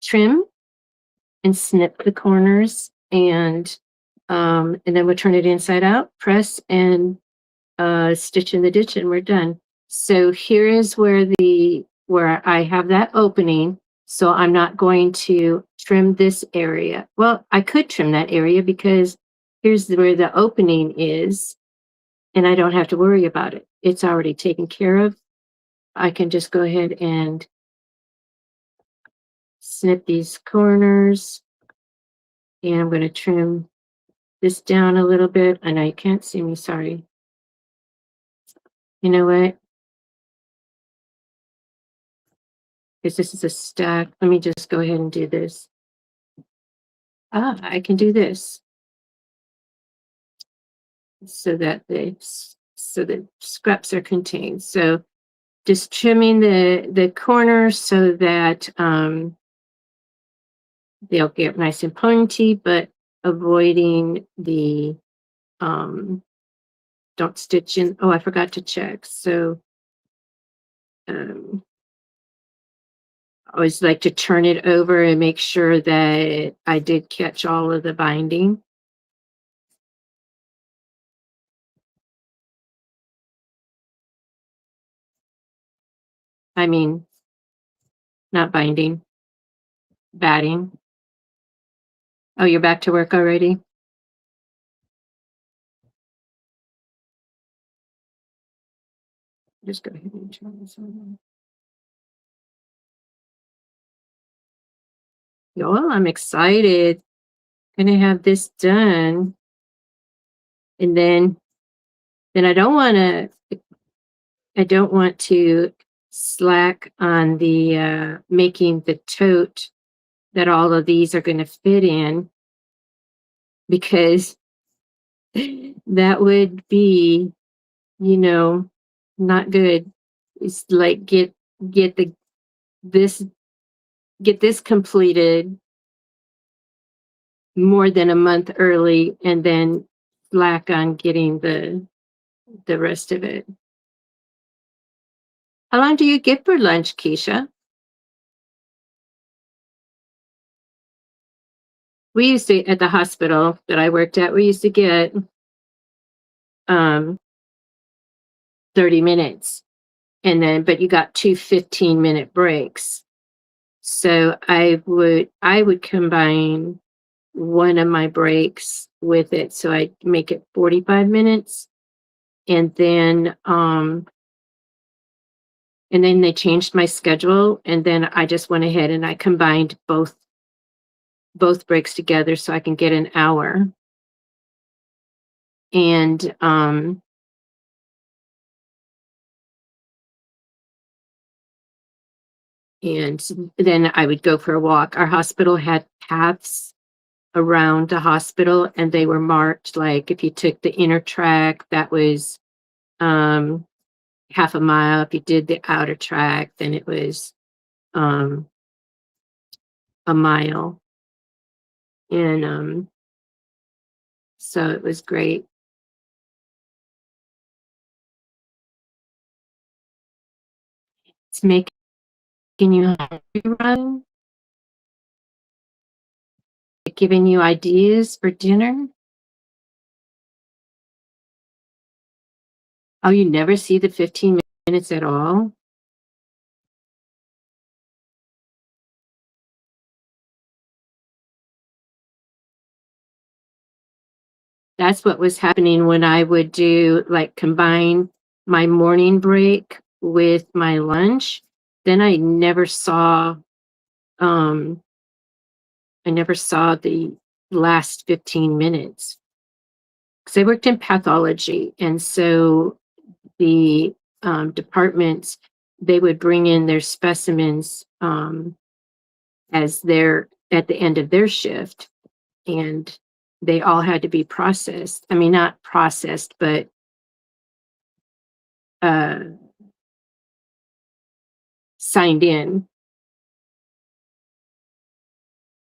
trim and snip the corners, and then we'll turn it inside out, press, and stitch in the ditch, and we're done. So here is where I have that opening. So I'm not going to trim this area. Well, I could trim that area because here's where the opening is, and I don't have to worry about it. It's already taken care of. I can just go ahead and snip these corners, and I'm going to trim this down a little bit. I know you can't see me, sorry. You know what? Because this is a stack. Let me just go ahead and do this. I can do this so that the scraps are contained. So just trimming the corners so that they'll get nice and pointy, but avoiding the don't stitch in. Oh, I forgot to check. So I always like to turn it over and make sure that I did catch all of the binding. I mean, not binding, batting. Oh, you're back to work already? Just go ahead and turn this on. Y'all, I'm excited. Gonna have this done. And then I don't want to slack on the making the tote that all of these are gonna fit in, because that would be, you know, not good. It's like get the this get this completed more than a month early, and then slack on getting the rest of it. How long do you get for lunch, Keisha? We used to, at the hospital that I worked at, we used to get um 30 minutes, and then but you got two 15-minute breaks. So I would combine one of my breaks with it, so I make it 45 minutes, and then they changed my schedule, and then I just went ahead and I combined both breaks together so I can get an hour. And then I would go for a walk. Our hospital had paths around the hospital, and they were marked, like if you took the inner track, that was um half a mile. If you did the outer track, then it was um a mile. And so it was great. It's making you hungry, Ryan? Giving you ideas for dinner? Oh, you never see the 15 minutes at all? That's what was happening when I would do, like, combine my morning break with my lunch. Then um I never saw the last 15 minutes. Because I worked in pathology, and so the departments, they would bring in their specimens as they're at the end of their shift, and they all had to be processed. I mean, not processed, but uh, signed in.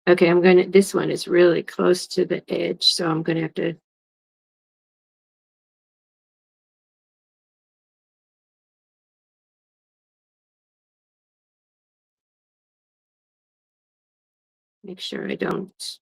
Okay, this one is really close to the edge, so I'm gonna have to, make sure I don't.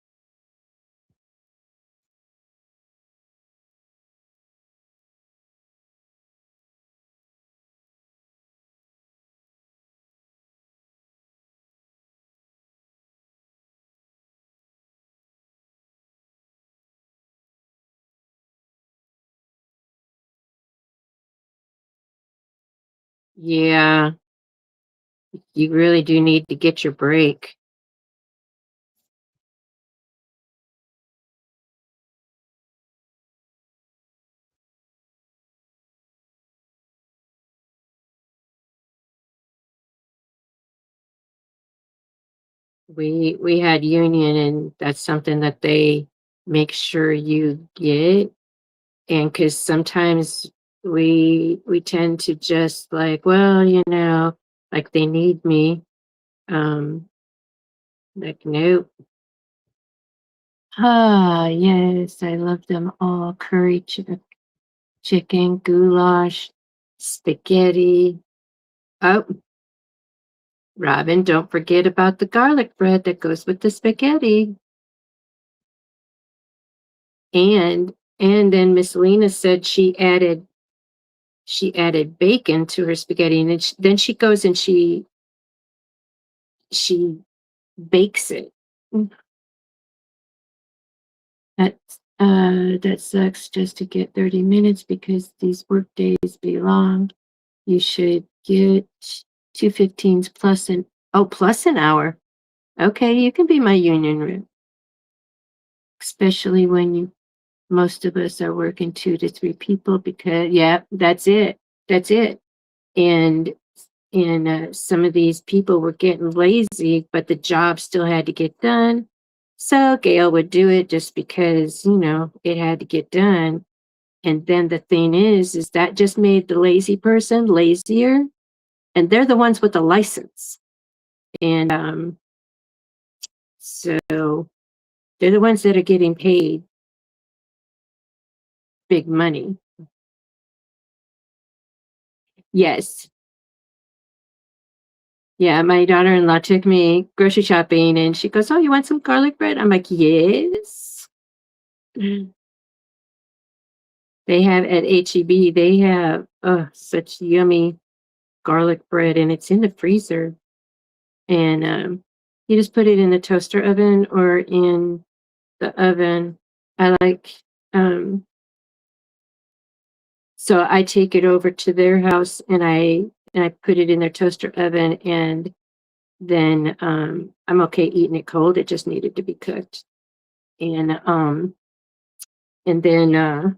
Yeah, you really do need to get your break. We had union, and that's something that they make sure you get. And because sometimes we tend to just like, well, like they need me. Um, like, nope. Ah, yes, I love them all. Curry chicken, goulash, spaghetti. Oh, Robin, don't forget about the garlic bread that goes with the spaghetti. And then Miss Lena said she added bacon to her spaghetti, and then she goes and she bakes it. Mm, that sucks just to get 30 minutes because these work days be long. You should get 2:15s plus an hour. Okay, you can be my union rep, especially when most of us are working 2 to 3 people because yeah, that's it. That's it. And some of these people were getting lazy, but the job still had to get done. So Gail would do it just because, it had to get done. And then the thing is that just made the lazy person lazier. And they're the ones with the license. And so they're the ones that are getting paid big money. Yes. Yeah, my daughter-in-law took me grocery shopping and she goes, "Oh, you want some garlic bread?" I'm like, "Yes." They have at HEB, they have, oh, such yummy garlic bread, and it's in the freezer. And, you just put it in the toaster oven or in the oven. I like, um so I take it over to their house and I put it in their toaster oven, and then, I'm okay eating it cold, it just needed to be cooked. And, and then,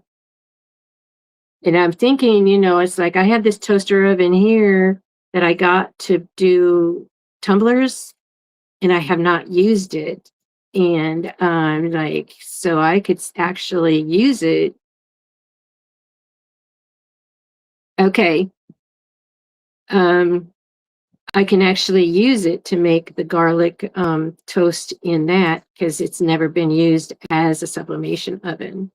and I'm thinking, it's like I have this toaster oven here that I got to do tumblers, and I have not used it. And like, so I could actually use it. Okay. Um, I can actually use it to make the garlic toast in that because it's never been used as a sublimation oven.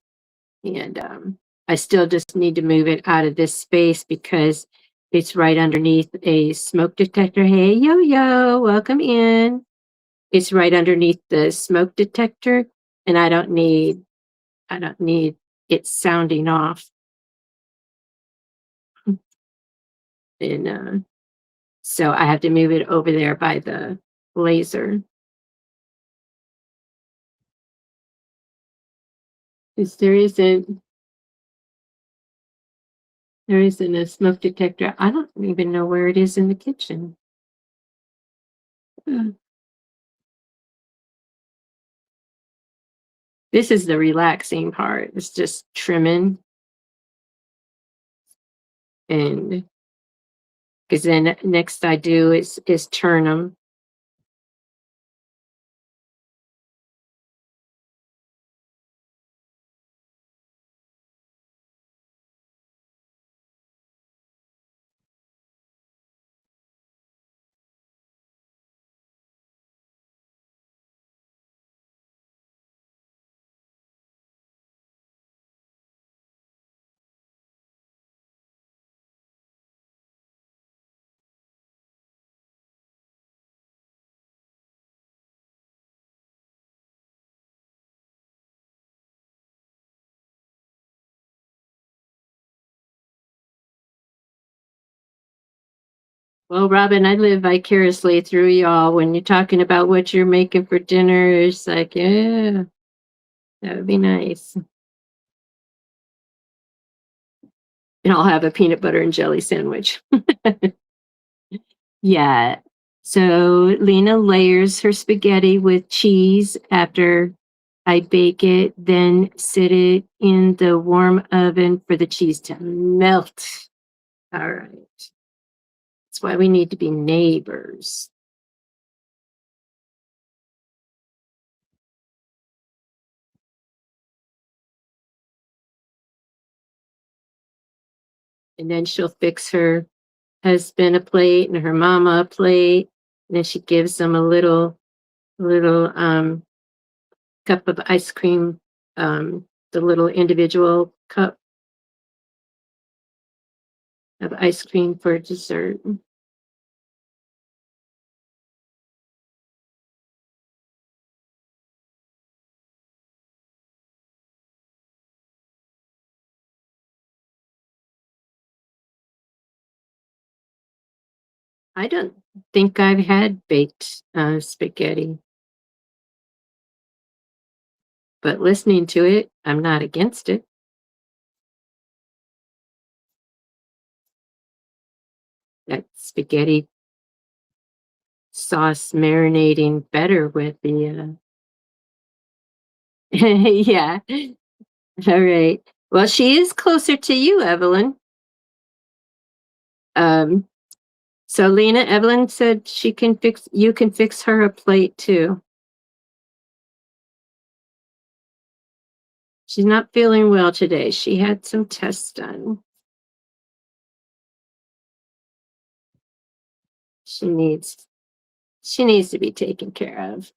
And I still just need to move it out of this space because it's right underneath a smoke detector. Hey, yo, yo, welcome in. It's right underneath the smoke detector, and I don't need it sounding off. And so I have to move it over there by the laser. 'Cause there isn't a smoke detector. I don't even know where it is in the kitchen. Uh, This is the relaxing part. It's just trimming, and because then next I do is turn them. Well, Robin, I live vicariously through y'all when you're talking about what you're making for dinner. It's like, yeah, that would be nice. And I'll have a peanut butter and jelly sandwich. Yeah. So Lena layers her spaghetti with cheese after I bake it, then sit it in the warm oven for the cheese to melt. All right. That's why we need to be neighbors. And then she'll fix her husband a plate and her mama a plate. And then she gives them a little cup of ice cream, the little individual cup of ice cream for dessert. I don't think I've had baked spaghetti, but listening to it, I'm not against it. That spaghetti sauce marinating better with the yeah. All right. Well, she is closer to you, Evelyn. Um, so Lena, Evelyn said she can fix you can fix her a plate too. She's not feeling well today. She had some tests done. She needs she needs to be taken care of.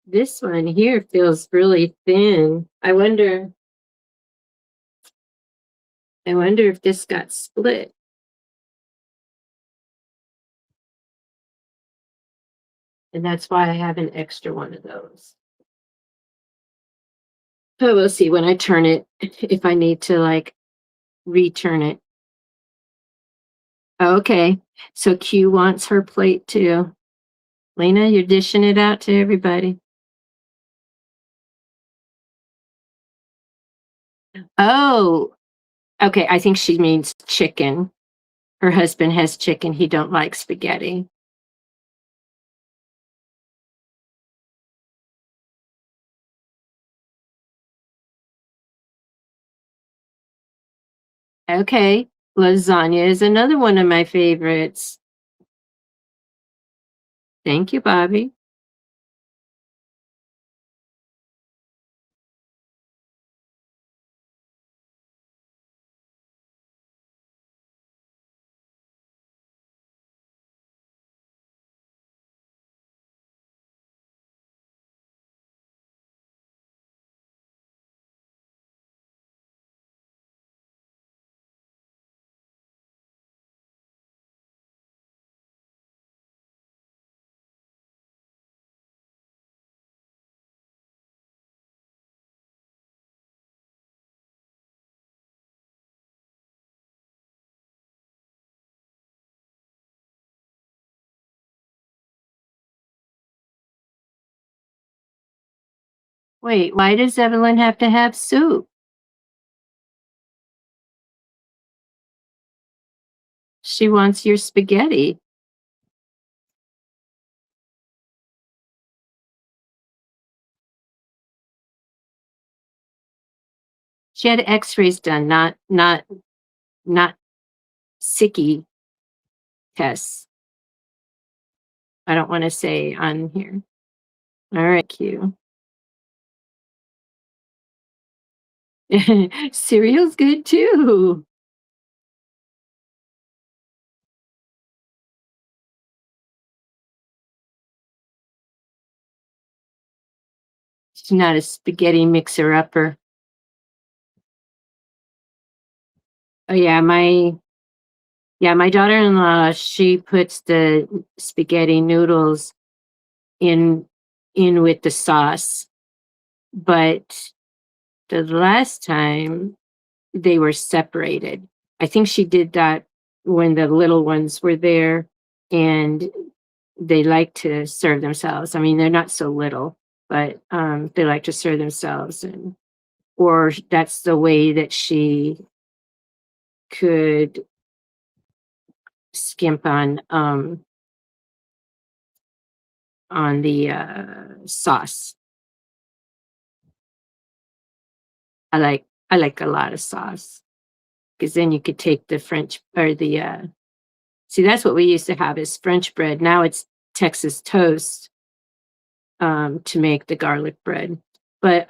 This one here feels really thin. I wonder if this got split. And that's why I have an extra one of those. But we'll see when I turn it if I need to like return it. Okay. So Q wants her plate too. Lena, you're dishing it out to everybody. Oh, okay. I think she means chicken. Her husband has chicken. He don't like spaghetti. Okay. Lasagna is another one of my favorites. Thank you, Bobby. Wait, why does Evelyn have to have soup? She wants your spaghetti. She had x-rays done, not sicky tests. I don't want to say on here. All right, Q. Cereal's good too. She's not a spaghetti mixer upper. Oh yeah, my daughter-in-law, she puts the spaghetti noodles in with the sauce. but the last time they were separated. I think she did that when the little ones were there and they like to serve themselves. I mean, they're not so little, but they like to serve themselves, and or that's the way that she could skimp on the sauce. I like a lot of sauce because then you could take the French or the see, that's what we used to have is French bread. Now it's Texas toast to make the garlic bread. But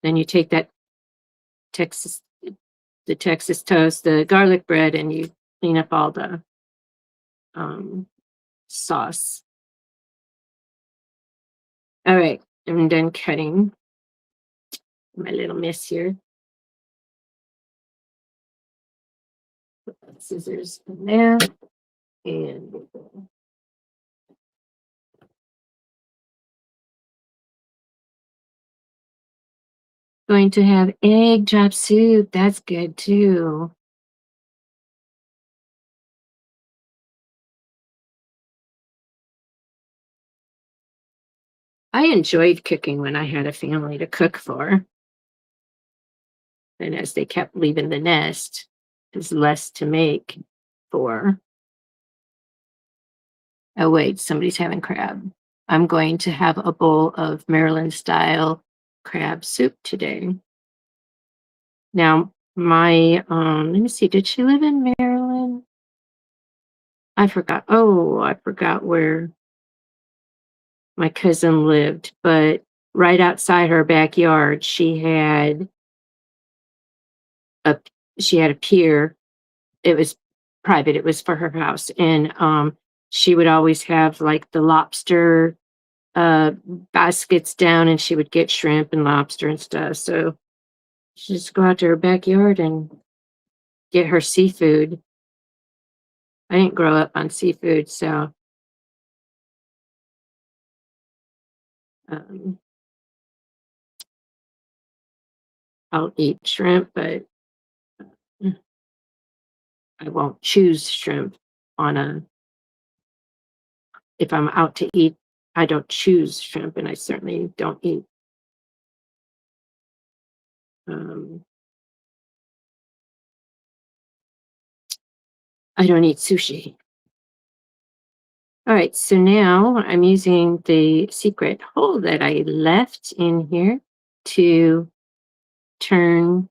then you take that Texas the Texas toast, the garlic bread, and you clean up all the um, sauce. All right, I'm done cutting my little mess here. Put the scissors in there, and going to have egg drop soup. That's good too. I enjoyed cooking when I had a family to cook for. And as they kept leaving the nest, there's less to make for. Oh, wait, somebody's having crab. I'm going to have a bowl of Maryland style crab soup today. Now, let me see, did she live in Maryland? I forgot. Oh, I forgot where my cousin lived, but right outside her backyard, a she had a pier. It was private. It was for her house, and she would always have like the lobster uh baskets down, and she would get shrimp and lobster and stuff. So she just go out to her backyard and get her seafood. I didn't grow up on seafood, so um, I'll eat shrimp, but mm, I won't choose shrimp on a if I'm out to eat. I don't choose shrimp, and I certainly don't eat. Um, I don't eat sushi. All right, so now I'm using the secret hole that I left in here to turn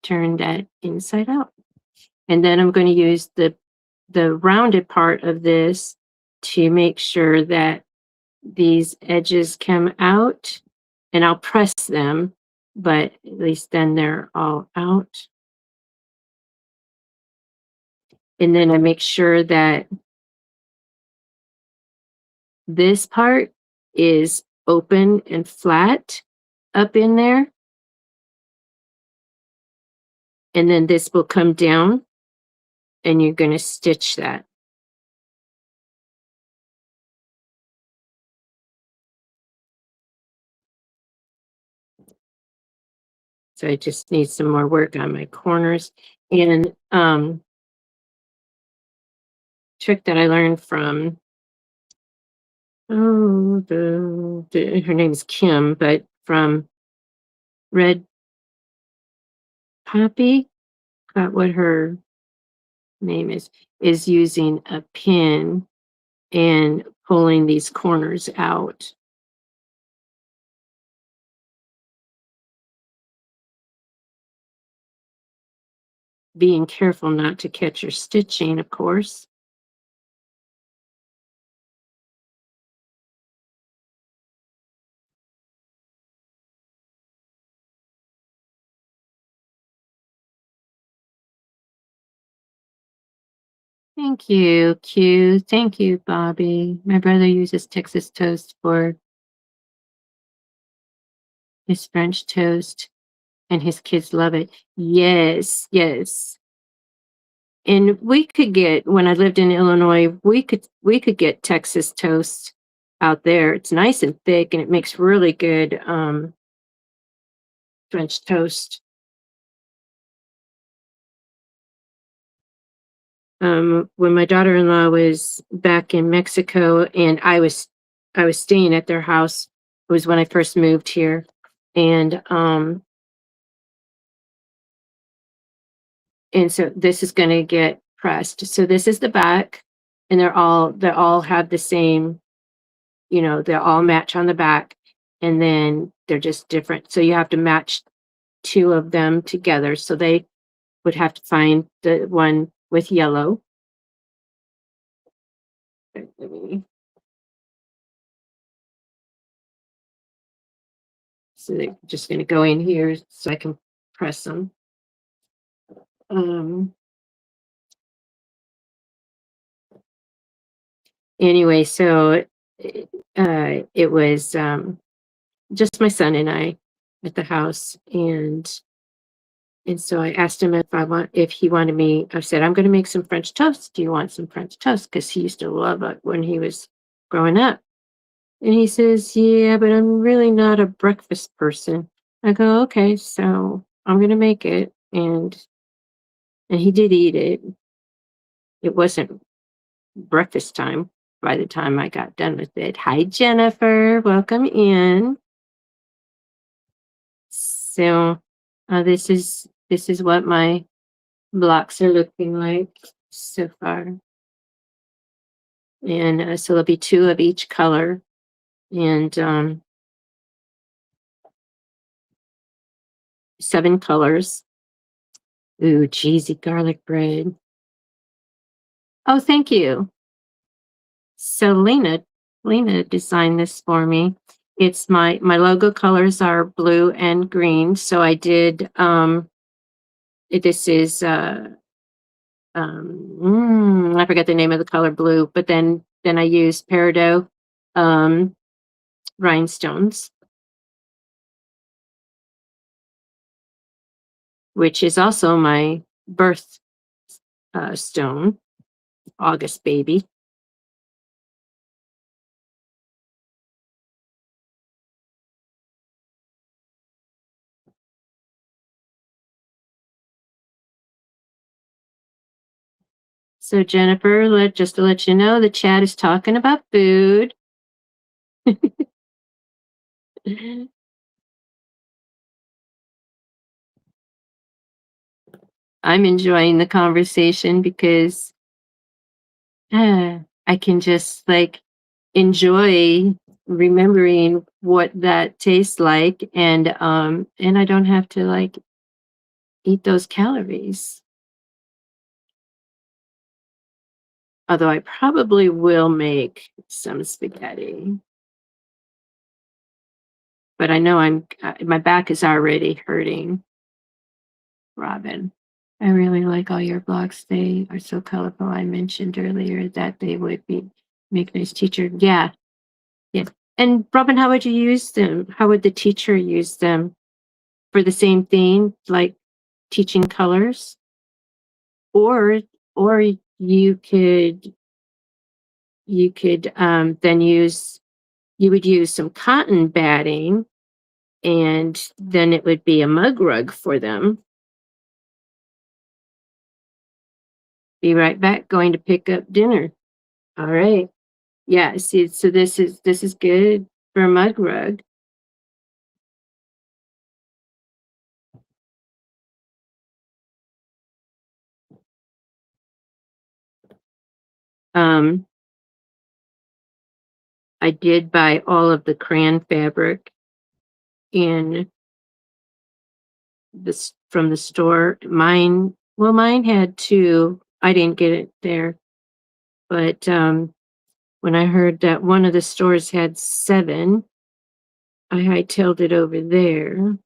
turn that inside out. And then I'm going to use the rounded part of this to make sure that these edges come out, and I'll press them, but at least then they're all out. And then I make sure that this part is open and flat up in there. And then this will come down and you're going to stitch that. So I just need some more work on my corners. And trick that I learned from her name is Kim, but from Red Poppy, got what her name is using a pin and pulling these corners out. Being careful not to catch your stitching, of course. Thank you, Q. Thank you, Bobby. My brother uses Texas toast for his French toast, and his kids love it. Yes, yes. And we could get when I lived in Illinois, we could get Texas toast out there. It's nice and thick, and it makes really good, French toast. When my daughter-in-law was back in Mexico and I was staying at their house, it was when I first moved here, and, so this is gonna get pressed. So this is the back, and they all have the same, they all match on the back, and then they're just different. So you have to match 2 of them together. So they would have to find the one with yellow. Let me So they're just gonna go in here so I can press them. Um, anyway, so, it was, just my son and I at the house, and so I asked him if he wanted me. I said, "I'm gonna make some French toast. Do you want some French toast?" Because he used to love it when he was growing up. And he says, "Yeah, but I'm really not a breakfast person." I go, "Okay, so I'm gonna make it." And he did eat it. It wasn't breakfast time by the time I got done with it. Hi, Jennifer. Welcome in. So, this is what my blocks are looking like so far. And so there'll be 2 of each color, and 7 colors. Ooh, cheesy garlic bread. Oh, thank you. So Lena designed this for me. It's my logo colors are blue and green. So I did this is I forget the name of the color blue, but then I used peridot um rhinestones, which is also my birth stone, August baby. So Jennifer, just to let you know, the chat is talking about food. I'm enjoying the conversation because I can just like enjoy remembering what that tastes like, and I don't have to like eat those calories. Although I probably will make some spaghetti, but I know my back is already hurting. Robin, I really like all your blocks. They are so colorful. I mentioned earlier that they would be make nice teacher. Yeah, yeah. And Robin, how would you use them? How would the teacher use them for the same thing, like teaching colors? Or you could then you would use some cotton batting, and then it would be a mug rug for them. Be right back, going to pick up dinner. All right. Yeah, see, so this is good for a mug rug. Um, I did buy all of the crayon fabric in this from the store. Mine had 2. I didn't get it there, but when I heard that one of the stores had 7, I hightailed it over there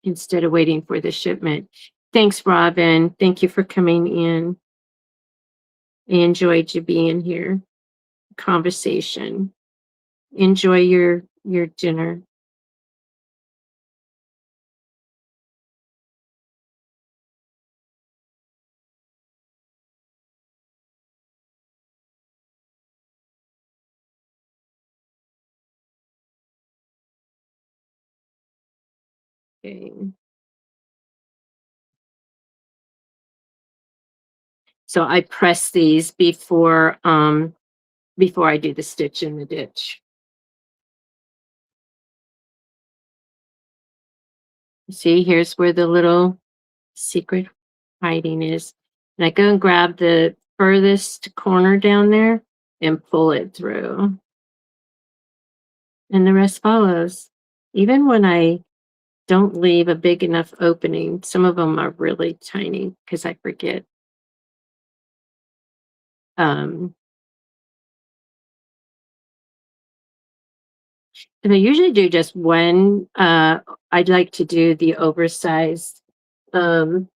instead of waiting for the shipment. Thanks, Robin. Thank you for coming in. I enjoyed you being here. Conversation. Enjoy your dinner. Okay. So I press these before I do the stitch in the ditch. See, here's where the little secret hiding is. And I go and grab the furthest corner down there and pull it through. And the rest follows. Even when I don't leave a big enough opening, some of them are really tiny because I forget. Um, and I usually do just one. I'd like to do the oversized, um,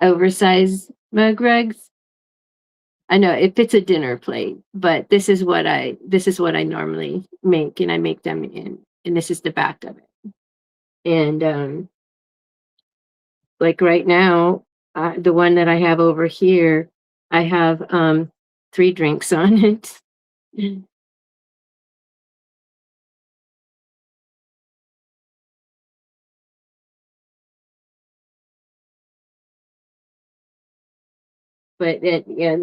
oversized mug rugs. I know it fits a dinner plate, but this is what I normally make, and I make them and this is the back of it. And like right now, the one that I have over here, I have 3 drinks on it. But it, yeah,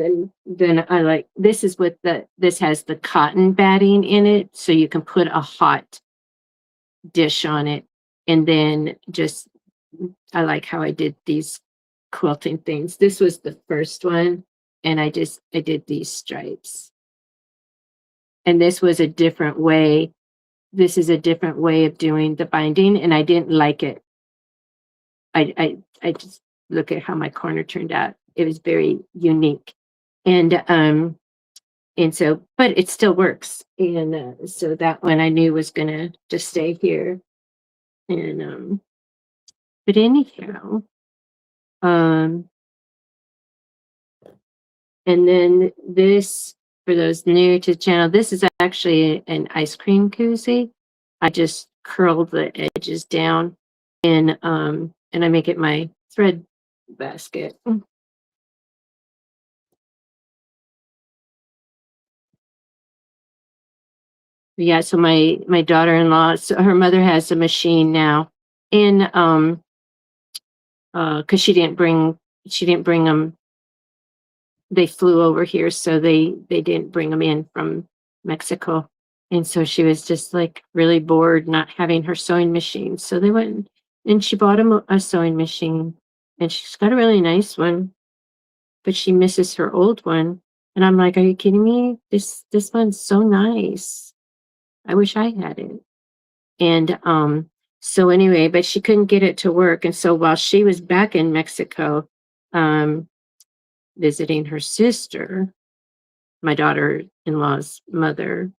then I like this is with the this has the cotton batting in it, so you can put a hot dish on it, and then just I like how I did these quilting things. This was the first one, and I did these stripes. And this was a different way. This is a different way of doing the binding, and I didn't like it. I just look at how my corner turned out. It was very unique. And so but it still works. And so that one I knew was gonna just stay here. And but anyhow, um and then this, for those new to the channel, this is actually an ice cream koozie. I just curl the edges down and I make it my thread basket. Yeah, so my daughter-in-law, so her mother has a machine now, and because she didn't bring them. They flew over here, so they didn't bring them in from Mexico. And so she was just like really bored not having her sewing machine. So they went and she bought him a sewing machine, and she's got a really nice one, but she misses her old one. And I'm like, are you kidding me? This one's so nice. I wish I had it. And so anyway, but she couldn't get it to work. And so while she was back in Mexico, um, visiting her sister, my daughter-in-law's mother,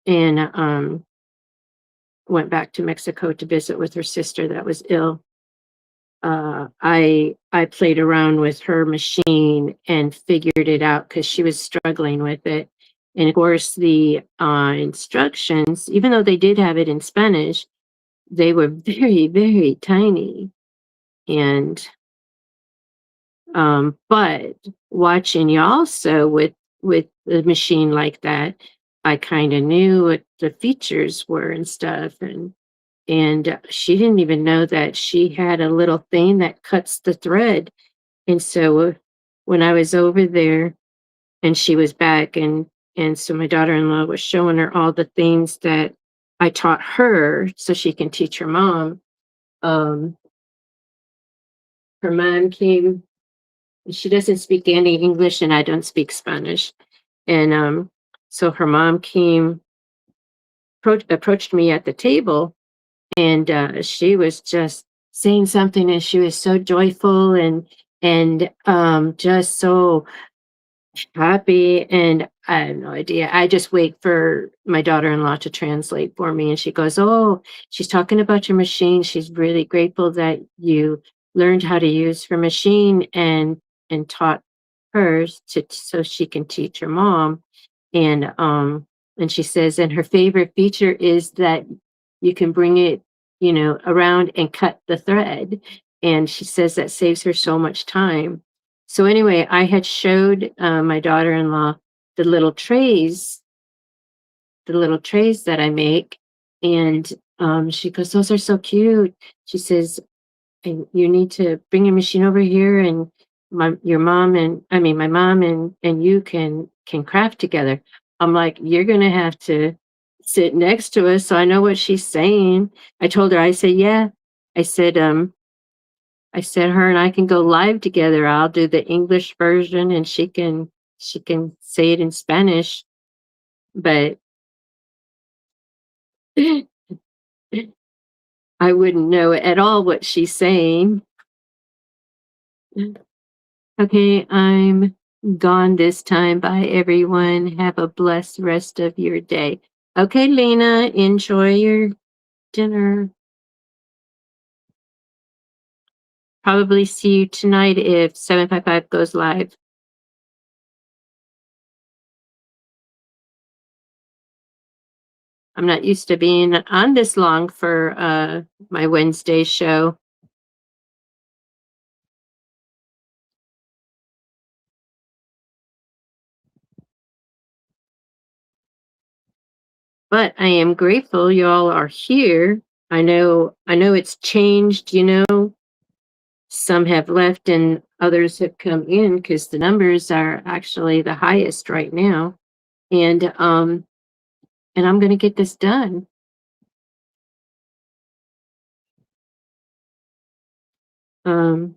and went back to Mexico to visit with her sister that was ill. I played around with her machine and figured it out because she was struggling with it. And of course, the instructions, even though they did have it in Spanish, they were very, very tiny. And but watching y'all sew with the machine like that, I kind of knew what the features were and stuff. And she didn't even know that she had a little thing that cuts the thread. And so when I was over there and she was back, and so my daughter-in-law was showing her all the things that I taught her so she can teach her mom. Um, her mom came. She doesn't speak any English, and I don't speak Spanish. And so her mom came, approached me at the table, and she was just saying something, and she was so joyful and just so happy. And I have no idea. I just wait for my daughter-in-law to translate for me. And she goes, oh, she's talking about your machine. She's really grateful that you learned how to use her machine and taught hers to so she can teach her mom. And she says, and her favorite feature is that you can bring it, around and cut the thread. And she says that saves her so much time. So anyway, I had showed my daughter-in-law the little trays, the little trays that I make, and She goes, "Those are so cute." She says, "And you need to bring your machine over here, and your mom and I mean, my mom and you can craft together." I'm like, "You're gonna have to sit next to us so I know what she's saying." I told her, I said, "Yeah." I said, I said, "Her and I can go live together. I'll do the English version and she can say it in Spanish." But I wouldn't know at all what she's saying. Okay, I'm gone this time. Bye, everyone. Have a blessed rest of your day. Okay, Lena, enjoy your dinner. Probably see you tonight if 755 goes live. I'm not used to being on this long for my Wednesday show. But I am grateful y'all are here. I know it's changed, some have left and others have come in because the numbers are actually the highest right now. And I'm going to get this done. Um,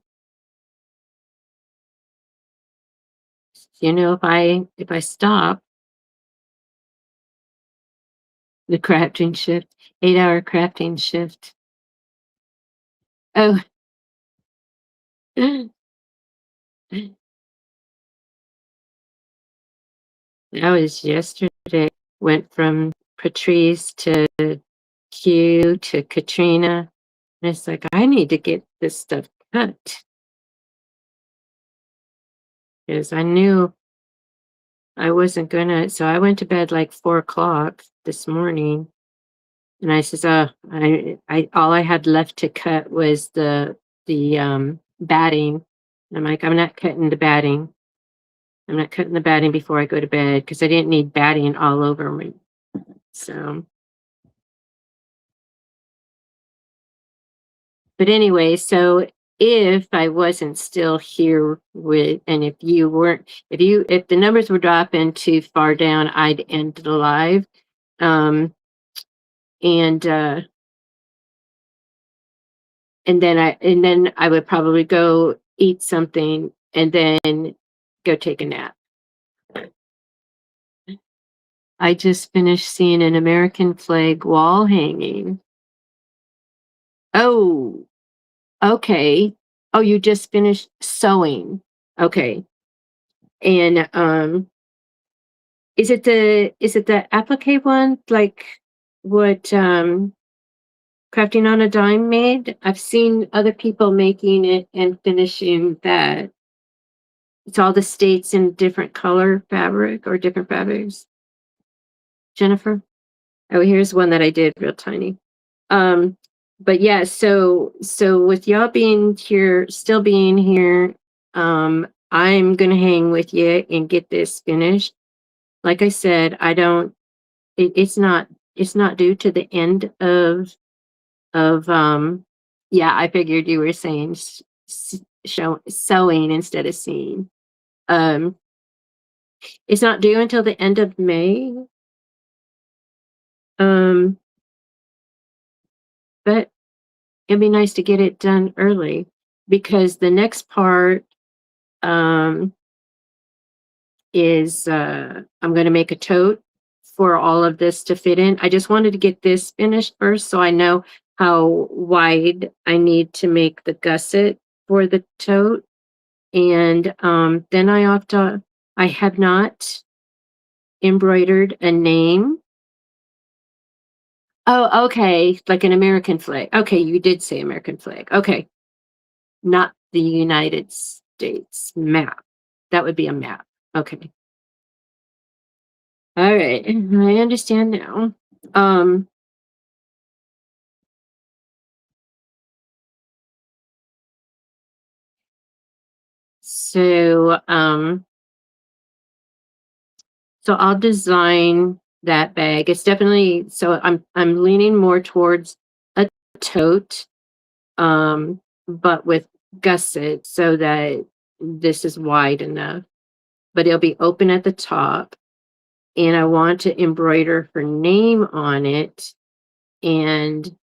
if I stop the crafting shift, 8-hour crafting shift. Oh, that was yesterday. Went from Patrice to Q to Katrina. And it's like, I need to get this stuff cut because I knew I wasn't gonna. So I went to bed like 4 o'clock this morning. And I says, I all I had left to cut was the batting. And I'm like, I'm not cutting the batting. I'm not cutting the batting before I go to bed because I didn't need batting all over me. So, but anyway, so if I wasn't still here and if you weren't, if the numbers were dropping too far down, I'd end the live. Um, and and then I would probably go eat something and then go take a nap. I just finished seeing an American flag wall hanging. Oh, okay. Oh, you just finished sewing. Okay. And is it the applique one like what Crafting on a Dime made? I've seen other people making it and finishing that. It's all the states in different color fabric or different fabrics. Jennifer? Oh, here's one that I did real tiny. Um, but yeah, so with y'all being here, still being here, I'm gonna hang with you and get this finished. Like I said, I don't. It's not due to the end of. Yeah, I figured you were saying sewing instead of seeing. Um, it's not due until the end of May. Um, but it'd be nice to get it done early because the next part um, is I'm going to make a tote for all of this to fit in. I just wanted to get this finished first so I know how wide I need to make the gusset for the tote. And then I have not embroidered a name. Oh, okay. Like an American flag. Okay, you did say American flag. Okay. Not the United States map. That would be a map. Okay. All right. I understand now. Um, so, so I'll design that bag. It's definitely so I'm leaning more towards a tote, um, but with gusset so that this is wide enough, but it'll be open at the top. And I want to embroider her name on it. And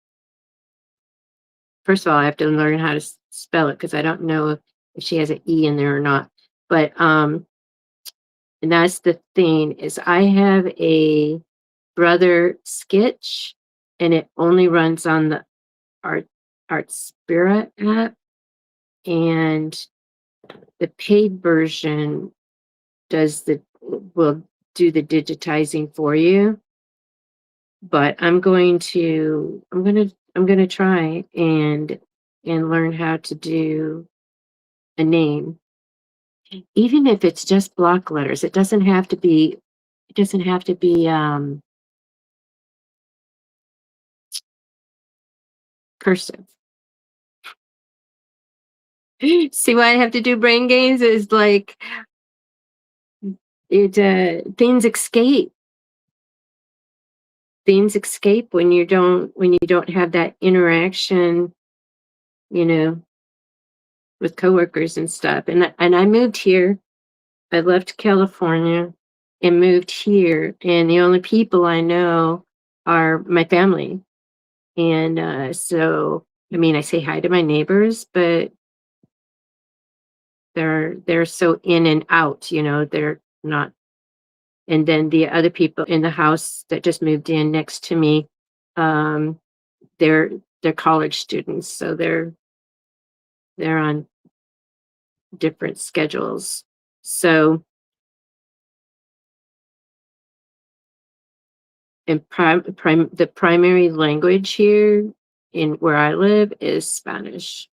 first of all, I have to learn how to spell it because I don't know if she has an E in there or not. But and that's the thing is I have a brother sketch and it only runs on the Art Spirit app, and the paid version does the will do the digitizing for you. But I'm gonna try and learn how to do a name, even if it's just block letters. It doesn't have to be cursive. See why I have to do brain games is like it things escape when you don't have that interaction, you know, with coworkers and stuff. And I moved here. I left California and moved here, and the only people I know are my family. And so, I mean, I say hi to my neighbors, but they're so in and out, they're not. And then the other people in the house that just moved in next to me, um, they're they're college students, so they're on different schedules. So, and the primary language here in where I live is Spanish.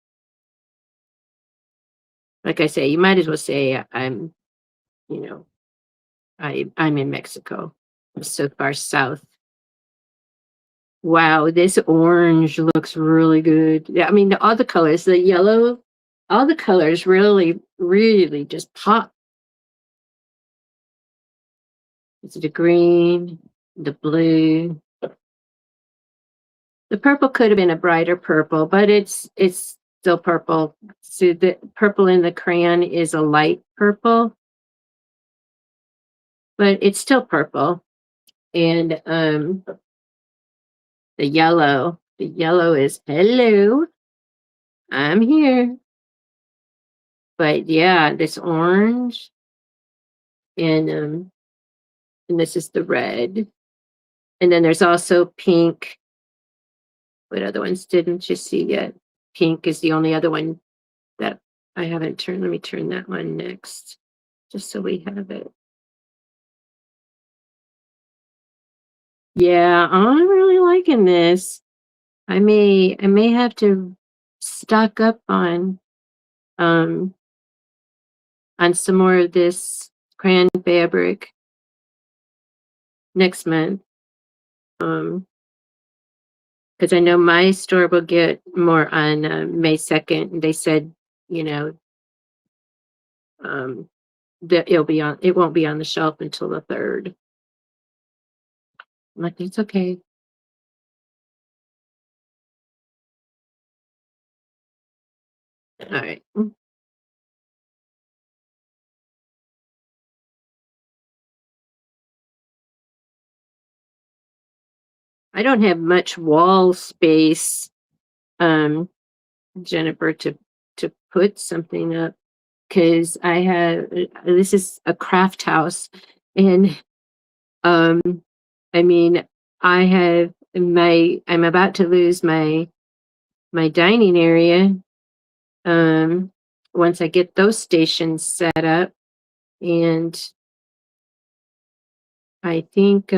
Like I say, you might as well say you know, I'm in Mexico. I'm so far south. Wow, this orange looks really good. Yeah, I mean, all the colors, the yellow, all the colors really, really just pop. It's the green, the blue. The purple could have been a brighter purple, but it's still purple. So the purple in the crayon is a light purple, but it's still purple. And the yellow is hello, I'm here. But yeah, this orange and this is the red. And then there's also pink. What other ones didn't you see yet? Pink is the only other one that I haven't turned. Let me turn that one next, just so we have it. Yeah, I'm really liking this. I may have to stock up um on some more of this crayon fabric next month. Because I know my store will get more on May 2nd. They said, you know, um, that it won't be on the shelf until the 3rd. I'm like, it's okay. All right. I don't have much wall space, um, Jennifer, to put something up because this is a craft house, and um, I mean, I'm about to lose my dining area, um, once I get those stations set up. And I think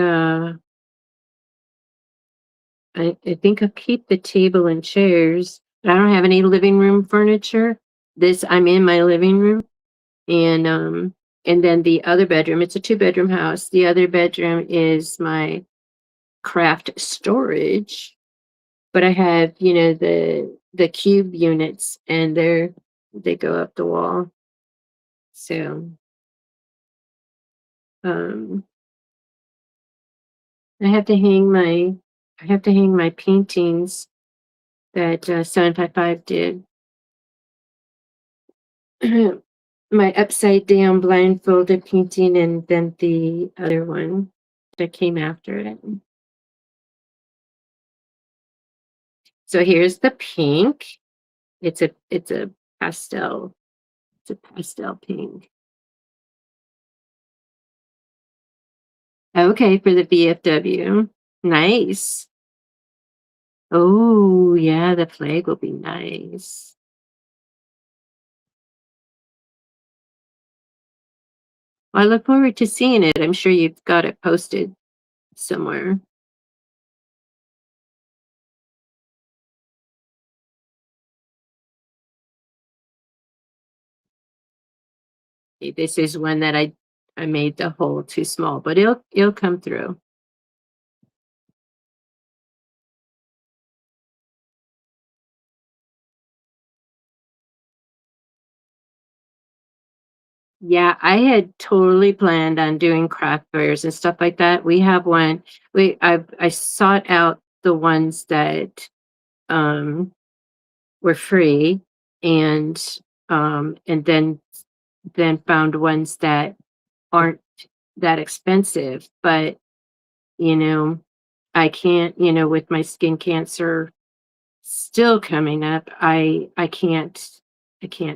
I think I'll keep the table and chairs. I don't have any living room furniture. I'm in my living room, and then the other bedroom, it's a two-bedroom house. The other bedroom is my craft storage, but I have, the cube units, and they go up the wall. So, um I have to hang my paintings that 755 did. My upside down blindfolded painting and then the other one that came after it. So here's the pink. It's a pastel. It's a pastel pink. Okay, for the VFW. Nice. Oh, yeah, the flag will be nice. Well, I look forward to seeing it. I'm sure you've got it posted somewhere. This is one that I made the hole too small, but it'll come through. Yeah, I had totally planned on doing craft fairs and stuff like that. We have one. I sought out the ones that um were free and then found ones that aren't that expensive, but you know, I can't, with my skin cancer still coming up, I can't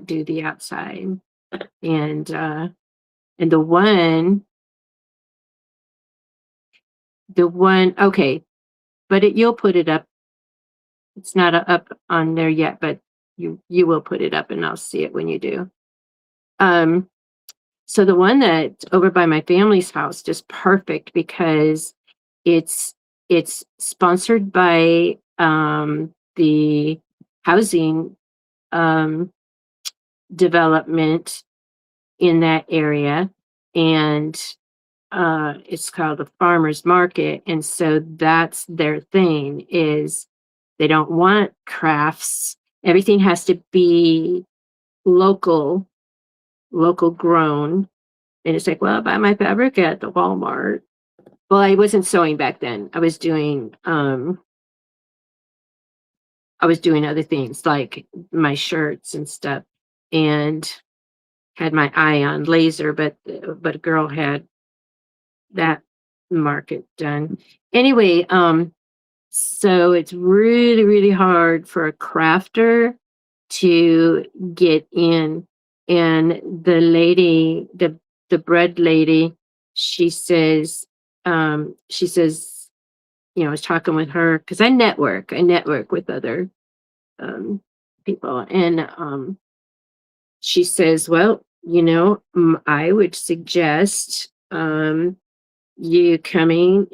do the outside. And the one okay, but you'll put it up. It's not up on there yet, but you will put it up and I'll see it when you do. Um so the one that's over by my family's house, just perfect because it's it's sponsored by the housing um development in that area, and it's called the farmers market, and so that's their thing is they don't want crafts. Everything has to be local grown. And it's like, well, I buy my fabric at the Walmart. Well, I wasn't sewing back then. I was doing other things like my shirts and stuff, and had my eye on laser, but a girl had that market done. Anyway, so it's really, really hard for a crafter to get in. And the bread lady, she says, I was talking with her because I network with other um, people, and she says, well, I would suggest you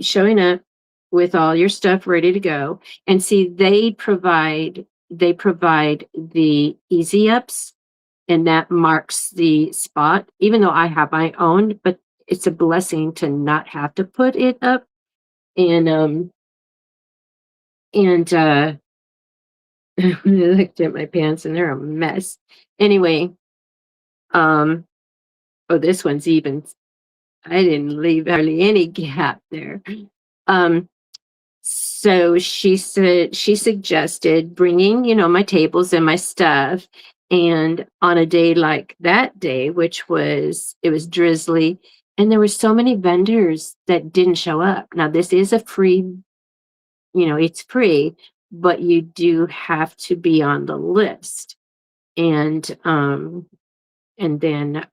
showing up with all your stuff ready to go. And see, they provide the easy ups, and that marks the spot, even though I have my own, but it's a blessing to not have to put it up. And I looked at my pants and they're a mess. Anyway, um, oh, this one's even, I didn't leave hardly any gap there. Um, So she suggested bringing, my tables and my stuff. And on a day like that day, it was drizzly, and there were so many vendors that didn't show up. Now, this is a free, it's free, but you do have to be on the list. And and then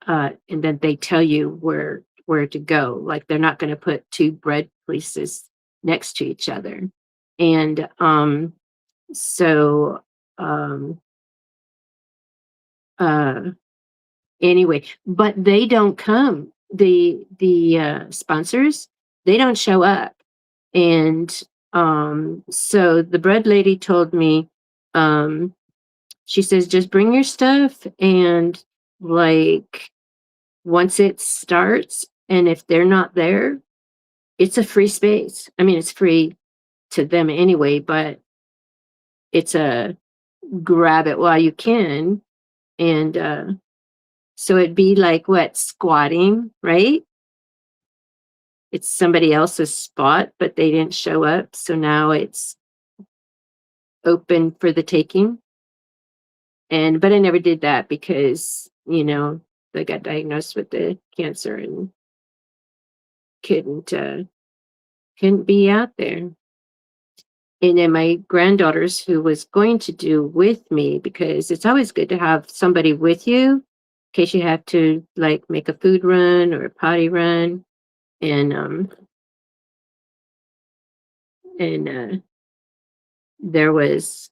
they tell you where to go. Like they're not going to put two bread places next to each other. And so um uh anyway, but they don't come. The sponsors, they don't show up. And so the bread lady told me, um she says, just bring your stuff, and like once it starts, and if they're not there, it's a free space. I mean, it's free to them anyway, but it's a grab it while you can. And so it'd be like what, squatting, right? it's somebody else's spot, but they didn't show up, so now it's open for the taking. And but I never did that because, they got diagnosed with the cancer and couldn't couldn't be out there. And then my granddaughters, who was going to do with me, because it's always good to have somebody with you in case you have to like make a food run or a potty run. And there was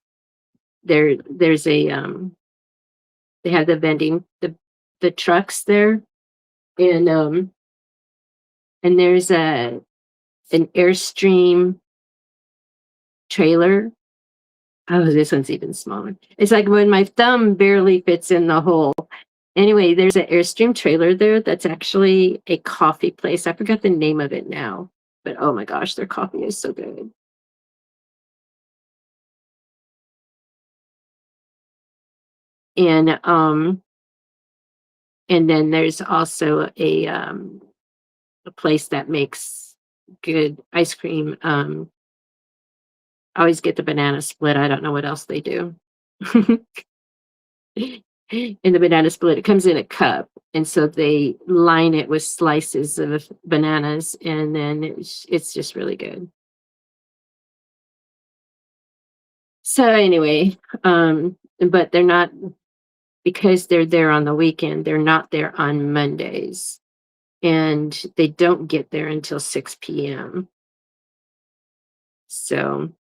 there's a they have the trucks there, and there's an Airstream trailer. Oh, this one's even smaller. It's like when my thumb barely fits in the hole. Anyway, there's an Airstream trailer there that's actually a coffee place. I forgot the name of it now, but oh my gosh, their coffee is so good. And then there's also a place that makes good ice cream. I always get the banana split. I don't know what else they do. In the banana split, it comes in a cup, and so they line it with slices of bananas, and then it's just really good. So anyway, but they're not, because they're there on the weekend, they're not there on Mondays, and they don't get there until 6 p.m. So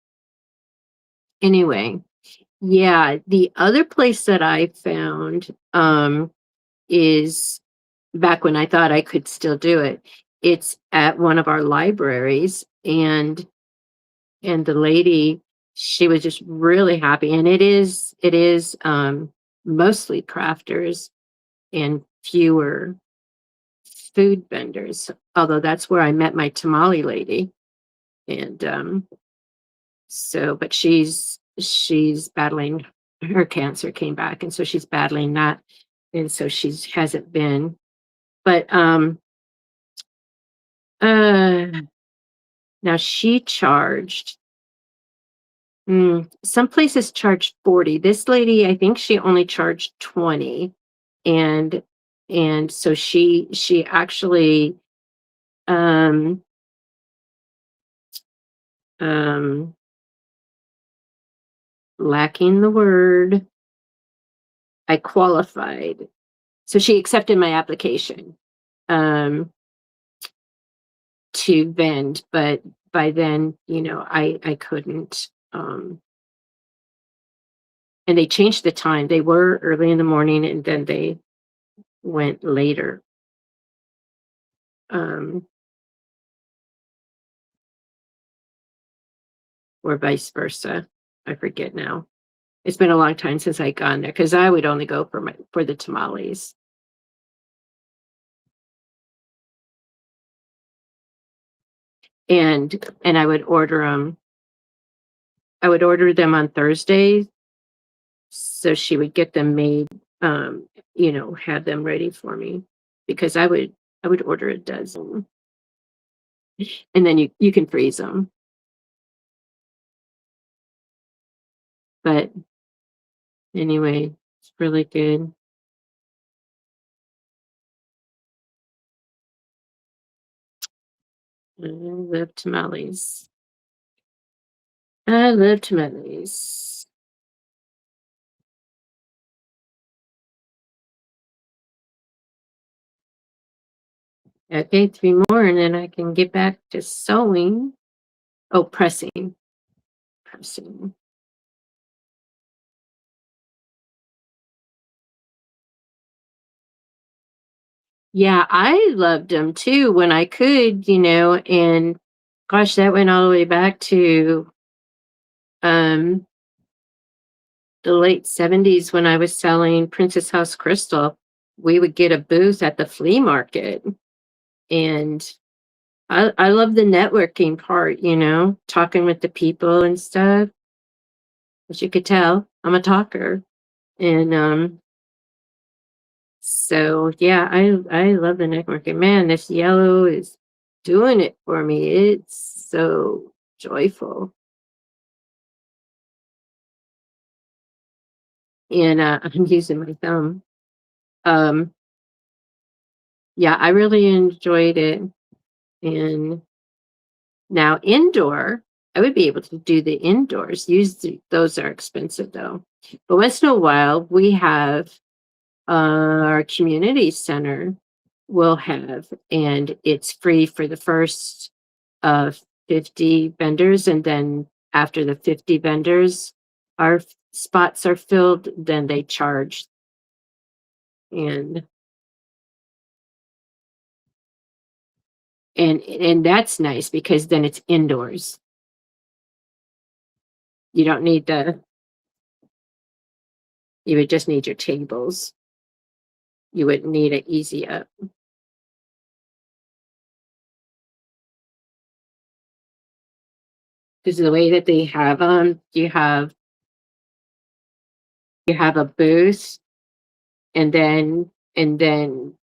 anyway, yeah, the other place that I found is back when I thought I could still do it. It's at one of our libraries, and the lady, she was just really happy, and it is mostly crafters and fewer food vendors, although that's where I met my tamale lady. And but she's battling, her cancer came back, and so she's battling that, and so she hasn't been. But uh now she charged, some places charged 40. This lady, I think she only charged 20. And so she actually um um lacking the word, I qualified. So she accepted my application um to vend, but by then, I couldn't. And they changed the time. They were early in the morning, and then they went later. Um or vice versa. I forget now. It's been a long time since I gone there, because I would only go for the tamales. And I would order them on Thursdays, so she would get them made, have them ready for me, because I would order a dozen, and then you can freeze them. But anyway, it's really good. I love tamales. I love tamales. Okay, 3 more, and then I can get back to sewing. Oh, pressing. Pressing. Yeah, I loved them too when I could, and gosh, that went all the way back to um the late 70s when I was selling Princess House Crystal. We would get a booth at the flea market, and I love the networking part, talking with the people and stuff. As you could tell, I'm a talker. And so yeah, I love the networking. Man, this yellow is doing it for me. It's so joyful. And I'm using my thumb. Um, yeah, I really enjoyed it. And now indoor, I would be able to do the indoors. Those are expensive though. But once in a while, we have our community center will have, and it's free for the first 50 vendors, and then after the 50 vendors, our spots are filled, then they charge. And and that's nice because then it's indoors. You don't need you would just need your tables. You wouldn't need an easy up. Because the way that they have them, you have a booth, and then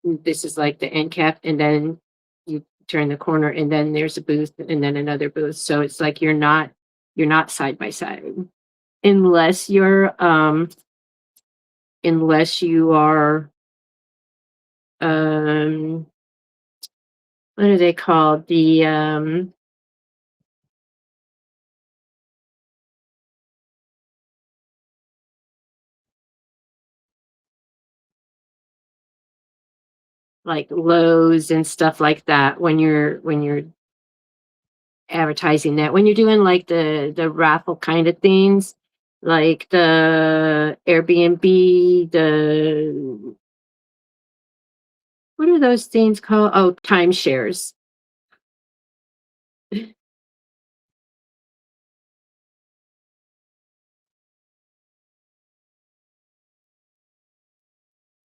this is like the end cap, and then you turn the corner, and then there's a booth, and then another booth. So it's like you're not side by side unless you are um what are they called, the like Lowe's and stuff like that, when you're advertising that, when you're doing like the raffle kind of things, like the Airbnb, the what are those things called? Oh, timeshares.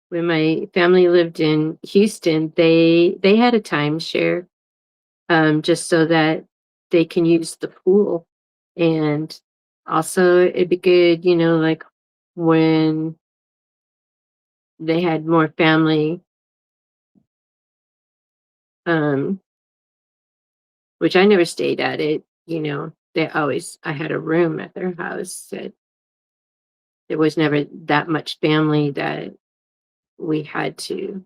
When my family lived in Houston, they had a timeshare, just so that they can use the pool. And also it'd be good, like when they had more family, um, which I never stayed at it, I had a room at their house. That there was never that much family that we had to,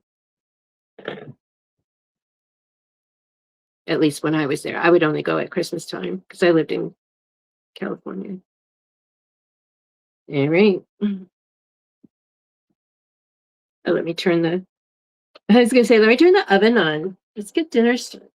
at least when I was there. I would only go at Christmas time because I lived in California. All right. Oh, let me turn the I was gonna say, let me turn the oven on. Let's get dinner started.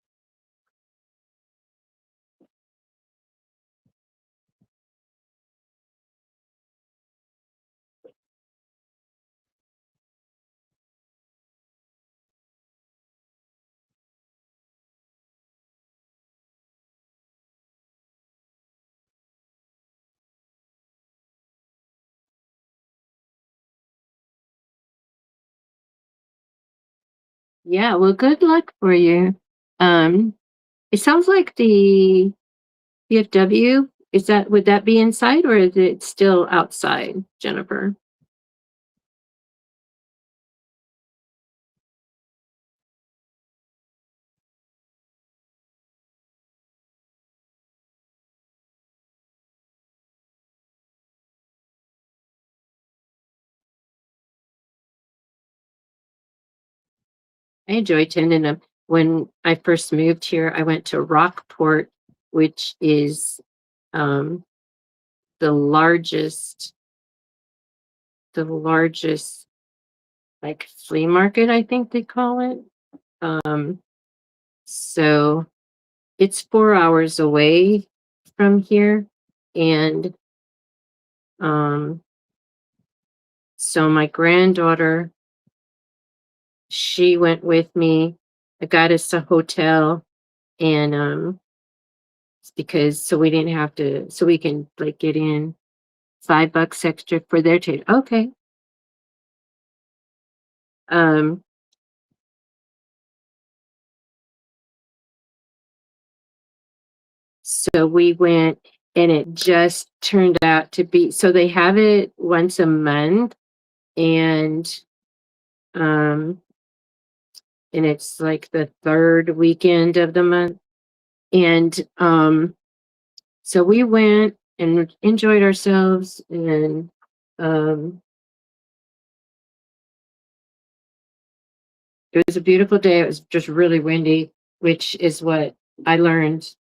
Yeah, well, good luck for you. Um, it sounds like the VFW, would that be inside or is it still outside, Jennifer? I enjoy attending them. When I first moved here, I went to Rockport, which is um, the largest like flea market, I think they call it. Um, so it's 4 hours away from here, and um, so my granddaughter, she went with me. I got us a hotel, and it's because so we didn't have to, so we can like get in $5 extra for their ticket. Okay. Um, so we went, and it just turned out to be, so they have it once a month, and um and it's like the third weekend of the month. And so we went and enjoyed ourselves, and um, it was a beautiful day. It was just really windy, which is what I learned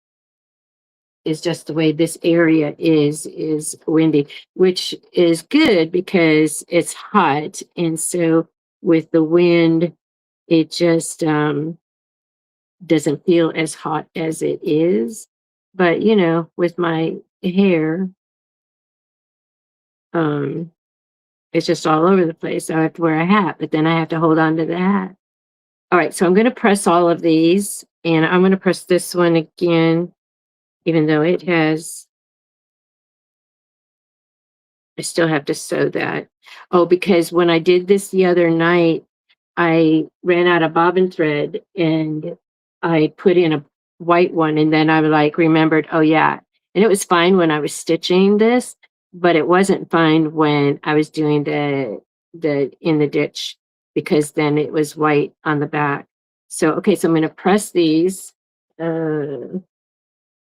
is just the way this area is windy, which is good because it's hot. And so with the wind, it just doesn't feel as hot as it is. But with my hair, um, it's just all over the place. So I have to wear a hat, but then I have to hold on to the hat. All right, so I'm going to press all of these, and I'm going to press this one again, even though it has, I still have to sew that. Oh, because when I did this the other night, I ran out of bobbin thread and I put in a white one, and then I like remembered, oh yeah. And it was fine when I was stitching this, but it wasn't fine when I was doing the in the ditch, because then it was white on the back. So okay, so I'm gonna press these. Uh,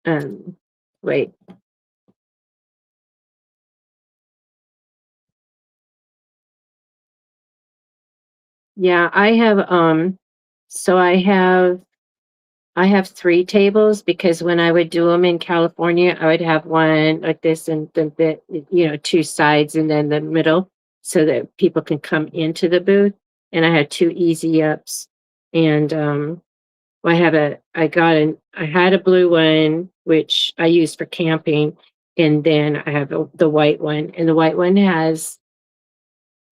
um, wait. Yeah, I have so I have 3 tables, because when I would do them in California, I would have one like this, and then 2 sides and then the middle, so that people can come into the booth. And I had 2 easy ups. And well, I had a blue one which I use for camping, and then I have the white one, and the white one has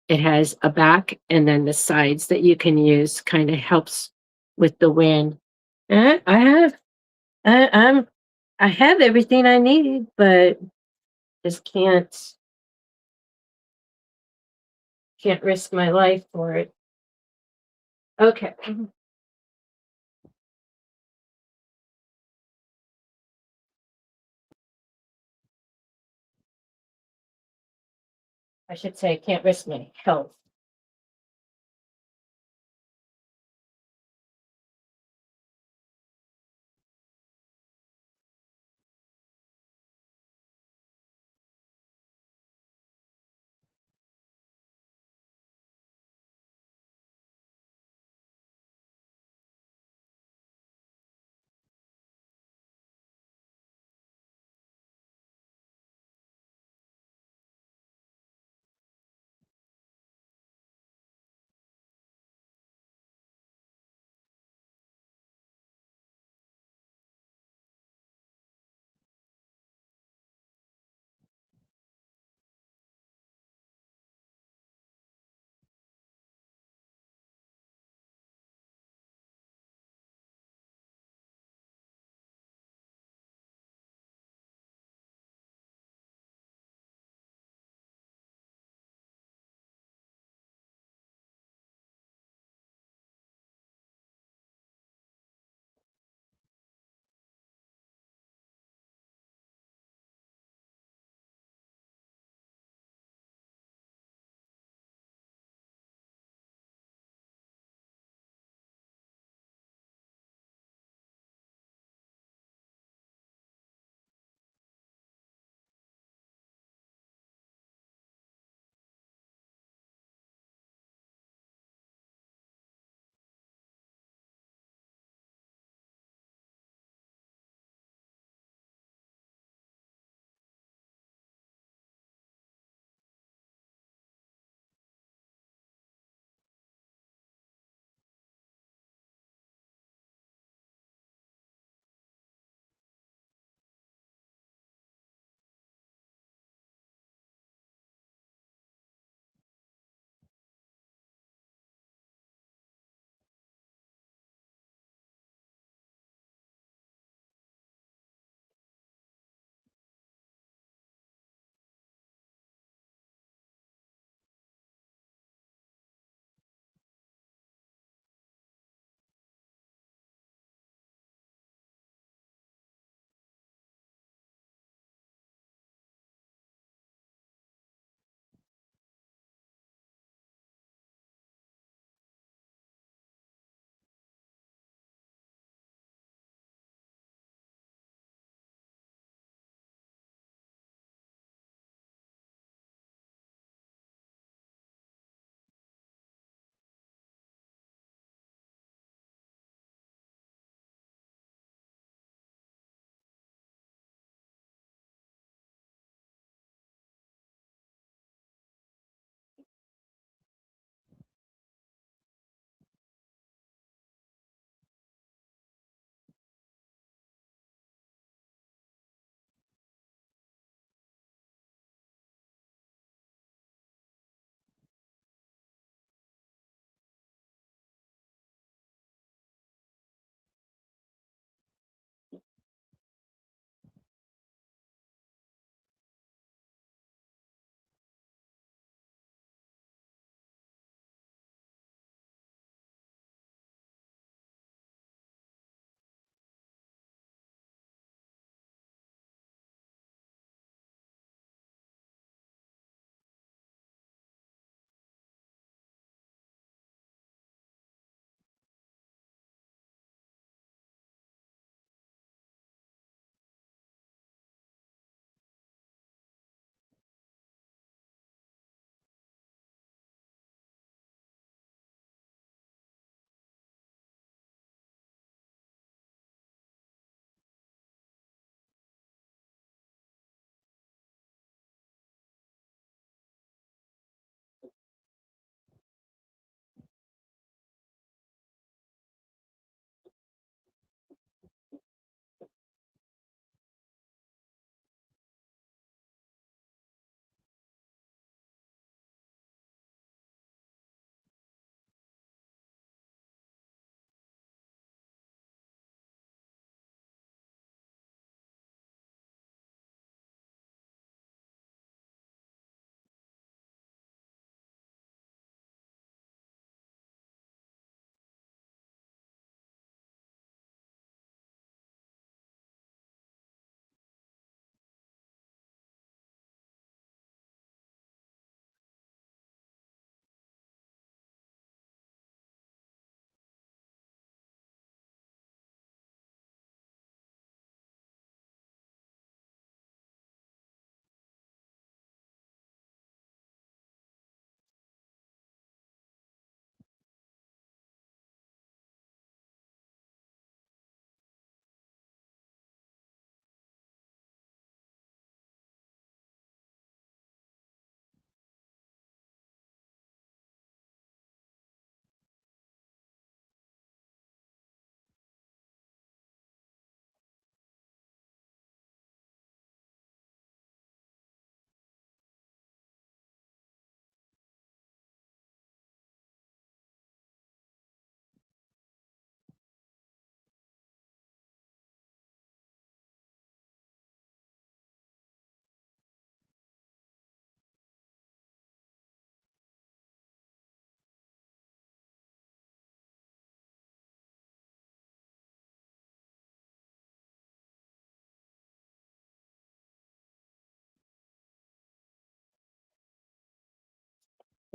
a back and then the sides that you can use, kind of helps with the wind. I have I, I'm I have everything I need, but just can't risk my life for it. Okay. I should say I can't risk my health.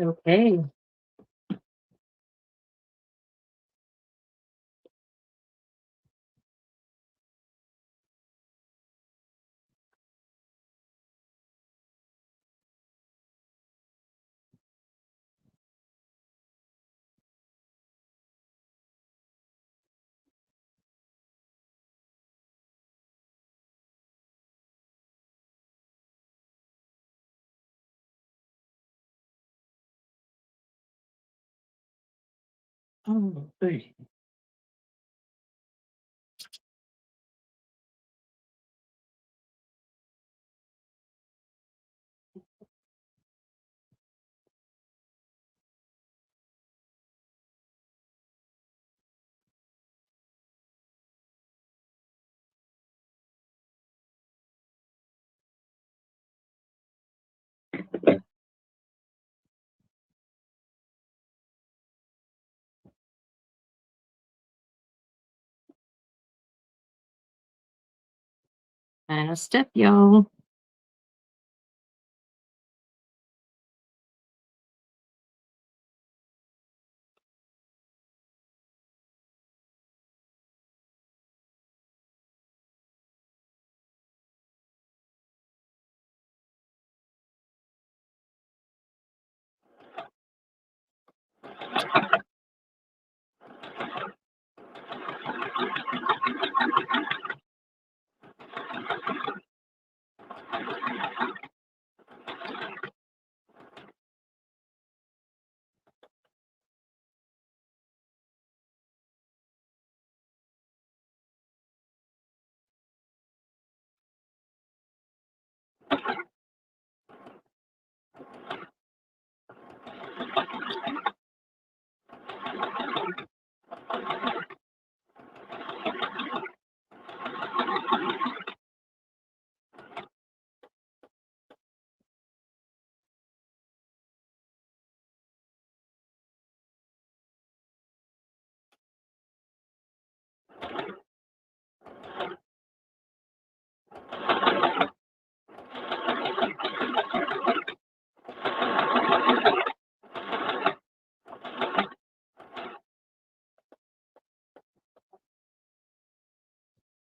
Okay. Oh, good. Final step, y'all.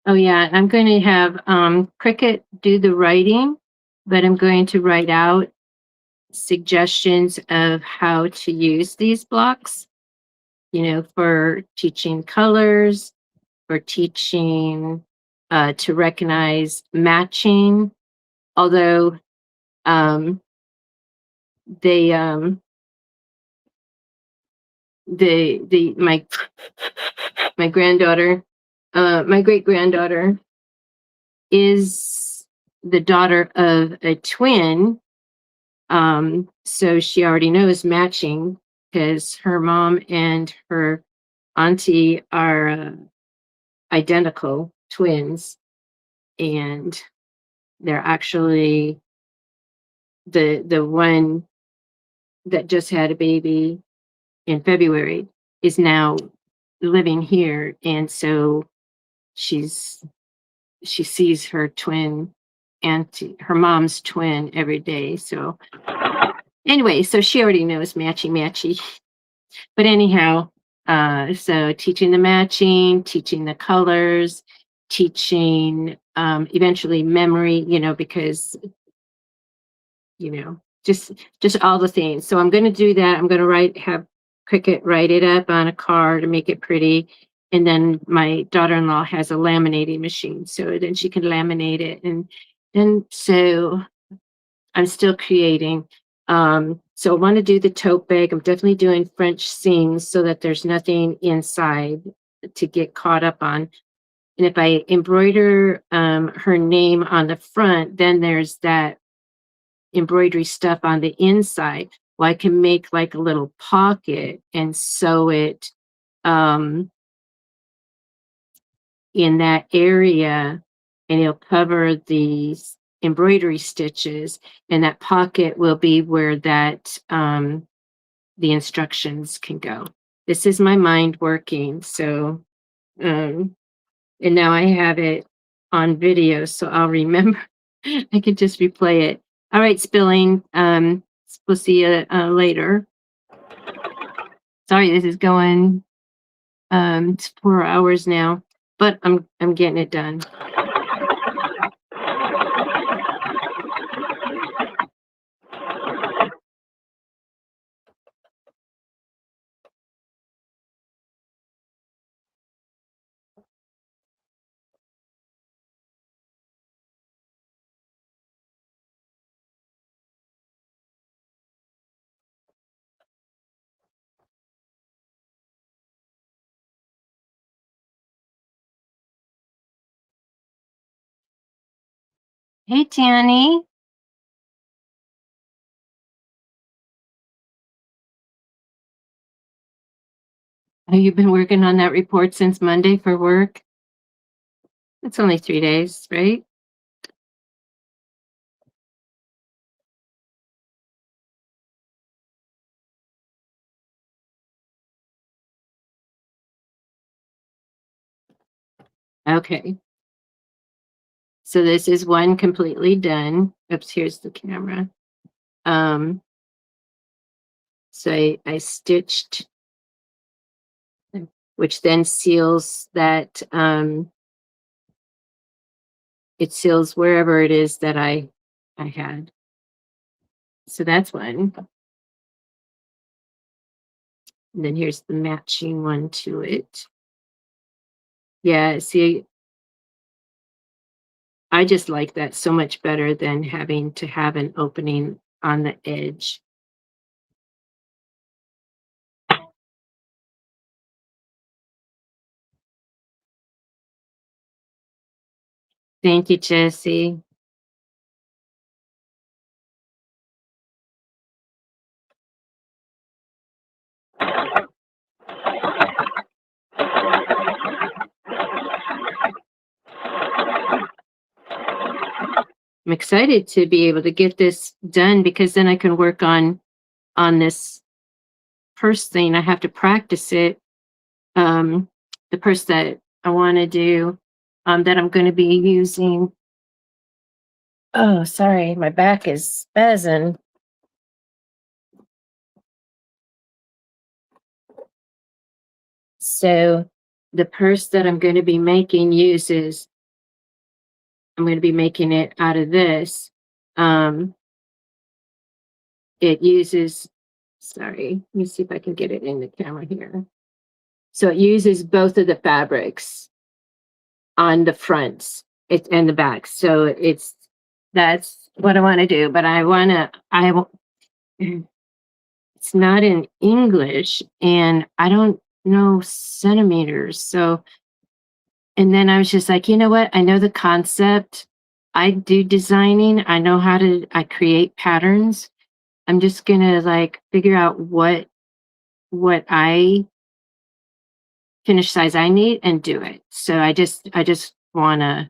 Oh yeah, I'm going to have Cricket do the writing, but I'm going to write out suggestions of how to use these blocks, for teaching colors, for teaching to recognize matching. Although um, they the my granddaughter, my great granddaughter is the daughter of a twin. So she already knows matching because her mom and her auntie are identical twins, and they're actually the one that just had a baby in February is now living here, and so she's she sees her twin auntie, her mom's twin every day. So anyway, so she already knows matchy matchy. But anyhow, so teaching the matching, teaching the colors, teaching eventually memory, because just all the things. So I'm going to do that. I'm going to have Cricket write it up on a card and make it pretty. And then my daughter-in-law has a laminating machine, so then she can laminate it. And so I'm still creating. So I want to do the tote bag. I'm definitely doing French seams so that there's nothing inside to get caught up on. And if I embroider her name on the front, then there's that embroidery stuff on the inside. Well, I can make like a little pocket and sew it um, in that area, and it'll cover these embroidery stitches, and that pocket will be where that the instructions can go. This is my mind working. So um, and now I have it on video, so I'll remember. I can just replay it. All right, spilling. We'll see you later. Sorry, this is going it's 4 hours now, but I'm getting it done. Hey, Tanny. Have you been working on that report since Monday for work? It's only 3 days, right? Okay. So this is one completely done. Oops, here's the camera. Um, so I stitched, which then seals that, it seals wherever it is that I had. So that's one. And then here's the matching one to it. Yeah, see, I just like that so much better than having to have an opening on the edge. Thank you, Jessie. I'm excited to be able to get this done because then I can work on this purse thing. I have to practice it. The purse that I want to do, that I'm going to be using. Oh, sorry, my back is spazzing. So the purse that I'm going to be making uses, I'm going to be making it out of this. It uses, sorry, let me see if I can get it in the camera here. So it uses both of the fabrics on the fronts and the backs. So that's what I want to do. But it's not in English and I don't know centimeters. So, and then I was just like, you know what? I know the concept. I do designing. I create patterns. I'm just gonna like figure out what I finish size I need and do it. So I just wanna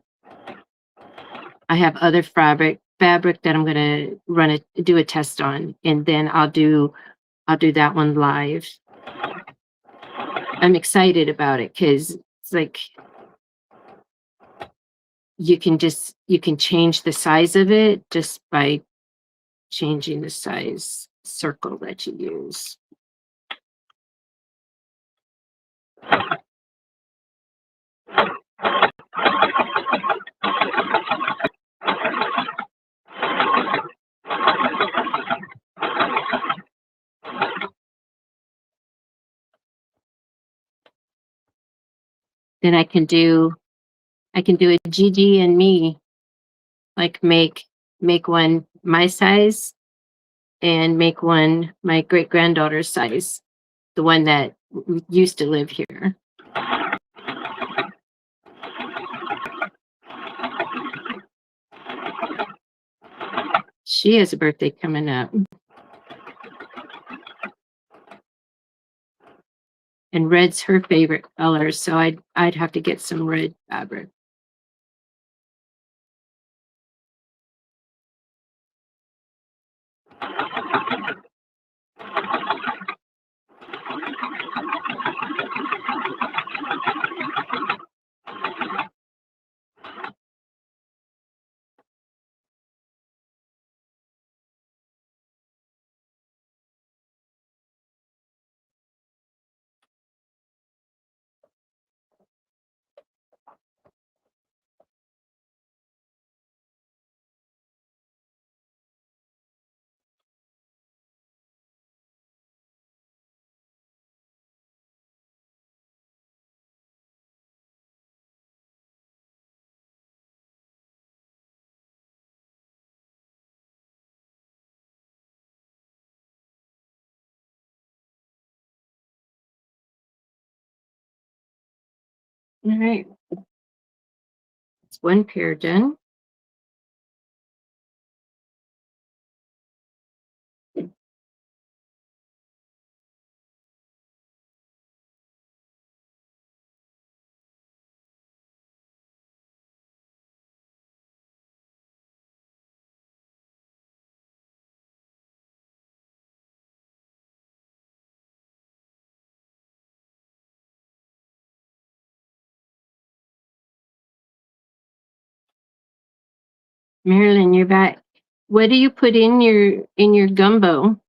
I have other fabric that I'm gonna do a test on, and then I'll do that one live. I'm excited about it because it's like you can change the size of it just by changing the size circle that you use. Then I can do a Gigi and me, like make one my size and make one my great granddaughter's size, the one that used to live here. She has a birthday coming up, and red's her favorite color, so I'd have to get some red fabric. All right. It's one pair done. Marilyn, you're back. What do you put in your gumbo?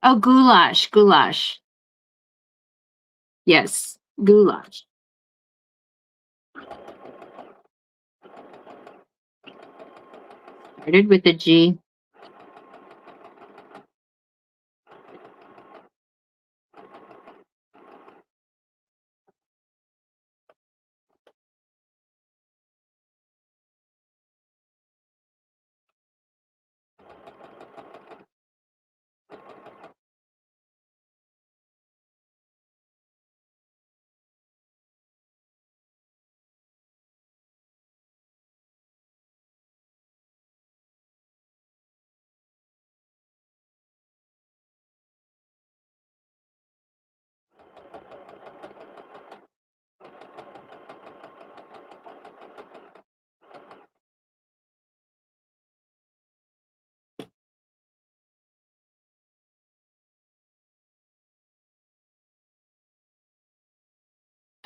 Oh, goulash, goulash. Yes, goulash. Started with a G.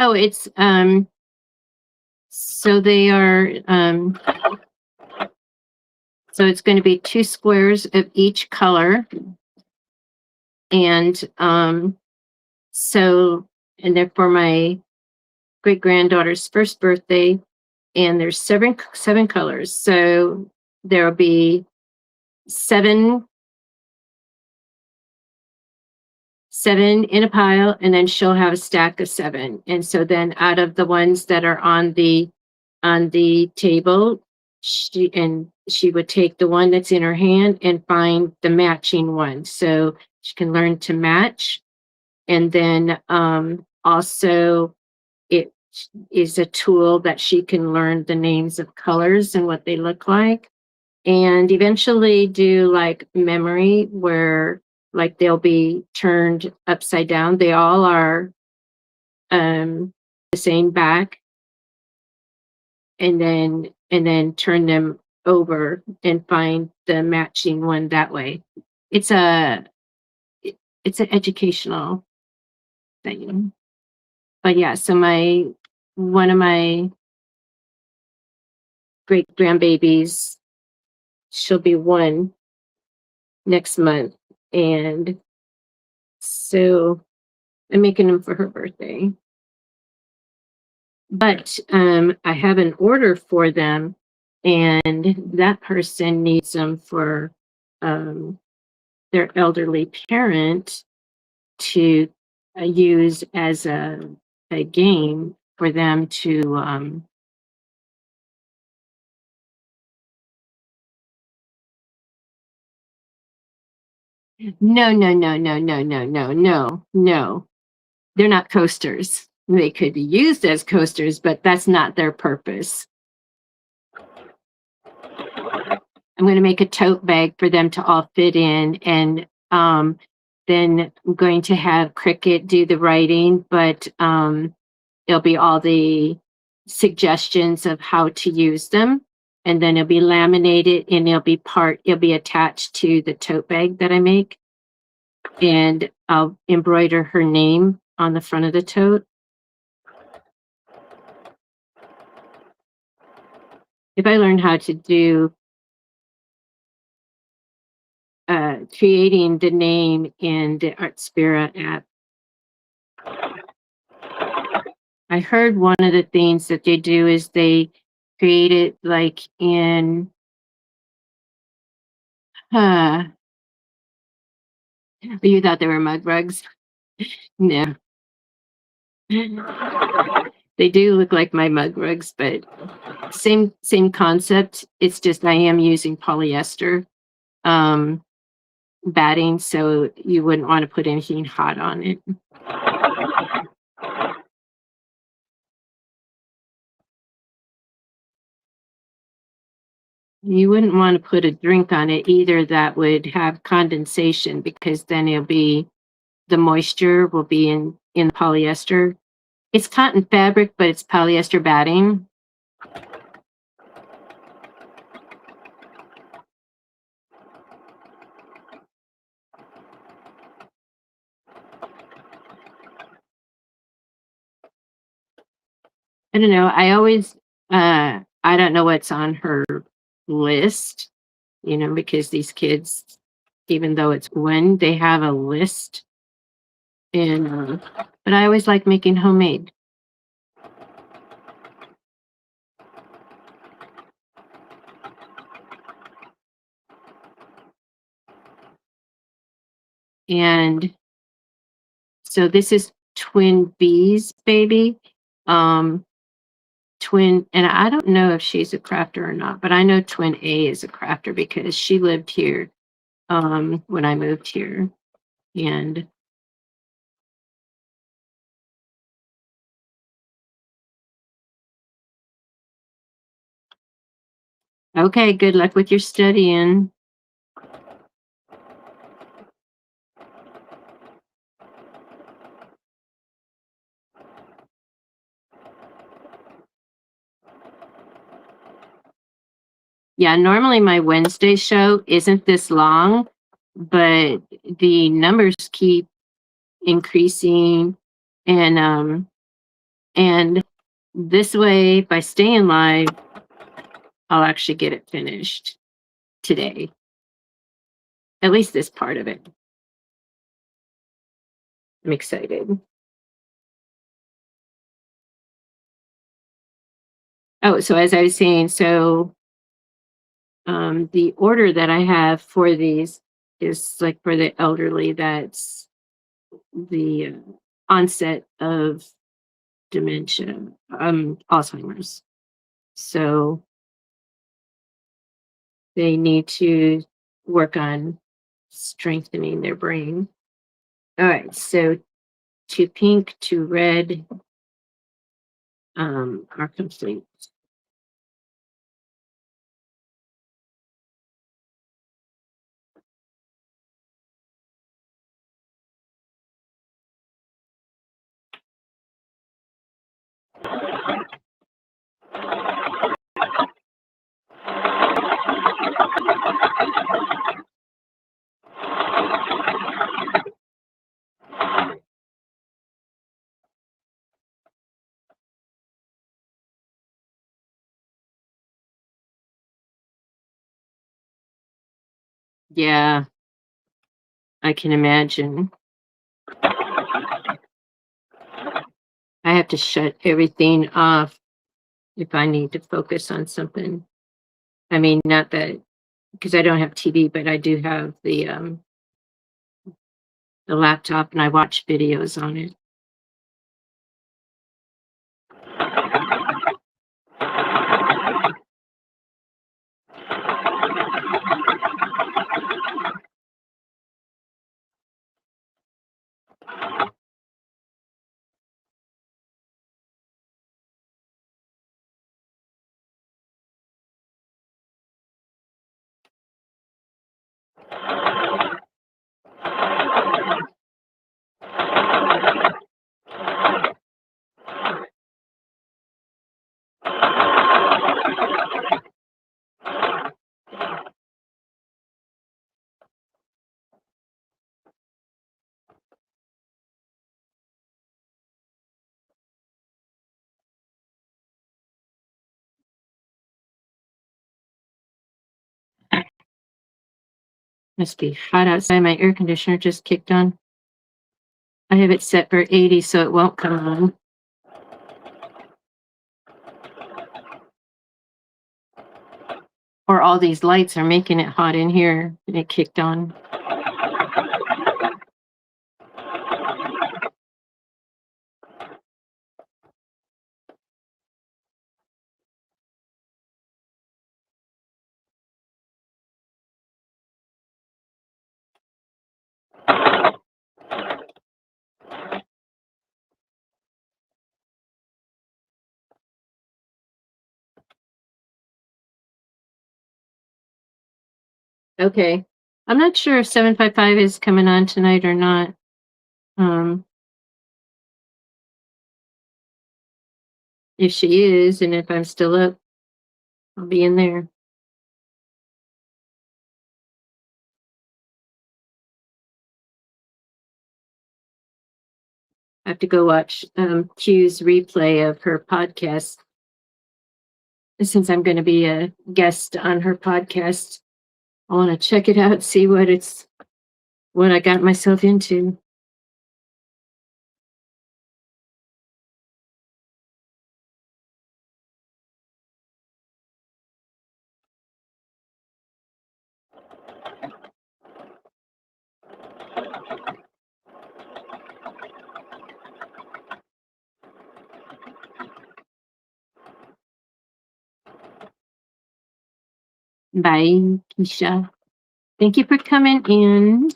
Oh, it's so they are so it's going to be 2 squares of each color, and so and they're for my great granddaughter's first birthday, and there's seven colors. So there'll be seven in a pile, and then she'll have a stack of 7. And so then out of the ones that are on the table, she would take the one that's in her hand and find the matching one. So she can learn to match. And then also it is a tool that she can learn the names of colors and what they look like, and eventually do like memory where like they'll be turned upside down. They all are the same back, and then turn them over and find the matching one that way. It's a it's an educational thing. But yeah, so my one of my great grandbabies, she'll be 1 next month, and so I'm making them for her birthday. But I have an order for them, and that person needs them for um, their elderly parent to use as a game for them to no, no, no, no, no, no, no, no, no. They're not coasters. They could be used as coasters, but that's not their purpose. I'm going to make a tote bag for them to all fit in, and then I'm going to have Cricket do the writing, but it'll be all the suggestions of how to use them, and then it'll be laminated, and it'll be attached to the tote bag that I make, and I'll embroider her name on the front of the tote. If I learn how to do creating the name in the Artspira app, I heard one of the things that they do is they create it like in uh you thought they were mug rugs? No. They do look like my mug rugs, but same concept. It's just I am using polyester um batting, so you wouldn't want to put anything hot on it. You wouldn't want to put a drink on it either that would have condensation, because then the moisture will be in polyester. It's cotton fabric, but it's polyester batting. I don't know. I don't know what's on her list, because these kids, even though it's when they have a list, and but I always like making homemade. And so this is twin B's baby. Um, and I don't know if she's a crafter or not, but I know twin A is a crafter because she lived here when I moved here. And okay, good luck with your studying. Yeah, normally my Wednesday show isn't this long, but the numbers keep increasing, and this way, by staying live, I'll actually get it finished today. At least this part of it. I'm excited. Oh, so as I was saying, the order that I have for these is like for the elderly, that's the onset of dementia, Alzheimer's. So they need to work on strengthening their brain. All right, so to pink to red are complete. Yeah, I can imagine. I have to shut everything off if I need to focus on something. I mean, not that because I don't have TV, but I do have the laptop and I watch videos on it. Must be hot outside. My air conditioner just kicked on. I have it set for 80, so it won't come on. Or all these lights are making it hot in here and it kicked on. Okay. I'm not sure if 755 is coming on tonight or not. Um, if she is, and if I'm still up, I'll be in there. I have to go watch Q's replay of her podcast since I'm going to be a guest on her podcast. I want to check it out, see what I got myself into. Bye, Keisha. Thank you for coming in.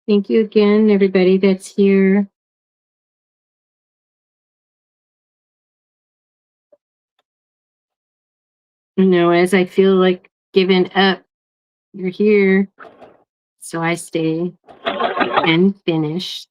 Thank you again, everybody that's here. As I feel like giving up, you're here. So I stay and finish.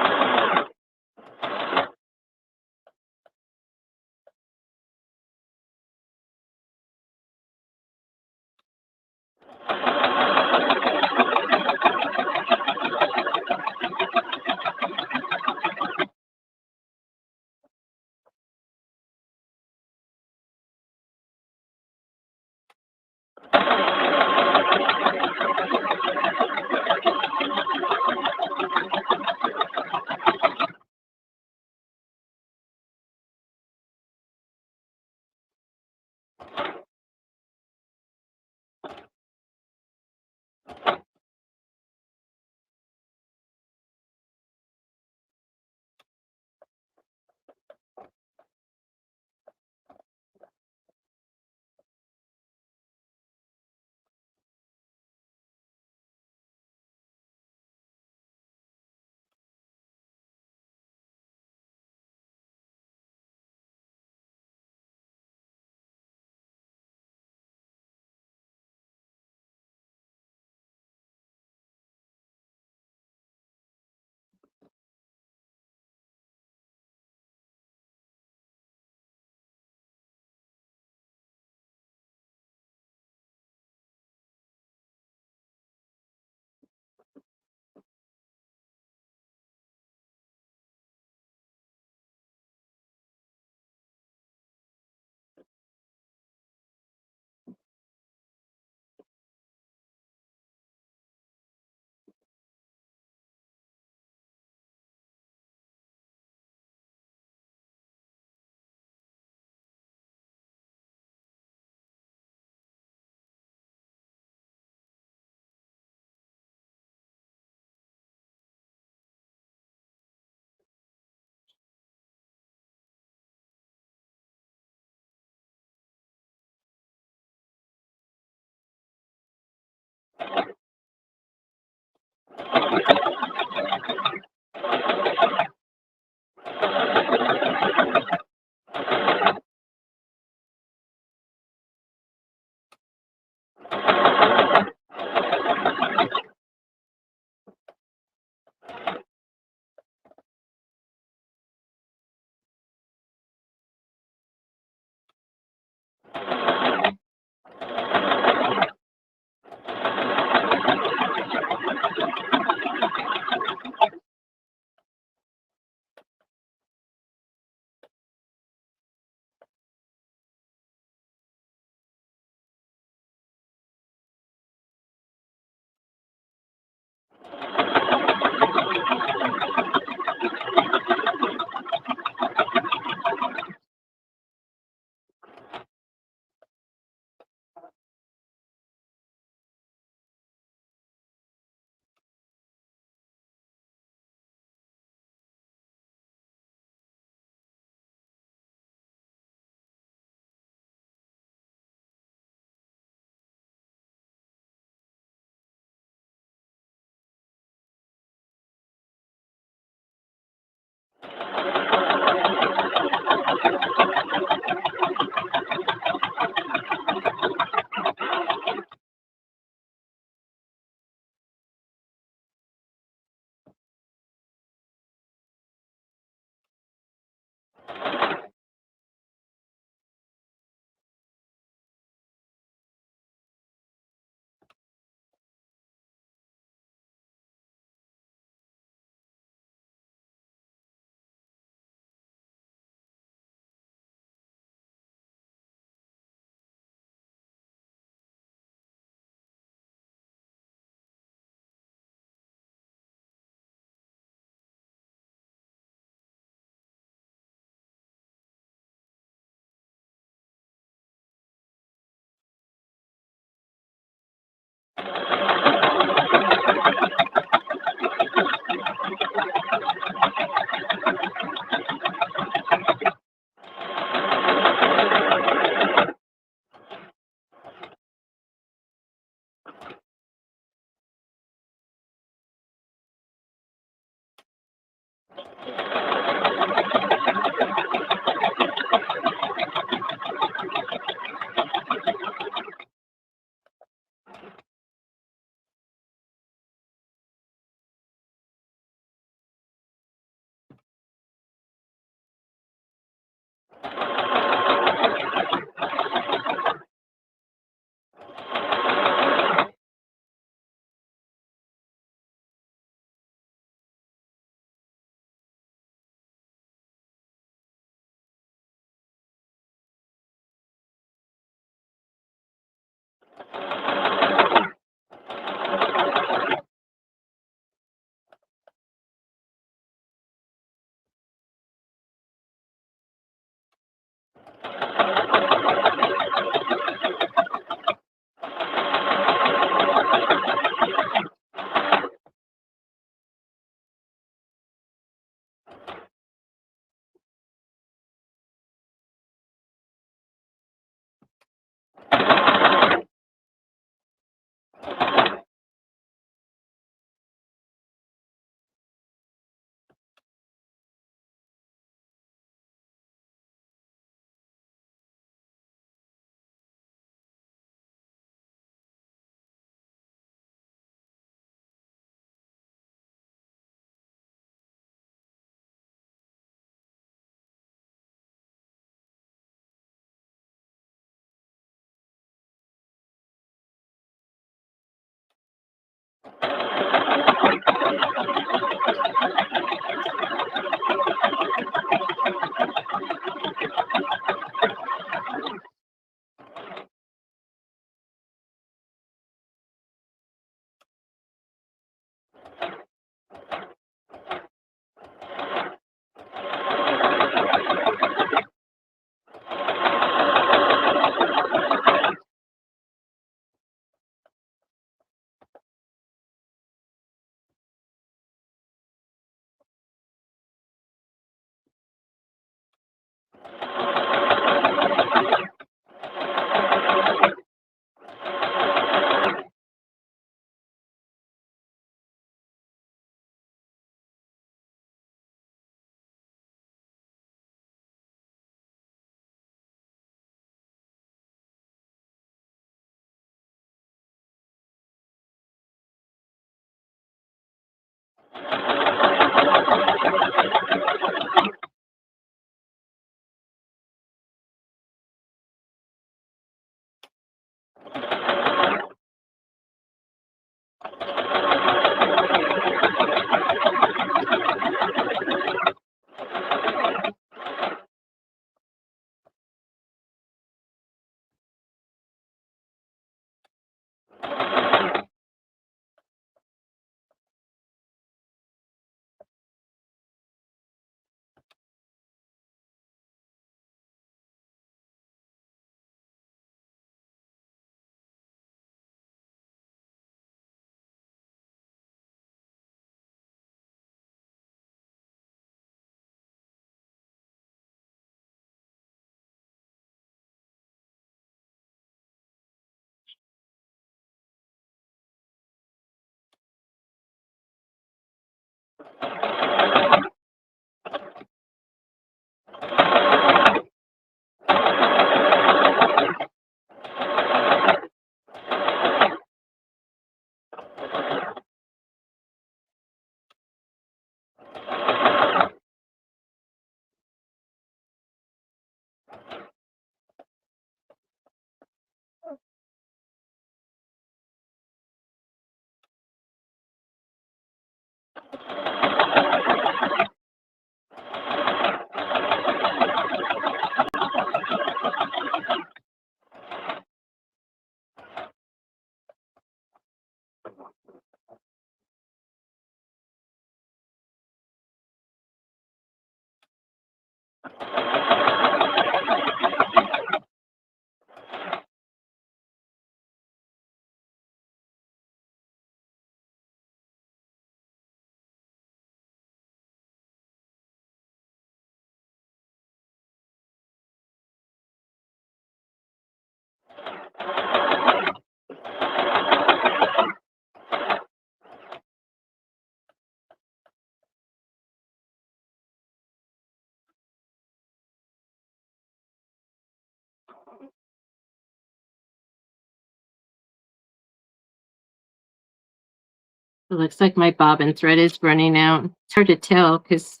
It looks like my bobbin thread is running out. It's hard to tell because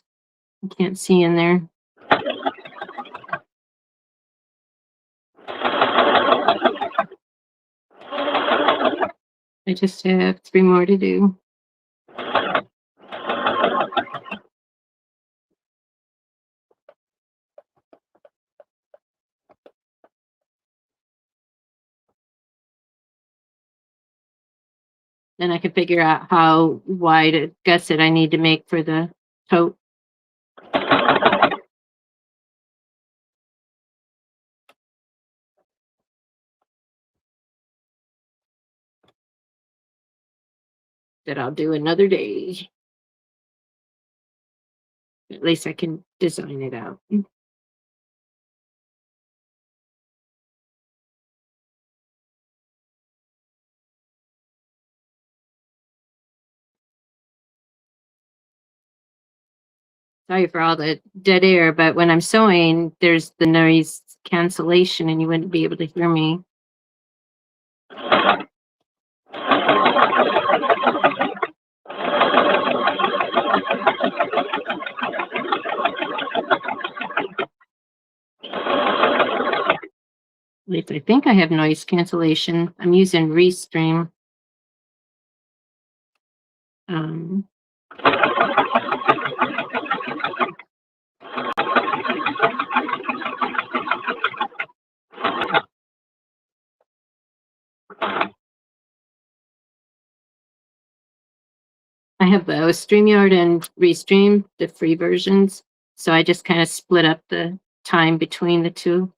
you can't see in there. I just have 3 more to do. Then I can figure out how wide a gusset I need to make for the tote. That I'll do another day. At least I can design it out. Sorry for all the dead air, but when I'm sewing, there's the noise cancellation and you wouldn't be able to hear me. At least I think I have noise cancellation. I'm using Restream. Um, I have both StreamYard and Restream, the free versions. So I just kind of split up the time between the two.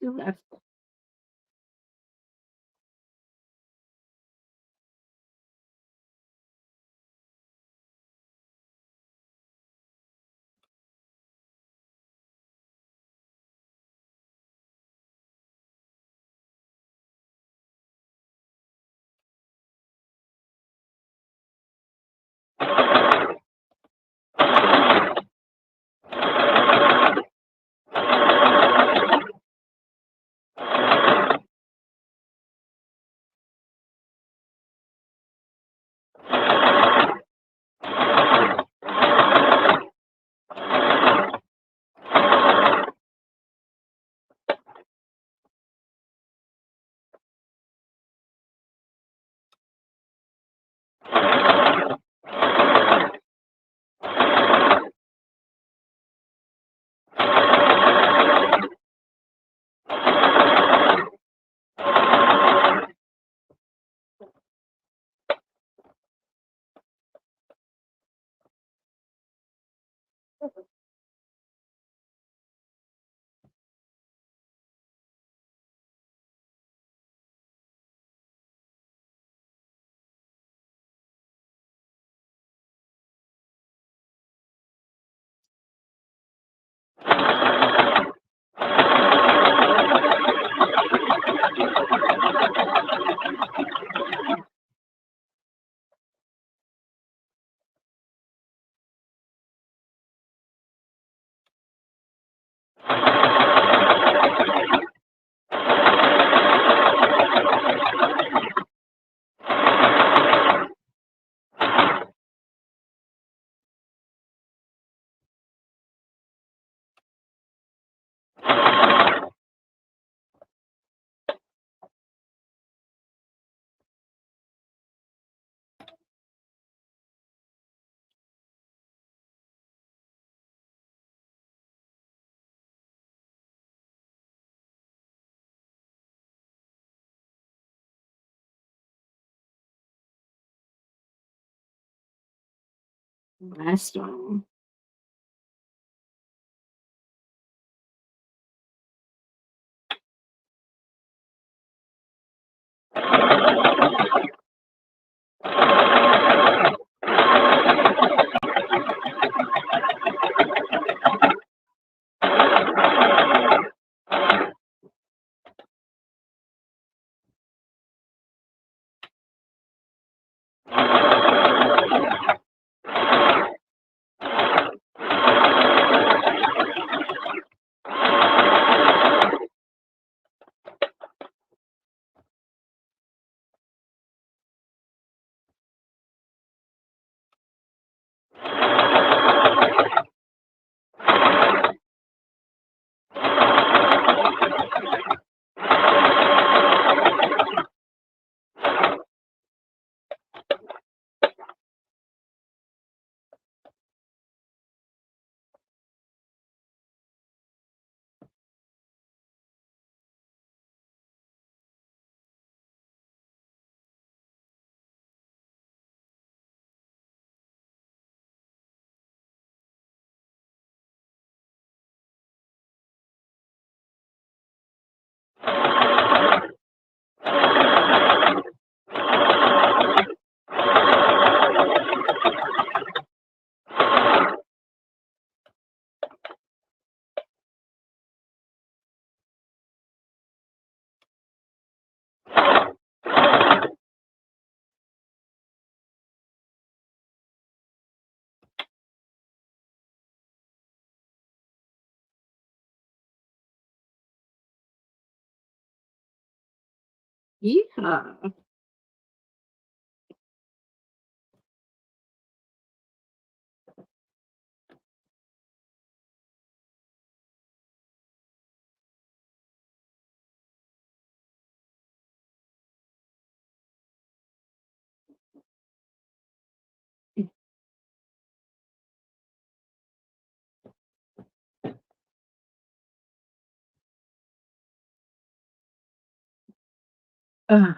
Left. Last one. Yeah. Uh,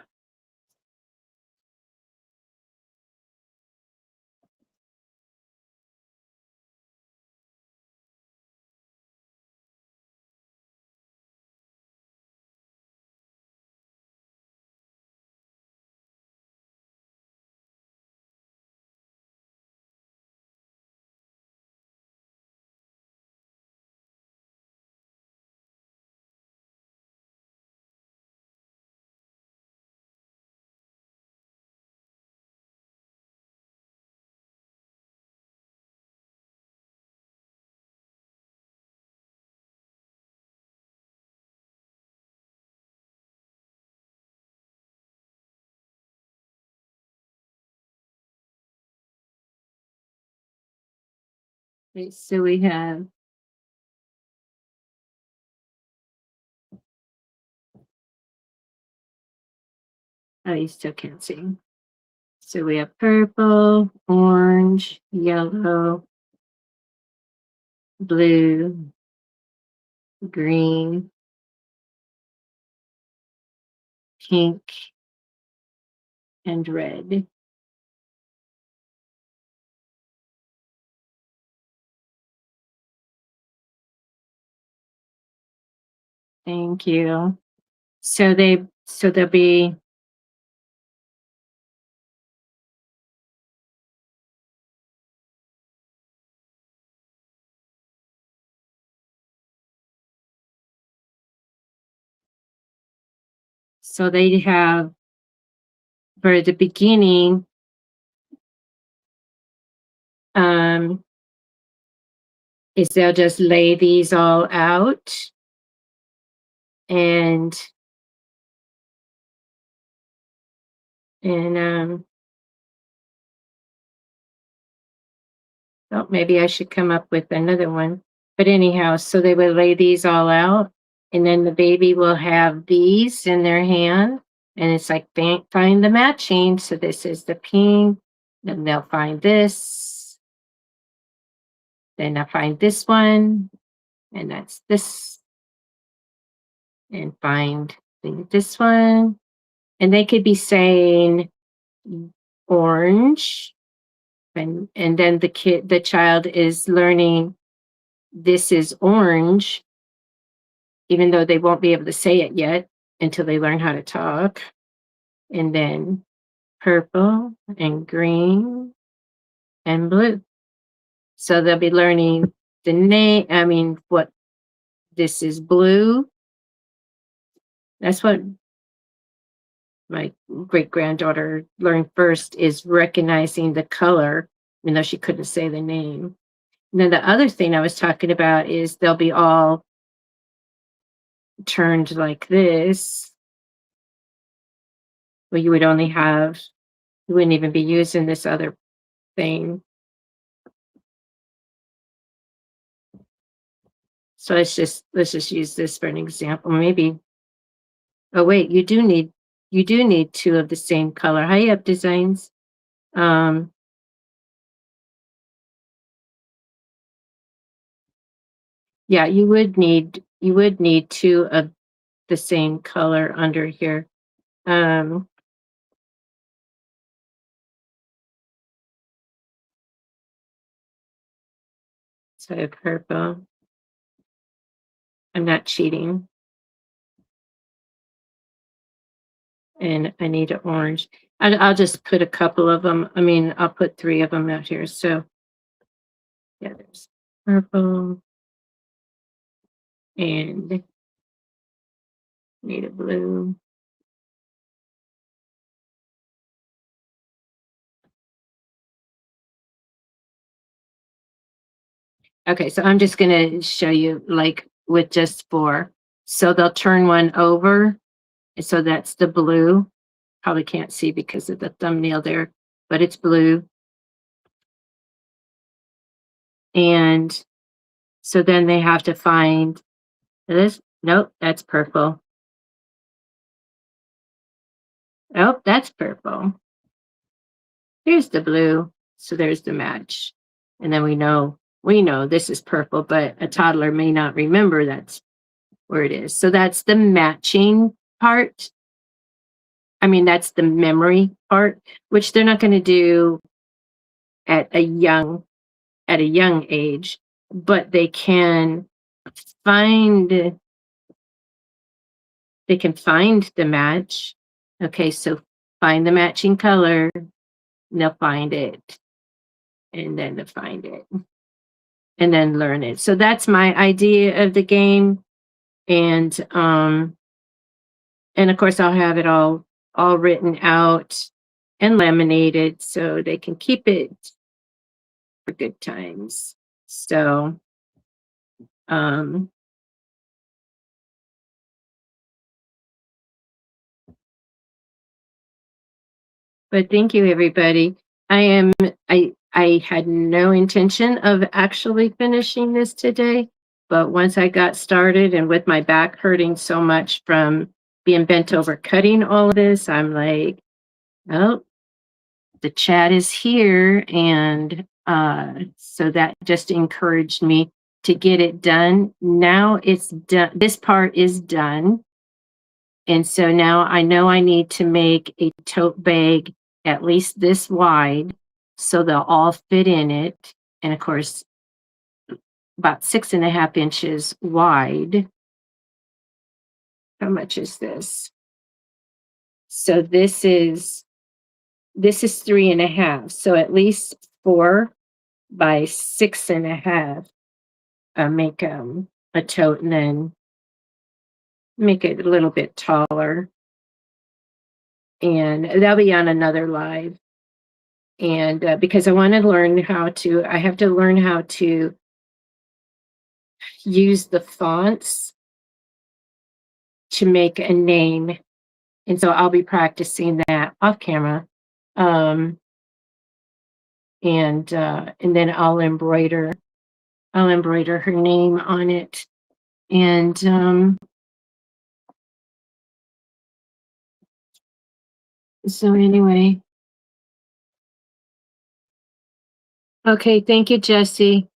okay, so we have oh, you still can't see. So we have purple, orange, yellow, blue, green, pink, and red. Thank you. So there'll be so they have for the beginning, um, is they'll just lay these all out and and oh, maybe I should come up with another one. But anyhow, so they would lay these all out, and then the baby will have these in their hand, and it's like find the matching. So this is the pink, then they'll find this, then they'll find this one, and that's this, and find this one, and they could be saying orange, And then the child is learning this is orange, even though they won't be able to say it yet until they learn how to talk. And then purple and green and blue. So they'll be learning the name. I mean, what this is blue. That's what my great granddaughter learned first, is recognizing the color, even though she couldn't say the name. And then the other thing I was talking about is they'll be all turned like this, where you would only have, you wouldn't even be using this other thing. So let's just use this for an example. Maybe, oh wait, you do need two of the same color. Hi up designs. Um, yeah, you would need two of the same color under here. Um, so purple. I'm not cheating. And I need an orange. I'll just put a couple of them. I mean, I'll put three of them out here. So yeah, there's purple and need a blue. Okay, so I'm just gonna show you like with just four. So they'll turn one over. And so that's the blue. Probably can't see because of the thumbnail there, but it's blue. And so then they have to find this. Nope, that's purple. Oh, that's purple. Here's the blue. So there's the match. And then we know this is purple, but a toddler may not remember that's where it is. So that's the matching part. I mean, that's the memory part, which they're not going to do at a young age, but find they can find the match. Okay, so find the matching color, and they'll find it, and then they'll find it, and then learn it. So that's my idea of the game. And of course I'll have it all written out and laminated so they can keep it for good times. So um but thank you everybody. I had no intention of actually finishing this today, but once I got started and with my back hurting so much from being bent over cutting all of this, I'm like, oh, the chat is here. And so that just encouraged me to get it done. Now it's done. This part is done. And so now I know I need to make a tote bag at least this wide so they'll all fit in it. And of course, about 6.5 inches wide. How much is this? So this is 3.5. So at least 4 by 6.5. Make a tote and then make it a little bit taller. And that'll be on another live. And because I want to learn I have to learn how to use the fonts to make a name. And so I'll be practicing that off camera. Um, and then I'll embroider her name on it. And so anyway, okay, thank you, Jesse.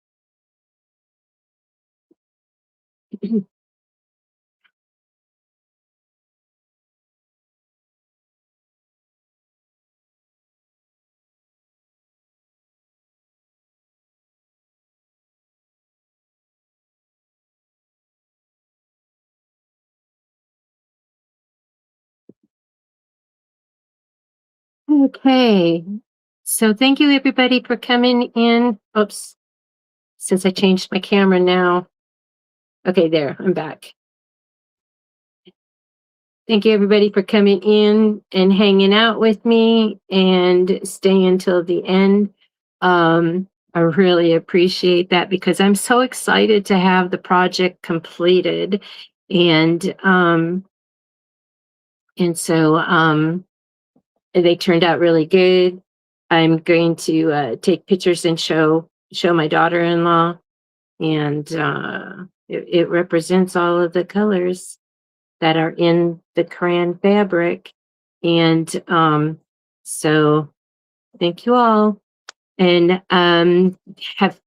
Okay. So thank you everybody for coming in. Oops, since I changed my camera now. Okay, there, I'm back. Thank you everybody for coming in and hanging out with me and staying until the end. I really appreciate that because I'm so excited to have the project completed. And and so they turned out really good. I'm going to take pictures and show my daughter-in-law, and it represents all of the colors that are in the crayon fabric. And so thank you all, and have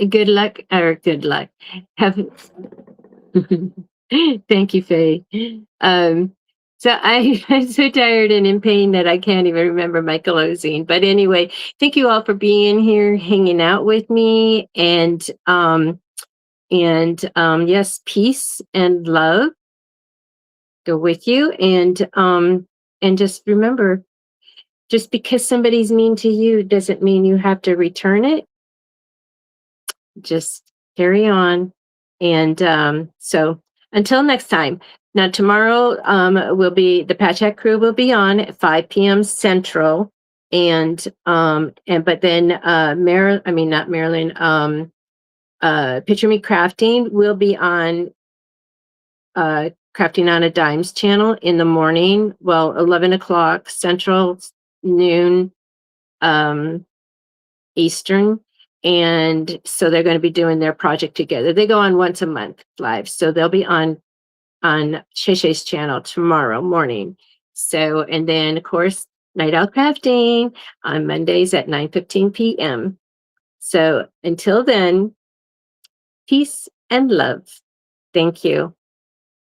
good luck, or good luck. Have thank you, Faye. Um, I'm so tired and in pain that I can't even remember my closing. But anyway, thank you all for being here, hanging out with me, and yes, peace and love go with you. And just remember, just because somebody's mean to you doesn't mean you have to return it. Just carry on. And so until next time. Now tomorrow will be the Patch Hat crew will be on at 5 p.m. Central. And but then I mean not Marilyn, Picture Me Crafting will be on Crafting on a Dime's channel in the morning. Well, 11 o'clock Central, noon Eastern. And so they're going to be doing their project together. They go on once a month live. So they'll be on Shay Shay's channel tomorrow morning. So, and then of course, Night Owl Crafting on Mondays at 9:15 p.m. So until then, peace and love. Thank you.